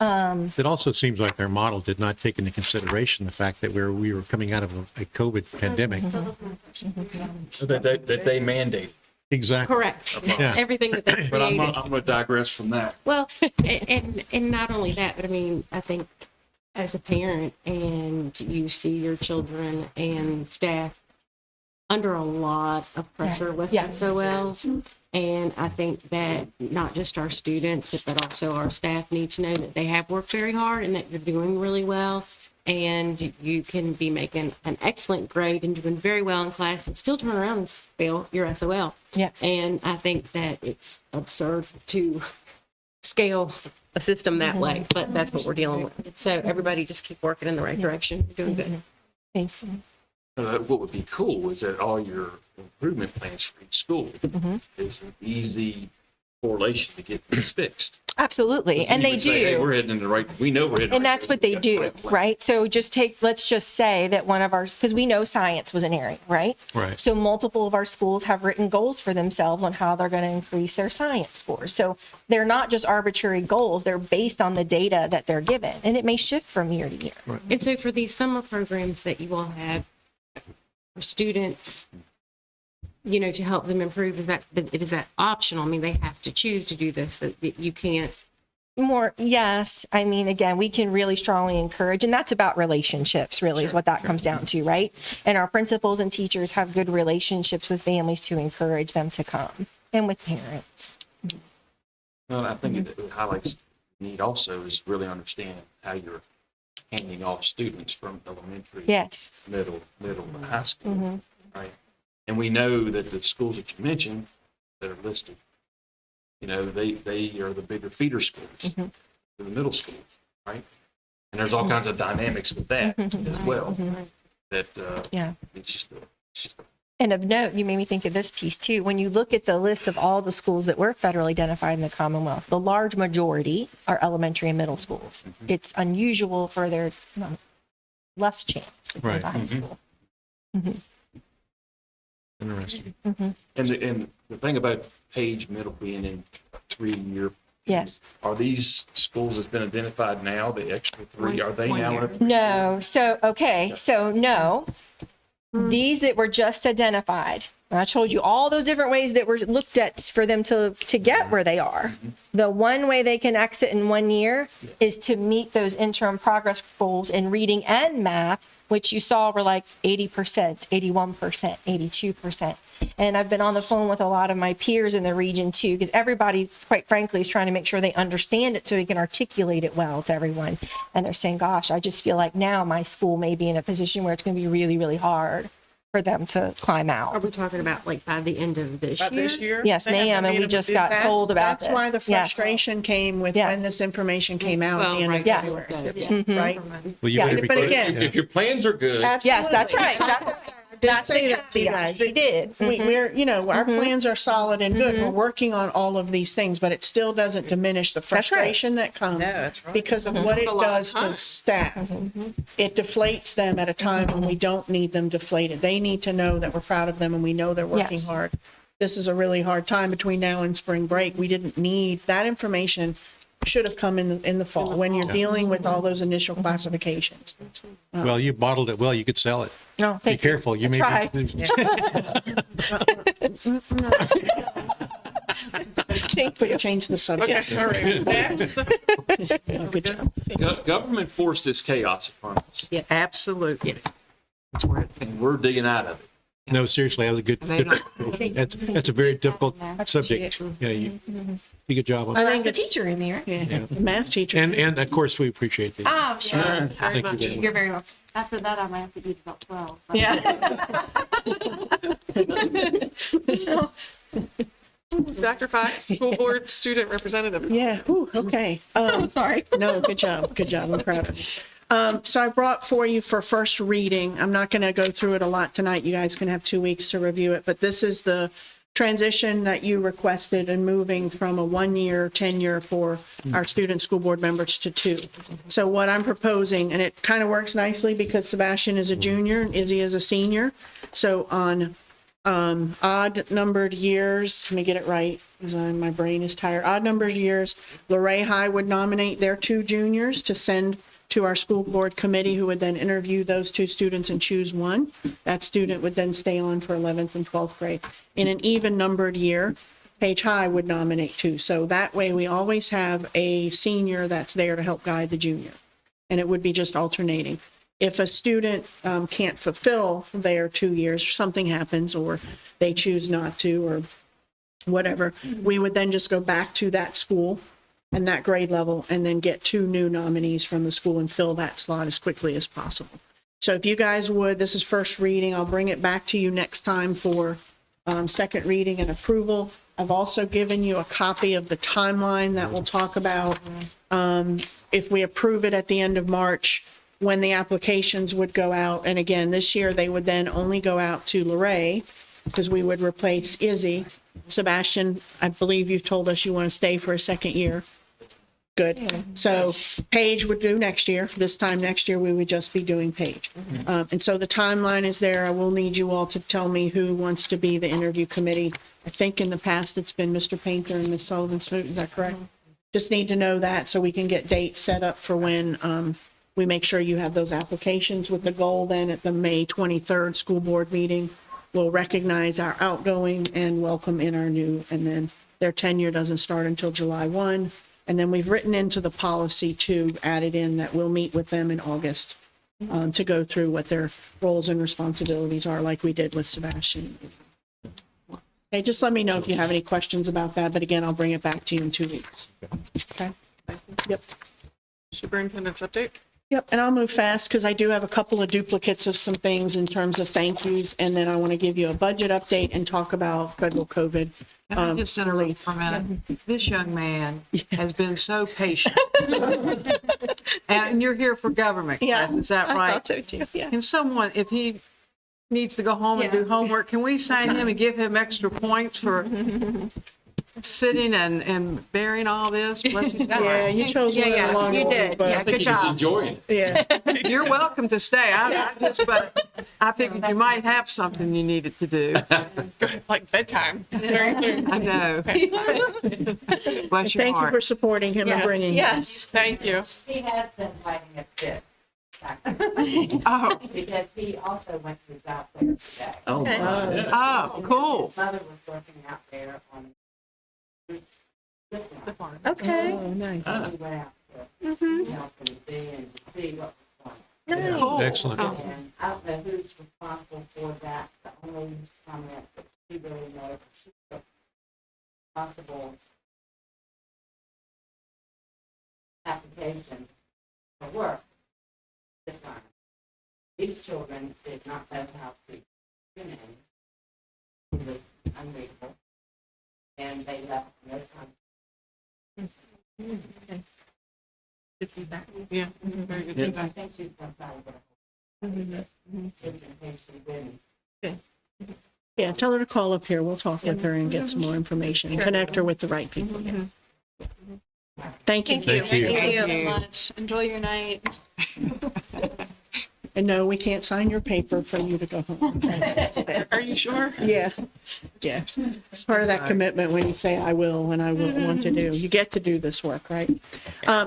It also seems like our model did not take into consideration the fact that we were coming out of a COVID pandemic. So that they mandate. Exactly. Correct. Yeah. Everything that they created. But I'm going to digress from that. Well, and not only that, but I mean, I think as a parent and you see your children and staff under a lot of pressure with SOL. And I think that not just our students, but also our staff need to know that they have worked very hard and that you're doing really well. And you can be making an excellent grade and doing very well in class and still turn around and fail your SOL. Yes. And I think that it's absurd to scale a system that way, but that's what we're dealing with. So everybody just keep working in the right direction. You're doing good. Thank you. What would be cool is that all your improvement plans for each school is an easy correlation to get this fixed. Absolutely. And You they would say, hey, do. we're heading in the right, we know we're heading. And that's what they do, right? So let's just say that one of our, because we know science was an area, right? Right. So multiple of our schools have written goals for themselves on how they're going to increase their science scores. So they're not just arbitrary goals, they're based on the data that they're given. And it may shift from year to year. Right. And so for these summer programs that you all have for students, to help them improve, is that optional? I mean, they have to choose to do this. That you can't. Yes. I mean, again, we can really strongly encourage, and that's about relationships, really, is what that comes down to, right? And our principals and teachers have good relationships with families to encourage them to come, and with parents. Well, I think it highlights the need also is really understand how you're handling all students from elementary, Yes. middle, to high school, right? And we know that the schools that you mentioned that are listed, they are the bigger feeder schools to the middle schools, right? And there's all kinds of dynamics with that as well. That it's just a And of note, you made me think of this piece too. When you look at the list of all the schools that were federally identified in the Commonwealth, the large majority are elementary and middle schools. It's unusual for their less chance to go to high school. Interesting. And the thing about Page Middle being in a 3-year Yes. Are these schools that's been identified now, the extra 3, are they now? in a- No. So, okay. So, no. These that were just identified, and I told you all those different ways that were looked at for them to get where they are. The one way they can exit in 1 year is to meet those interim progress goals in reading and math, which you saw were like 80%, 81%, 82%. And I've been on the phone with a lot of my peers in the region too, because everybody, quite frankly, is trying to make sure they understand it so we can articulate it well to everyone. And they're saying, gosh, I just feel like now my school may be in a position where it's going to be really, really hard for them to climb Are out. we talking about like by the end of this About year? this year? Yes, They have to ma'am, and meet we them just with got this- told about this. That's why the Yes. frustration came with Yes. when this information came out at the end of Yeah. February, Yeah. right? Well, you Yeah, better be but good. again- If your plans are good, Yes, that's right. That's Say the that to you guys. caveat. She did. We're, you know, our plans are solid and good. We're working on all of these things, but it still doesn't diminish the right. frustration that comes No, that's right. because of what it A lot of does to time. staff. It deflates them at a time when we don't need them deflated. They need to know that we're proud of them and we know they're working Yes. hard. This is a really hard time between now and spring break. We didn't need that information. Should have come in the fall when you're dealing with all those initial classifications. Well, you modeled it well, you could sell it. No, Be thank you. careful, you may Tried. be. We can change the subject. Okay, all right. Next. Good job. government forced this chaos upon us, Yeah, absolutely. and we're digging out of it. No, seriously, that was a good, that's a very difficult subject. Yeah, you did a good job on I it. think The it's, teacher in there. yeah, the math teacher. And of course, we appreciate that. Oh, sure. Very Thank you much. very much. You're very welcome. After that, I might have to do about 12. Yeah. Dr. Fox, school board student representative. Yeah, whew, okay. Sorry. No, good job, good job. I'm proud of you. So I brought for you for first reading. I'm not going to go through it a lot tonight. You guys can have 2 weeks to review it, but this is the transition that you requested and moving from a 1-year tenure for our student school board members to 2. So what I'm proposing, and it kind of works nicely because Sebastian is a junior and Izzy is a senior. So on odd numbered years, let me get it right, because my brain is tired. Odd numbered years, Luray High would nominate their 2 juniors to send to our school board committee, who would then interview those 2 students and choose one. That student would then stay on for 11th and 12th grade. In an even numbered year, Page High would nominate 2. So that way we always have a senior that's there to help guide the junior. And it would be just alternating. If a student can't fulfill their 2 years, something happens, or they choose not to, or whatever, we would then just go back to that school and that grade level, and then get 2 new nominees from the school and fill that slot as quickly as possible. So if you guys would, this is first reading, I'll bring it back to you next time for second reading and approval. I've also given you a copy of the timeline that we'll talk about if we approve it at the end of March, when the applications would go out. And again, this year, they would then only go out to Luray, because we would replace Izzy. Sebastian, I believe you've told us you want to stay for a second year. Good. So Paige would do next year. This time next year, we would just be doing Paige. And so the timeline is there. I will need you all to tell me who wants to be the interview committee. I think in the past, it's been Mr. Painter and Ms. Sullivan Smoot. Is that correct? Just need to know that so we can get dates set up for when we make sure you have those applications, with the goal then at the May 23rd school board meeting, we'll recognize our outgoing and welcome in our new, and then their tenure doesn't start until July 1. And then we've written into the policy too, added in that we'll meet with them in August to go through what their roles and responsibilities are, like we did with Sebastian. Okay, just let me know if you have any questions about that, but again, I'll bring it back to you in 2 weeks. Okay? Yep. Superintendent's update. Yep, and I'll move fast because I do have a couple of duplicates of some things in terms of thank yous, and then I want to give you a budget update and talk about federal COVID. Can I just interrupt for a minute? This young man has been so patient. And you're here for government class, is that right? I thought so too, yeah. Can someone, if he needs to go home and do homework, can we sign him and give him extra points for sitting and bearing all this. Bless his heart. Yeah, you chose one of the longer you ones, did. but Yeah, I think good he was job. enjoying it. yeah. You're welcome to stay. But I figured you might have something you needed to do. Like bedtime. Very soon. I know. Bless your Thank you heart. for supporting him and bringing him. Yes. Thanh you. He has been fighting a fit. Oh, Because he also went to the job fair today. Oh, my, yeah. oh, cool. His mother was working out there on the farm. Okay. Oh, nice. He went out to help and see what was going Nice. Cool. Excellent. on. And I don't know who's responsible for that. The only comment that she really knows, she's responsible application for work. This time. These children did not know how to speak Finnish. It was unreadable. And they left no time. Good feedback. Yeah, very good Yeah. I feedback. think she's going to try to get a just in case she didn't. Yeah, tell her to call up here. We'll talk with her and get some more information and connect her with the right people. Yeah. Thank you. Thank you. Thank you. Very much. Enjoy your night. And no, we can't sign your paper for you to go home. Are you sure? Yeah, yeah. It's part of that commitment when you say, I will and I will want to do. You get to do this work, right?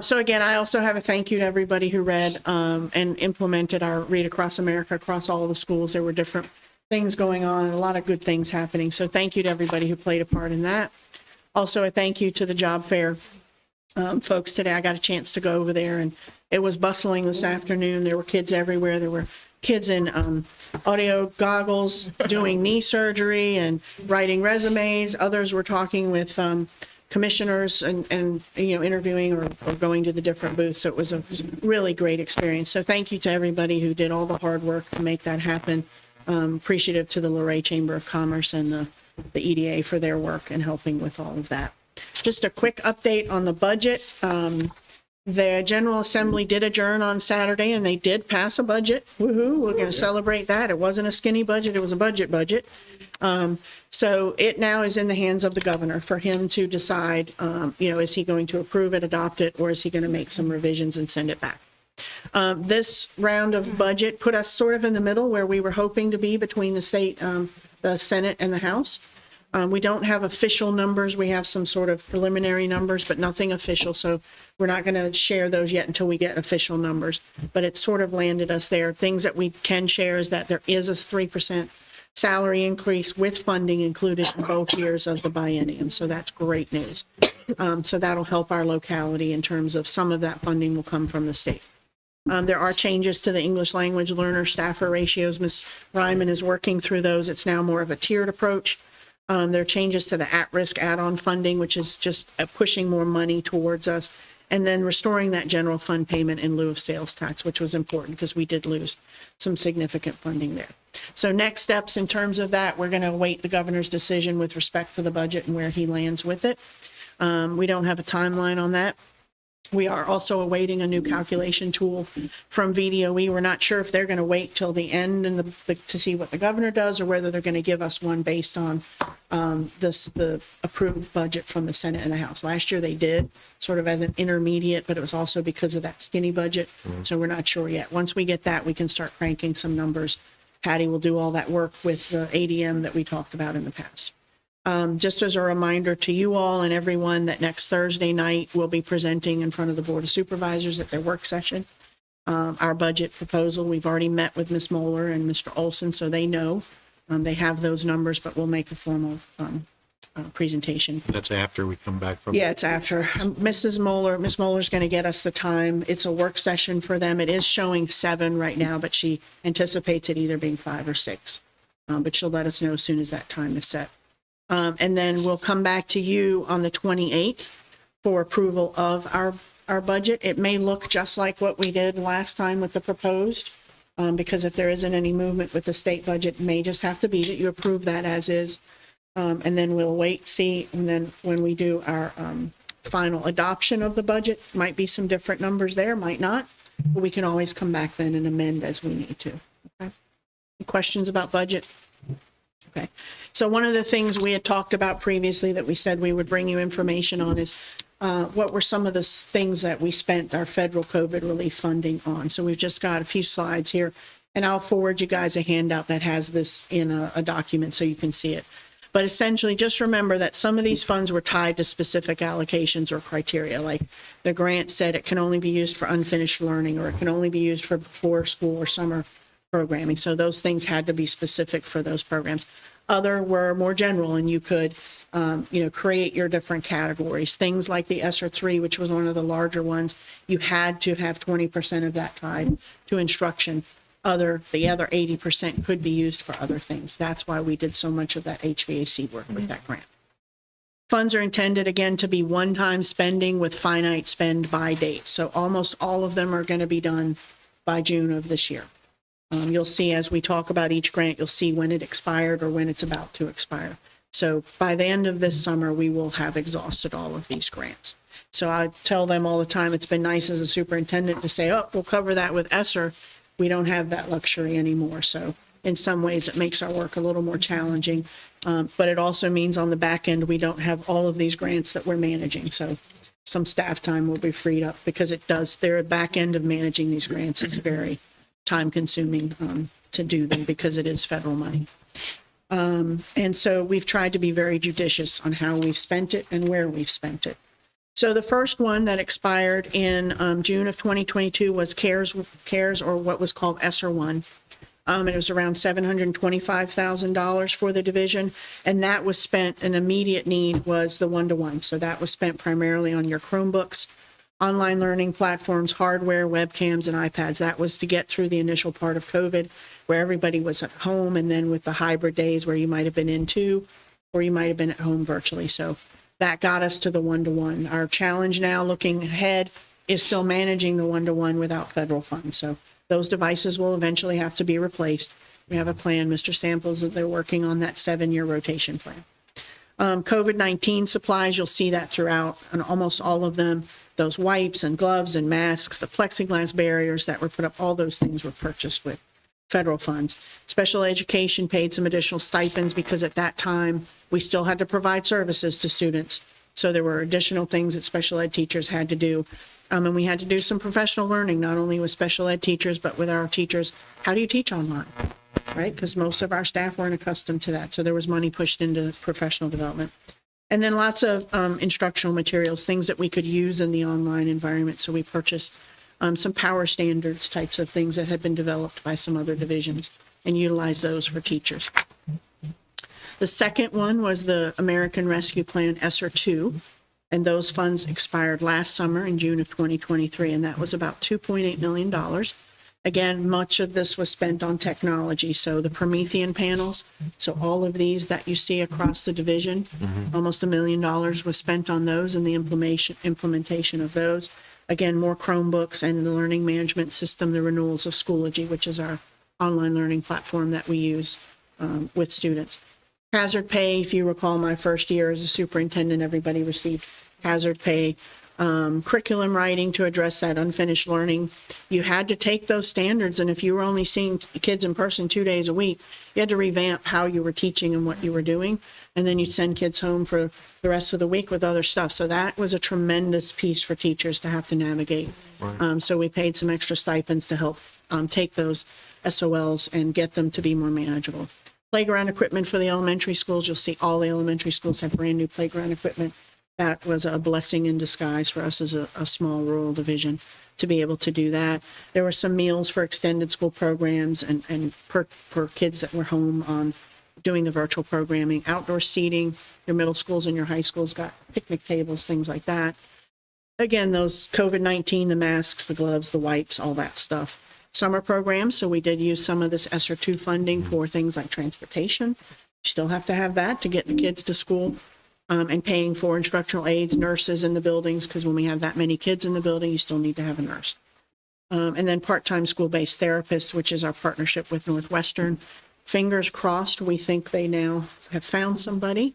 So again, I also have a thank you to everybody who read and implemented our Read Across America across all of the schools. There were different things going on and a lot of good things happening. So thank you to everybody who played a part in that. Also, a thank you to the job fair folks today. I got a chance to go over there and it was bustling this afternoon. There were kids everywhere. There were kids in audio goggles doing knee surgery and writing resumes. Others were talking with commissioners and interviewing or going to the different booths. So it was a really great experience. So thank you to everybody who did all the hard work to make that happen. Appreciative to the Luray Chamber of Commerce and the EDA for their work and helping with all of that. Just a quick update on the budget. The General Assembly did adjourn on Saturday and they did pass a budget. Woohoo, we're going to celebrate that. It wasn't a skinny budget, it was a budget. So it now is in the hands of the governor for him to decide, is he going to approve it, adopt it, or is he going to make some revisions and send it back? This round of budget put us sort of in the middle where we were hoping to be between the state, the Senate and the House. We don't have official numbers. We have some sort of preliminary numbers, but nothing official. So we're not going to share those yet until we get official numbers. But it sort of landed us there. Things that we can share is that there is a 3% salary increase with funding included in both years of the biennium. So that's great news. So that'll help our locality in terms of some of that funding will come from the state. There are changes to the English language learner staffer ratios. Ms. Ryman is working through those. It's now more of a tiered approach. There are changes to the at-risk add-on funding, which is just pushing more money towards us, and then restoring that general fund payment in lieu of sales tax, which was important because we did lose some significant funding there. So next steps in terms of that, we're going to await the governor's decision with respect to the budget and where he lands with it. We don't have a timeline on that. We are also awaiting a new calculation tool from VDOE. We're not sure if they're going to wait till the end and to see what the governor does or whether they're going to give us one based on the approved budget from the Senate and the House. Last year they did, sort of as an intermediate, but it was also because of that skinny budget. So we're not sure yet. Once we get that, we can start cranking some numbers. Patty will do all that work with the ADM that we talked about in the past. Just as a reminder to you all and everyone that next Thursday night we'll be presenting in front of the Board of Supervisors at their work session. Our budget proposal, we've already met with Ms. Moeller and Mr. Olson, so they know. They have those numbers, but we'll make a formal presentation. That's after we come back from. Yeah, it's after. Ms. Moeller's going to get us the time. It's a work session for them. It is showing 7 right now, but she anticipates it either being 5 or 6. But she'll let us know as soon as that time is set. And then we'll come back to you on the 28th for approval of our budget. It may look just like what we did last time with the proposed, because if there isn't any movement with the state budget, it may just have to be that you approve that as is. And then we'll wait, see, and then when we do our final adoption of the budget, might be some different numbers there, might not. But we can always come back then and amend as we need to. Okay. Any questions about budget? Okay. So one of the things we had talked about previously that we said we would bring you information on is what were some of the things that we spent our federal COVID relief funding on. So we've just got a few slides here, and I'll forward you guys a handout that has this in a document so you can see it. But essentially, just remember that some of these funds were tied to specific allocations or criteria. Like the grant said it can only be used for unfinished learning, or it can only be used for before school or summer programming. So those things had to be specific for those programs. Other were more general, and you could, create your different categories. Things like the ESSER 3, which was one of the larger ones, you had to have 20% of that tied to instruction. The other 80% could be used for other things. That's why we did so much of that HVAC work with that grant. Funds are intended, again, to be one-time spending with finite spend by date. So almost all of them are going to be done by June of this year. You'll see as we talk about each grant, you'll see when it expired or when it's about to expire. So by the end of this summer, we will have exhausted all of these grants. So I tell them all the time, it's been nice as a superintendent to say, oh, we'll cover that with ESSER. We don't have that luxury anymore. So in some ways, it makes our work a little more challenging. But it also means on the back end, we don't have all of these grants that we're managing. So some staff time will be freed up because their back end of managing these grants is very time consuming to do them because it is federal money. And so we've tried to be very judicious on how we've spent it and where we've spent it. So the first one that expired in June of 2022 was CARES, or what was called ESSER 1. And it was around $725,000 for the division. And that was spent, an immediate need was the one-to-one. So that was spent primarily on your Chromebooks, online learning platforms, hardware, webcams, and iPads. That was to get through the initial part of COVID where everybody was at home, and then with the hybrid days where you might have been in two or you might have been at home virtually. So that got us to the one-to-one. Our challenge now looking ahead is still managing the one-to-one without federal funds. So those devices will eventually have to be replaced. We have a plan, Mr. Samples, that they're working on that 7-year rotation plan. COVID-19 supplies, you'll see that throughout, and almost all of them, those wipes and gloves and masks, the plexiglass barriers that were put up, all those things were purchased with federal funds. Special education paid some additional stipends because at that time, we still had to provide services to students. So there were additional things that special ed teachers had to do. And we had to do some professional learning, not only with special ed teachers, but with our teachers. How do you teach online, right? Because most of our staff weren't accustomed to that. So there was money pushed into professional development. And then lots of instructional materials, things that we could use in the online environment. So we purchased some power standards types of things that had been developed by some other divisions and utilized those for teachers. The second one was the American Rescue Plan ESSER 2, and those funds expired last summer in June of 2023, and that was about $2.8 million. Again, much of this was spent on technology, so the Promethean panels, so all of these that you see across the division, almost $1 million was spent on those and the implementation of those. Again, more Chromebooks and the learning management system, the renewals of Schoology, which is our online learning platform that we use with students. Hazard pay, if you recall my first year as a superintendent, everybody received hazard pay. Curriculum writing to address that unfinished learning. You had to take those standards, and if you were only seeing kids in person 2 days a week, you had to revamp how you were teaching and what you were doing, and then you'd send kids home for the rest of the week with other stuff. So that was a tremendous piece for teachers to have to navigate. Right. So we paid some extra stipends to help take those SOLs and get them to be more manageable. Playground equipment for the elementary schools. You'll see all the elementary schools have brand new playground equipment. That was a blessing in disguise for us as a small rural division to be able to do that. There were some meals for extended school programs and for kids that were home on doing the virtual programming, outdoor seating. Your middle schools and your high schools got picnic tables, things like that. Again, those COVID-19, the masks, the gloves, the wipes, all that stuff. Summer programs, so we did use some of this ESSER 2 funding for things like transportation. You still have to have that to get the kids to school. And paying for instructional aides, nurses in the buildings, because when we have that many kids in the building, you still need to have a nurse. And then part-time school-based therapists, which is our partnership with Northwestern. Fingers crossed, we think they now have found somebody.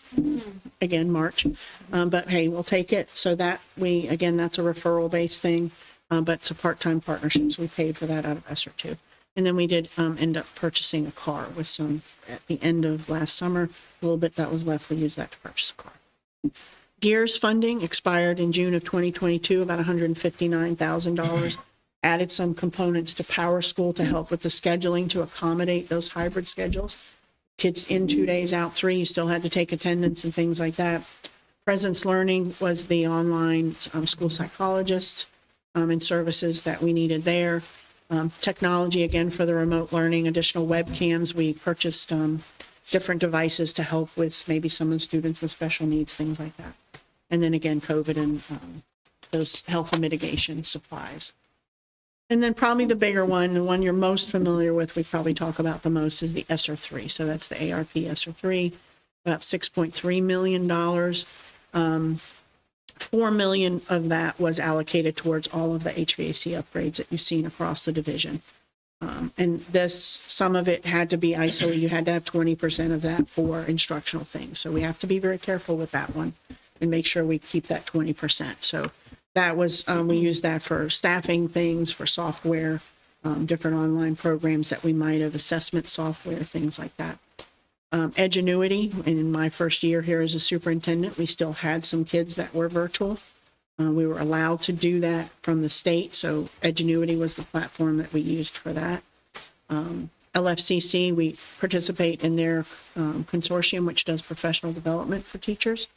Again, March. But hey, we'll take it. So that again, that's a referral-based thing, but it's a part-time partnership, so we paid for that out of ESSER 2. And then we did end up purchasing a car with some, at the end of last summer, a little bit that was left, we used that to purchase a car. Gears funding expired in June of 2022, about $159,000. Added some components to Power School to help with the scheduling to accommodate those hybrid schedules. Kids in 2 days, out 3, you still had to take attendance and things like that. Presence Learning was the online school psychologist and services that we needed there. Technology, again, for the remote learning, additional webcams. We purchased different devices to help with maybe some of the students with special needs, things like that. And then again, COVID and those health and mitigation supplies. And then probably the bigger one, the one you're most familiar with, we probably talk about the most, is the ESSER 3. So that's the ARP ESSER 3, about $6.3 million. $4 million of that was allocated towards all of the HVAC upgrades that you've seen across the division. And some of it had to be isolated. You had to have 20% of that for instructional things. So we have to be very careful with that one and make sure we keep that 20%. So that was, we used that for staffing things, for software, different online programs that we might have, assessment software, things like that. Edgenuity, and in my first year here as a superintendent, we still had some kids that were virtual. We were allowed to do that from the state, so Edgenuity was the platform that we used for that. LFCC, we participate in their consortium, which does professional development for teachers.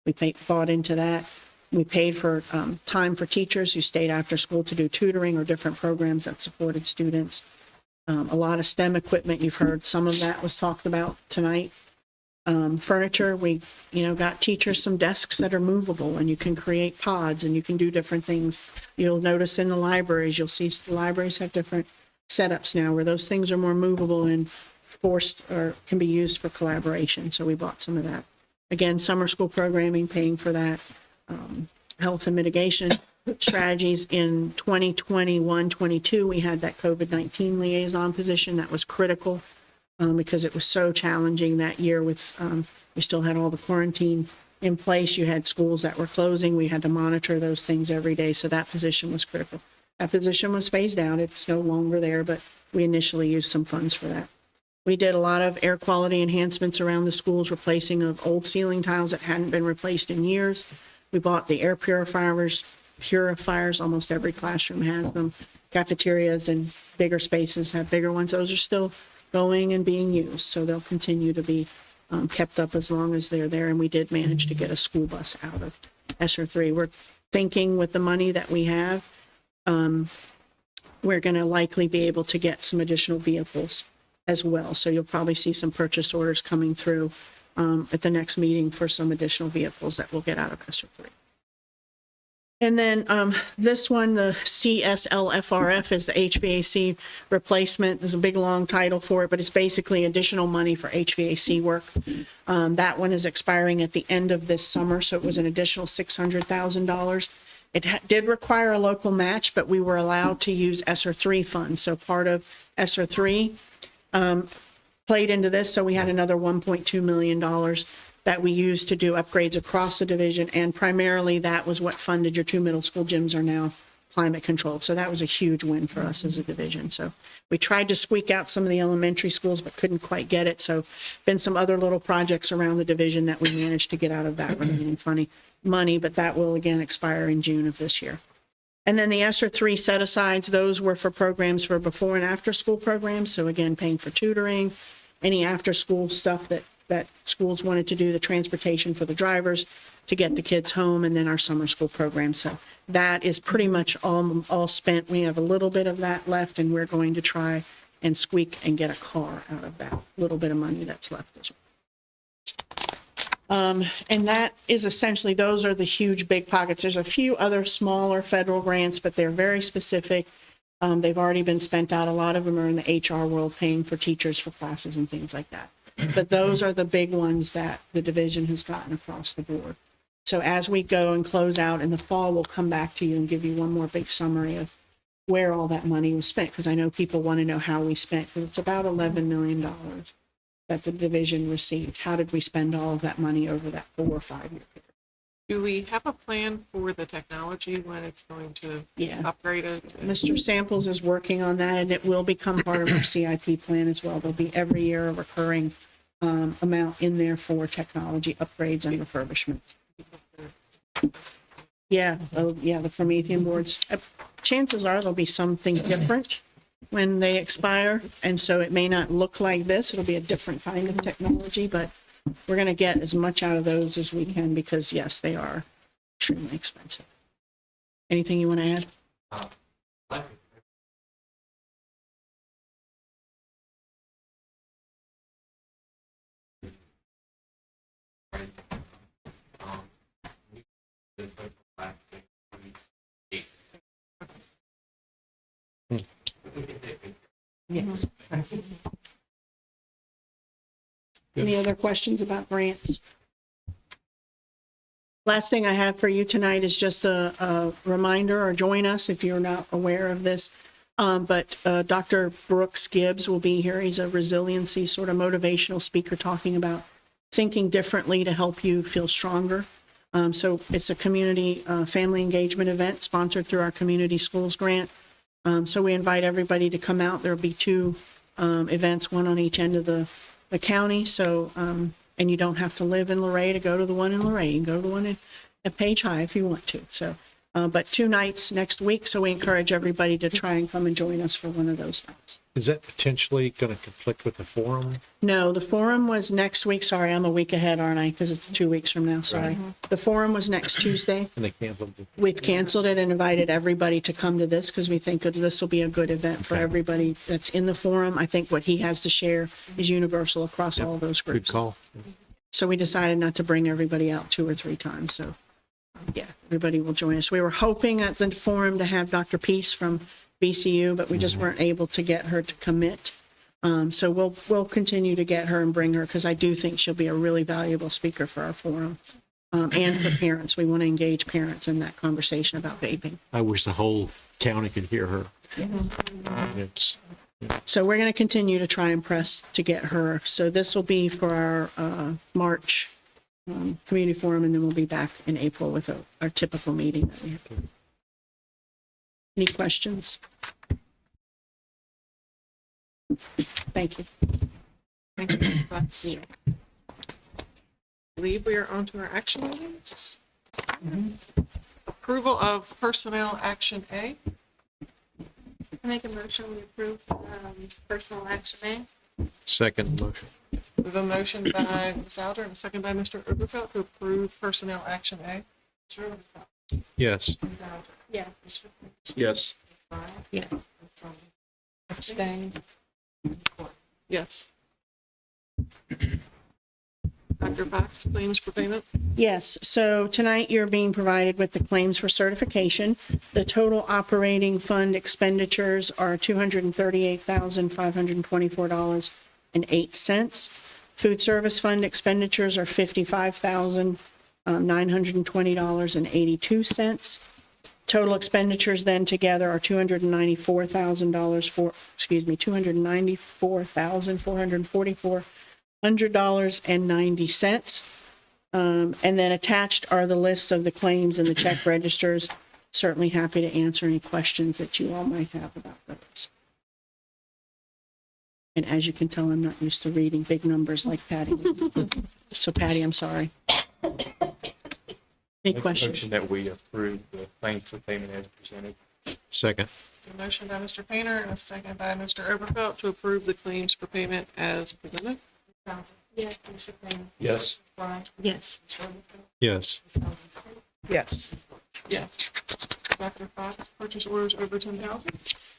We bought into that. We paid for time for teachers who stayed after school to do tutoring or different programs that supported students. A lot of STEM equipment, you've heard some of that was talked about tonight. Furniture, we got teachers some desks that are movable and you can create pods and you can do different things. You'll notice in the libraries, you'll see the libraries have different setups now where those things are more movable and forced or can be used for collaboration. So we bought some of that. Again, summer school programming, paying for that. Health and mitigation strategies in 2021-22, we had that COVID-19 liaison position that was critical because it was so challenging that year with, we still had all the quarantine in place. You had schools that were closing. We had to monitor those things every day. So that position was critical. That position was phased out. It's no longer there, but we initially used some funds for that. We did a lot of air quality enhancements around the schools, replacing of old ceiling tiles that hadn't been replaced in years. We bought the air purifiers, almost every classroom has them. Cafeterias and bigger spaces have bigger ones. Those are still going and being used, so they'll continue to be kept up as long as they're there. And we did manage to get a school bus out of ESSER 3. We're thinking with the money that we have, we're going to likely be able to get some additional vehicles as well. So you'll probably see some purchase orders coming through at the next meeting for some additional vehicles that we'll get out of ESSER 3. And then this one, the CSLFRF, is the HVAC replacement. There's a big long title for it, but it's basically additional money for HVAC work. That one is expiring at the end of this summer, so it was an additional $600,000. It did require a local match, but we were allowed to use ESSER 3 funds. So part of ESSER 3 played into this, so we had another $1.2 million that we used to do upgrades across the division, and primarily that was what funded your 2 middle school gyms are now climate controlled. So that was a huge win for us as a division. So we tried to squeak out some of the elementary schools, but couldn't quite get it. So been some other little projects around the division that we managed to get out of that remaining money, but that will again expire in June of this year. And then the ESSER 3 set-asides, those were for programs for before and after school programs. So again, paying for tutoring, any after-school stuff that schools wanted to do, the transportation for the drivers to get the kids home, and then our summer school program. So that is pretty much all spent. We have a little bit of that left, and we're going to try and squeak and get a car out of that little bit of money that's left as well. And that is essentially, those are the huge big pockets. There's a few other smaller federal grants, but they're very specific. They've already been spent out. A lot of them are in the HR world, paying for teachers for classes and things like that. But those are the big ones that the division has gotten across the board. So as we go and close out in the fall, we'll come back to you and give you one more big summary of where all that money was spent, because I know people want to know how we spent, because it's about $11 million that the division received. How did we spend all of that money over that 4 or 5 year period? Do we have a plan for the technology when it's going to Yeah. upgrade it? Mr. Samples is working on that, and it will become part of our CIP plan as well. There'll be every year a recurring amount in there for technology upgrades and refurbishment. Yeah, oh, yeah, the Promethean boards. Chances are there'll be something different when they expire, and so it may not look like this. It'll be a different kind of technology, but we're going to get as much out of those as we can because, yes, they are extremely expensive. Anything you want to add? Yes. Any other questions about grants? Last thing I have for you tonight is just a reminder, or join us if you're not aware of this. But Dr. Brooks Gibbs will be here. He's a resiliency sort of motivational speaker talking about thinking differently to help you feel stronger. So it's a community family engagement event sponsored through our community schools grant. So we invite everybody to come out. There'll be two events, one on each end of the county. So, and you don't have to live in Luray to go to the one in Luray. You can go to the one at Page High if you want to. So, but 2 nights next week. So we encourage everybody to try and come and join us for one of those nights. Is that potentially going to conflict with the forum? No, the forum was next week. Sorry, I'm a week ahead, aren't I? Because it's 2 weeks from now. Sorry. The forum was next Tuesday. And they canceled it? We've canceled it and invited everybody to come to this because we think that this will be a good event for everybody that's in the forum. I think what he has to share is universal across all those Good groups. call. So we decided not to bring everybody out 2 or 3 times. So yeah, everybody will join us. We were hoping at the forum to have Dr. Peace from BCU, but we just weren't able to get her to commit. So we'll continue to get her and bring her because I do think she'll be a really valuable speaker for our forum and for parents. We want to engage parents in that conversation about vaping. I wish the whole county could hear her. It's, So we're going to continue to try and press to get her. So this will be for our March community forum, and then we'll be back in April with our typical meeting that we have. Any questions? Thank you. Thank you. Let's believe we are on to our action items. Approval of personnel action A. I make a motion, we approve personal action A. second motion. We have a motion by Ms. Alder and a second by Mr. Oberfeld to approve personnel action A. Mr. Oberfeld. Yes. Ms. Alder. Yeah. Mr. Prince. Yes. Ms. Bryant. Yes. Ms. Sullivan. Abstain. Yes. Dr. Fox, claims for payment. Yes, so tonight you're being provided with the claims for certification. The total operating fund expenditures are $238,524.08. Food service fund expenditures are $55,920.82. Total expenditures then together are $294,444.90. And then attached are the list of the claims and the check registers. Certainly happy to answer any questions that you all might have about those. And as you can tell, I'm not used to reading big numbers like Patty. So Patty, I'm sorry. Any questions? Motion that we approve the claims for payment as presented. Second. A motion by Mr. Painter and a second by Mr. Oberfeld to approve the claims for payment as presented. Ms. Alder. Yes. Mr. Painter. Yes. Ms. Bryant. Yes. Mr. Oberfeld. Yes. Ms. Sullivan. Yes. Yes. Dr. Fox, purchase orders over 10,000.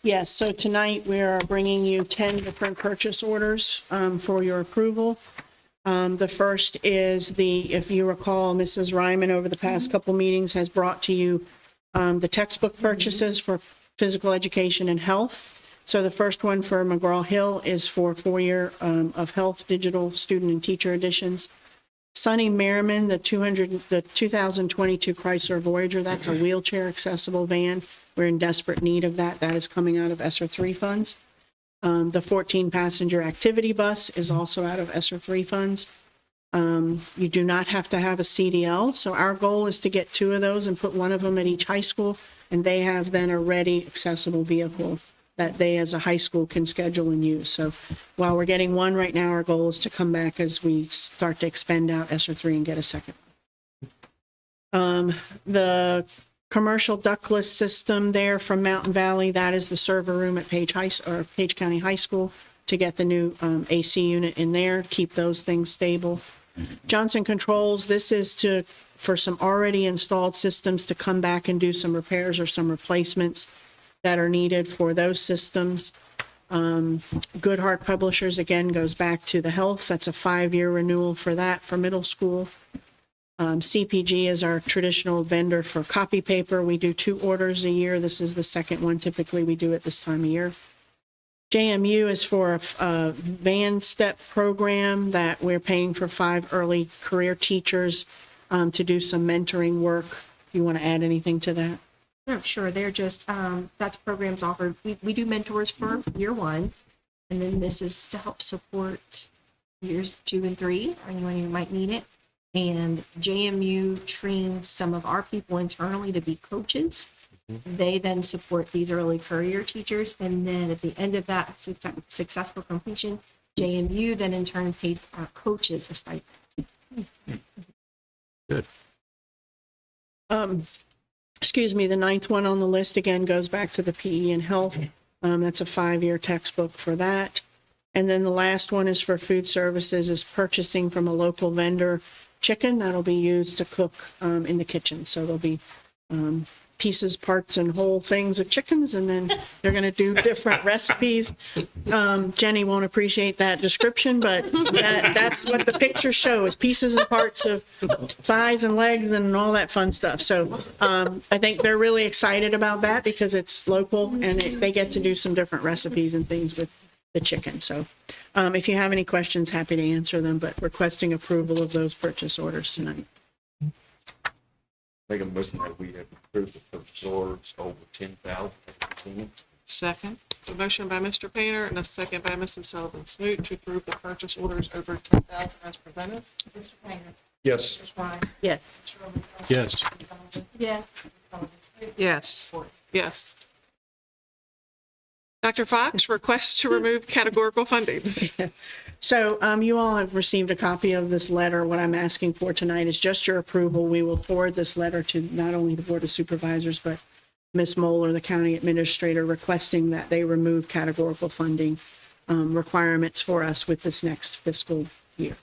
Yes, so tonight we are bringing you 10 different purchase orders for your approval. The first is if you recall, Mrs. Ryman over the past couple meetings has brought to you the textbook purchases for physical education and health. So the first one for McGraw-Hill is for 4-year of health digital student and teacher editions. Sunny Merriman, the 2022 Chrysler Voyager, that's a wheelchair accessible van. We're in desperate need of that. That is coming out of ESSER 3 funds. The 14 passenger activity bus is also out of ESSER 3 funds. You do not have to have a CDL, so our goal is to get 2 of those and put one of them at each high school, and they have then a ready, accessible vehicle that they as a high school can schedule and use. So while we're getting one right now, our goal is to come back as we start to expend out ESSER 3 and get a second. The commercial ductless system there from Mountain Valley, that is the server room at Page County High School to get the new AC unit in there, keep those things stable. Johnson Controls, this is for some already installed systems to come back and do some repairs or some replacements that are needed for those systems. Goodhart Publishers, again, goes back to the health. That's a 5-year renewal for that for middle school. CPG is our traditional vendor for copy paper. We do 2 orders a year. This is the second one. Typically, we do it this time of year. JMU is for a Van Step program that we're paying for 5 early career teachers to do some mentoring work. Do you want to add anything to that? No, sure. They're just, that's programs offered. We do mentors for year 1, and then this is to help support years 2 and 3, or anyone who might need it. And JMU trains some of our people internally to be coaches. They then support these early career teachers, and then at the end of that successful completion, JMU then in turn pays our coaches a stipend. Good. Excuse me, the 9th one on the list again goes back to the PE and health. That's a 5-year textbook for that. And then the last one is for food services, is purchasing from a local vendor chicken that'll be used to cook in the kitchen. So there'll be pieces, parts, and whole things of chickens, and then they're going to do different recipes. Jenny won't appreciate that description, but that's what the pictures show, is pieces and parts of thighs and legs and all that fun stuff. So I think they're really excited about that because it's local, and they get to do some different recipes and things with the chicken. So if you have any questions, happy to answer them, but requesting approval of those purchase orders tonight. Make a motion that we have approved the purchase orders over 10,000. Second. A motion by Mr. Painter and a second by Mrs. Sullivan Smoot to approve the purchase orders over 10,000 as presented. Mr. Painter. Yes. Mr. Ryan. Yes. Mr. Robichaud. Yes. Ms. Sullivan. Yeah. Ms. Sullivan Smoot. Yes. Yes. Dr. Fox, request to remove categorical funding. So you all have received a copy of this letter. What I'm asking for tonight is just your approval. We will forward this letter to not only the Board of Supervisors, but Ms. Moeller, the county administrator, requesting that they remove categorical funding requirements for us with this next fiscal year.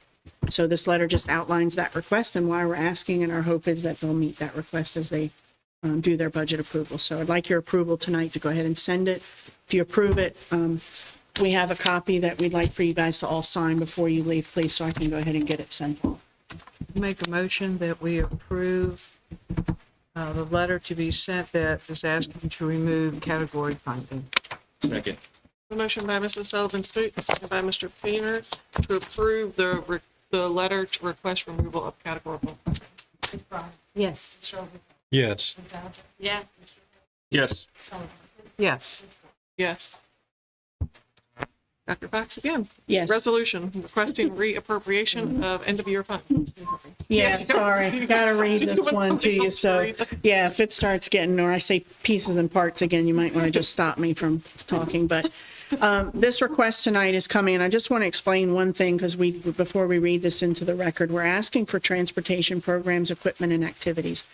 So this letter just outlines that request and why we're asking, and our hope is that they'll meet that request as they do their budget approval. So I'd like your approval tonight to go ahead and send it. If you approve it, we have a copy that we'd like for you guys to all sign before you leave, please, so I can go ahead and get it sent. Make a motion that we approve the letter to be sent that is asking to remove category funding. Second. A motion by Mrs. Sullivan Smoot, a second by Mr. Painter to approve the letter to request removal of categorical funding. Ms. Bryan. Yes. Mr. Robichaud. Yes. Ms. Alger. Yeah. Mr. Yes. Sullivan. Yes. Yes. Dr. Fox again. Yes. Resolution requesting reappropriation of end-of-year funds. Yeah, sorry, gotta read Did you this want one to something you. else to So, read? yeah, if it starts getting, or I say pieces and parts again, you might want to just stop me from talking. But this request tonight is coming, and I just want to explain one thing, because before we read this into the record, we're asking for transportation programs, equipment, and activities.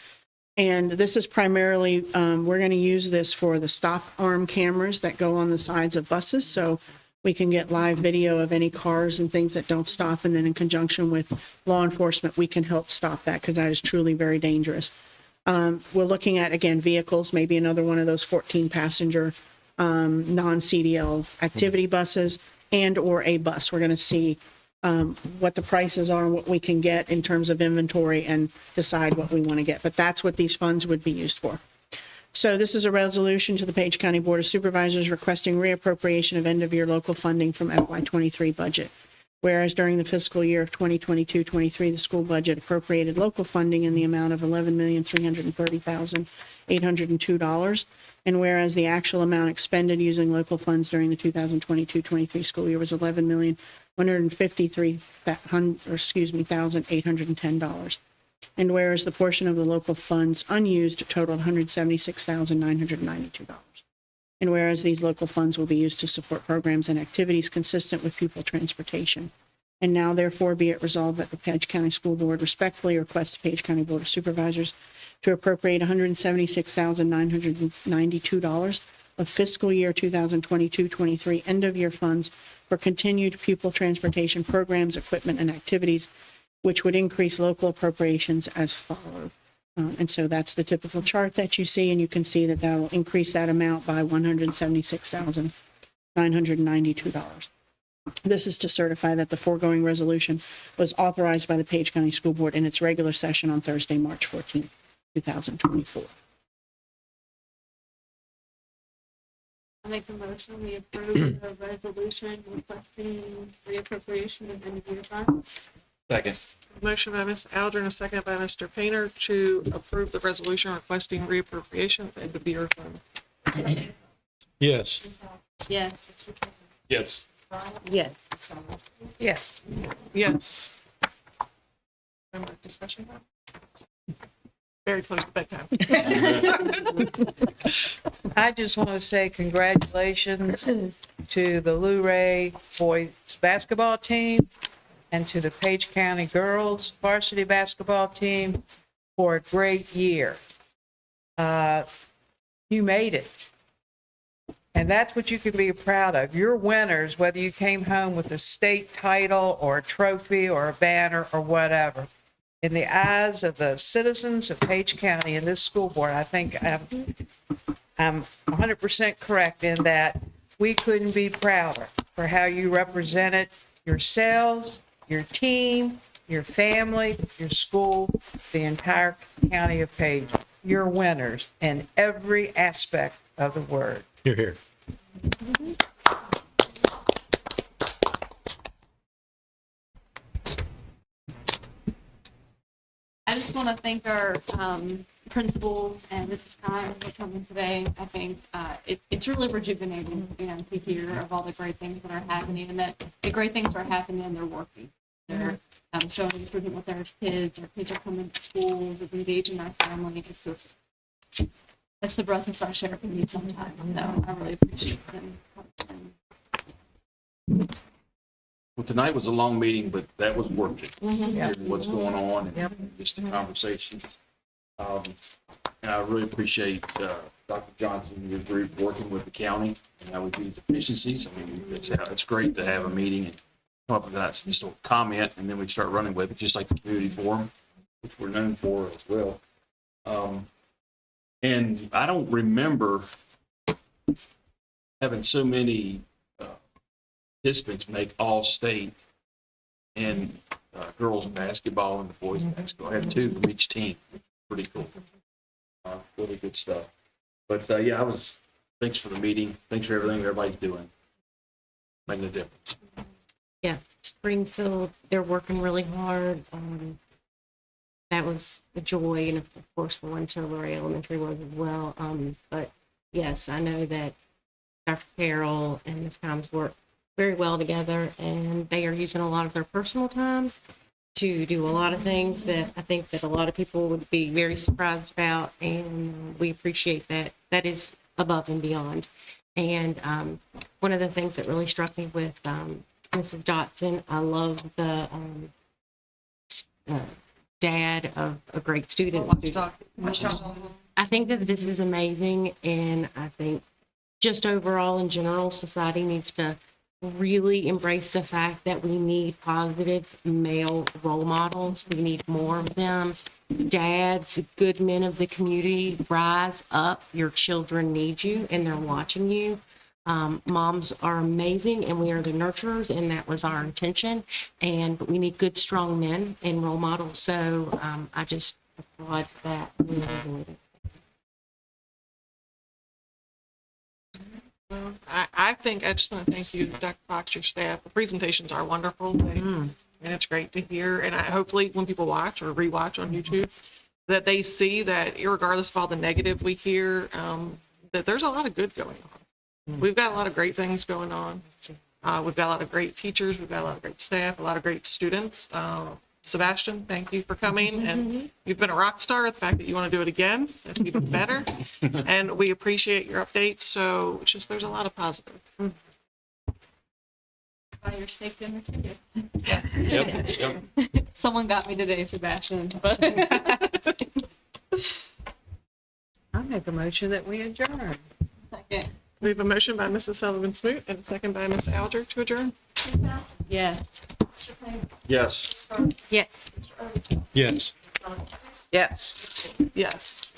And this is primarily, we're going to use this for the stop arm cameras that go on the sides of buses. So we can get live video of any cars and things that don't stop. And then in conjunction with law enforcement, we can help stop that, because that is truly very dangerous. We're looking at, again, vehicles, maybe another one of those 14-passenger non-CDL activity buses and or a bus. We're going to see what the prices are and what we can get in terms of inventory and decide what we want to get. But that's what these funds would be used for. So this is a resolution to the Page County Board of Supervisors requesting reappropriation of end-of-year local funding from FY23 budget. Whereas during the fiscal year of 2022-23, the school budget appropriated local funding in the amount of $11,330,802. And whereas the actual amount expended using local funds during the 2022-23 school year was $11,153,810. And whereas the portion of the local funds unused totaled $176,992. And whereas these local funds will be used to support programs and activities consistent with pupil transportation. And now therefore be it resolved that the Page County School Board respectfully requests the Page County Board of Supervisors to appropriate $176,992 of fiscal year 2022-23 end-of-year funds for continued pupil transportation programs, equipment, and activities, which would increase local appropriations as follows. And so that's the typical chart that you see, and you can see that that will increase that amount by $176,992. This is to certify that the foregoing resolution was authorized by the Page County School Board in its regular session on Thursday, March 14, 2024. I make a motion, we approve the resolution requesting reappropriation of end-of-year funds. Second. Motion by Ms. Alger, a second by Mr. Painter to approve the resolution requesting reappropriation of end-of-year fund. Yes. Yes. Yes. Yes. Yes. Yes. Remember discussion? Very close to bedtime. I just want to say congratulations to the Luray boys basketball team and to the Page County girls varsity basketball team for a great year. You made it. And that's what you can be proud of. You're winners, whether you came home with a state title or a trophy or a banner or whatever. In the eyes of the citizens of Page County and this school board, I think I'm 100% correct in that we couldn't be prouder for how you represented yourselves, your team, your family, your school, the entire county of Page. You're winners in every aspect of the word. Here, here. I just want to thank our principals and Mrs. Kine for coming today. I think it's really rejuvenating to hear of all the great things that are happening, and that the great things are happening and they're working. They're showing improvement with our kids. Our kids are coming to schools, they're engaging our family. It's just, that's the breath of fresh air we need sometimes. So I really appreciate them. Well, tonight was a long meeting, but that was worth it. Yep. What's going on and just the conversation. And I really appreciate Dr. Johnson and your group working with the county and how we do these efficiencies. I mean, it's great to have a meeting and come up with that, just a comment, and then we start running with it, just like the community forum, which we're known for as well. And I don't remember having so many participants make all state in girls basketball and the boys basketball. I had 2 from each team. Pretty cool. Really good stuff. But yeah, thanks for the meeting. Thanks for everything everybody's doing. Making a difference. Yeah, Springfield, they're working really hard. That was a joy, and of course the one to Luray Elementary was as well. But yes, I know that Dr. Carroll and Ms. Combs work very well together, and they are using a lot of their personal time to do a lot of things that I think that a lot of people would be very surprised about, and we appreciate that. That is above and beyond. And one of the things that really struck me with Mrs. Dotson, I love the dad of a great student. I think that this is amazing, and I think just overall in general, society needs to really embrace the fact that we need positive male role models. We need more of them. Dads, good men of the community, rise up. Your children need you, and they're watching you. Moms are amazing, and we are the nurturers, and that was our intention. And we need good, strong men and role models. So I just applaud that. I think, I just want to thank you, Dr. Fox, your staff. The presentations are wonderful. And it's great to hear. And hopefully when people watch or rewatch on YouTube, that they see that regardless of all the negative we hear, that there's a lot of good going on. We've got a lot of great things going on. We've got a lot of great teachers. We've got a lot of great staff, a lot of great students. Sebastian, thank you for coming. And you've been a rock star. The fact that you want to do it again, that's even better. And we appreciate your updates. So it's just, there's a lot of positive. Buy your steak dinner ticket. Yep. Someone got me today, Sebastian, but. I make a motion that we adjourn. Second. We have a motion by Mrs. Sullivan Smoot and a second by Ms. Alger to adjourn. Yeah. Yes. Yes. Yes. Yes. Yes.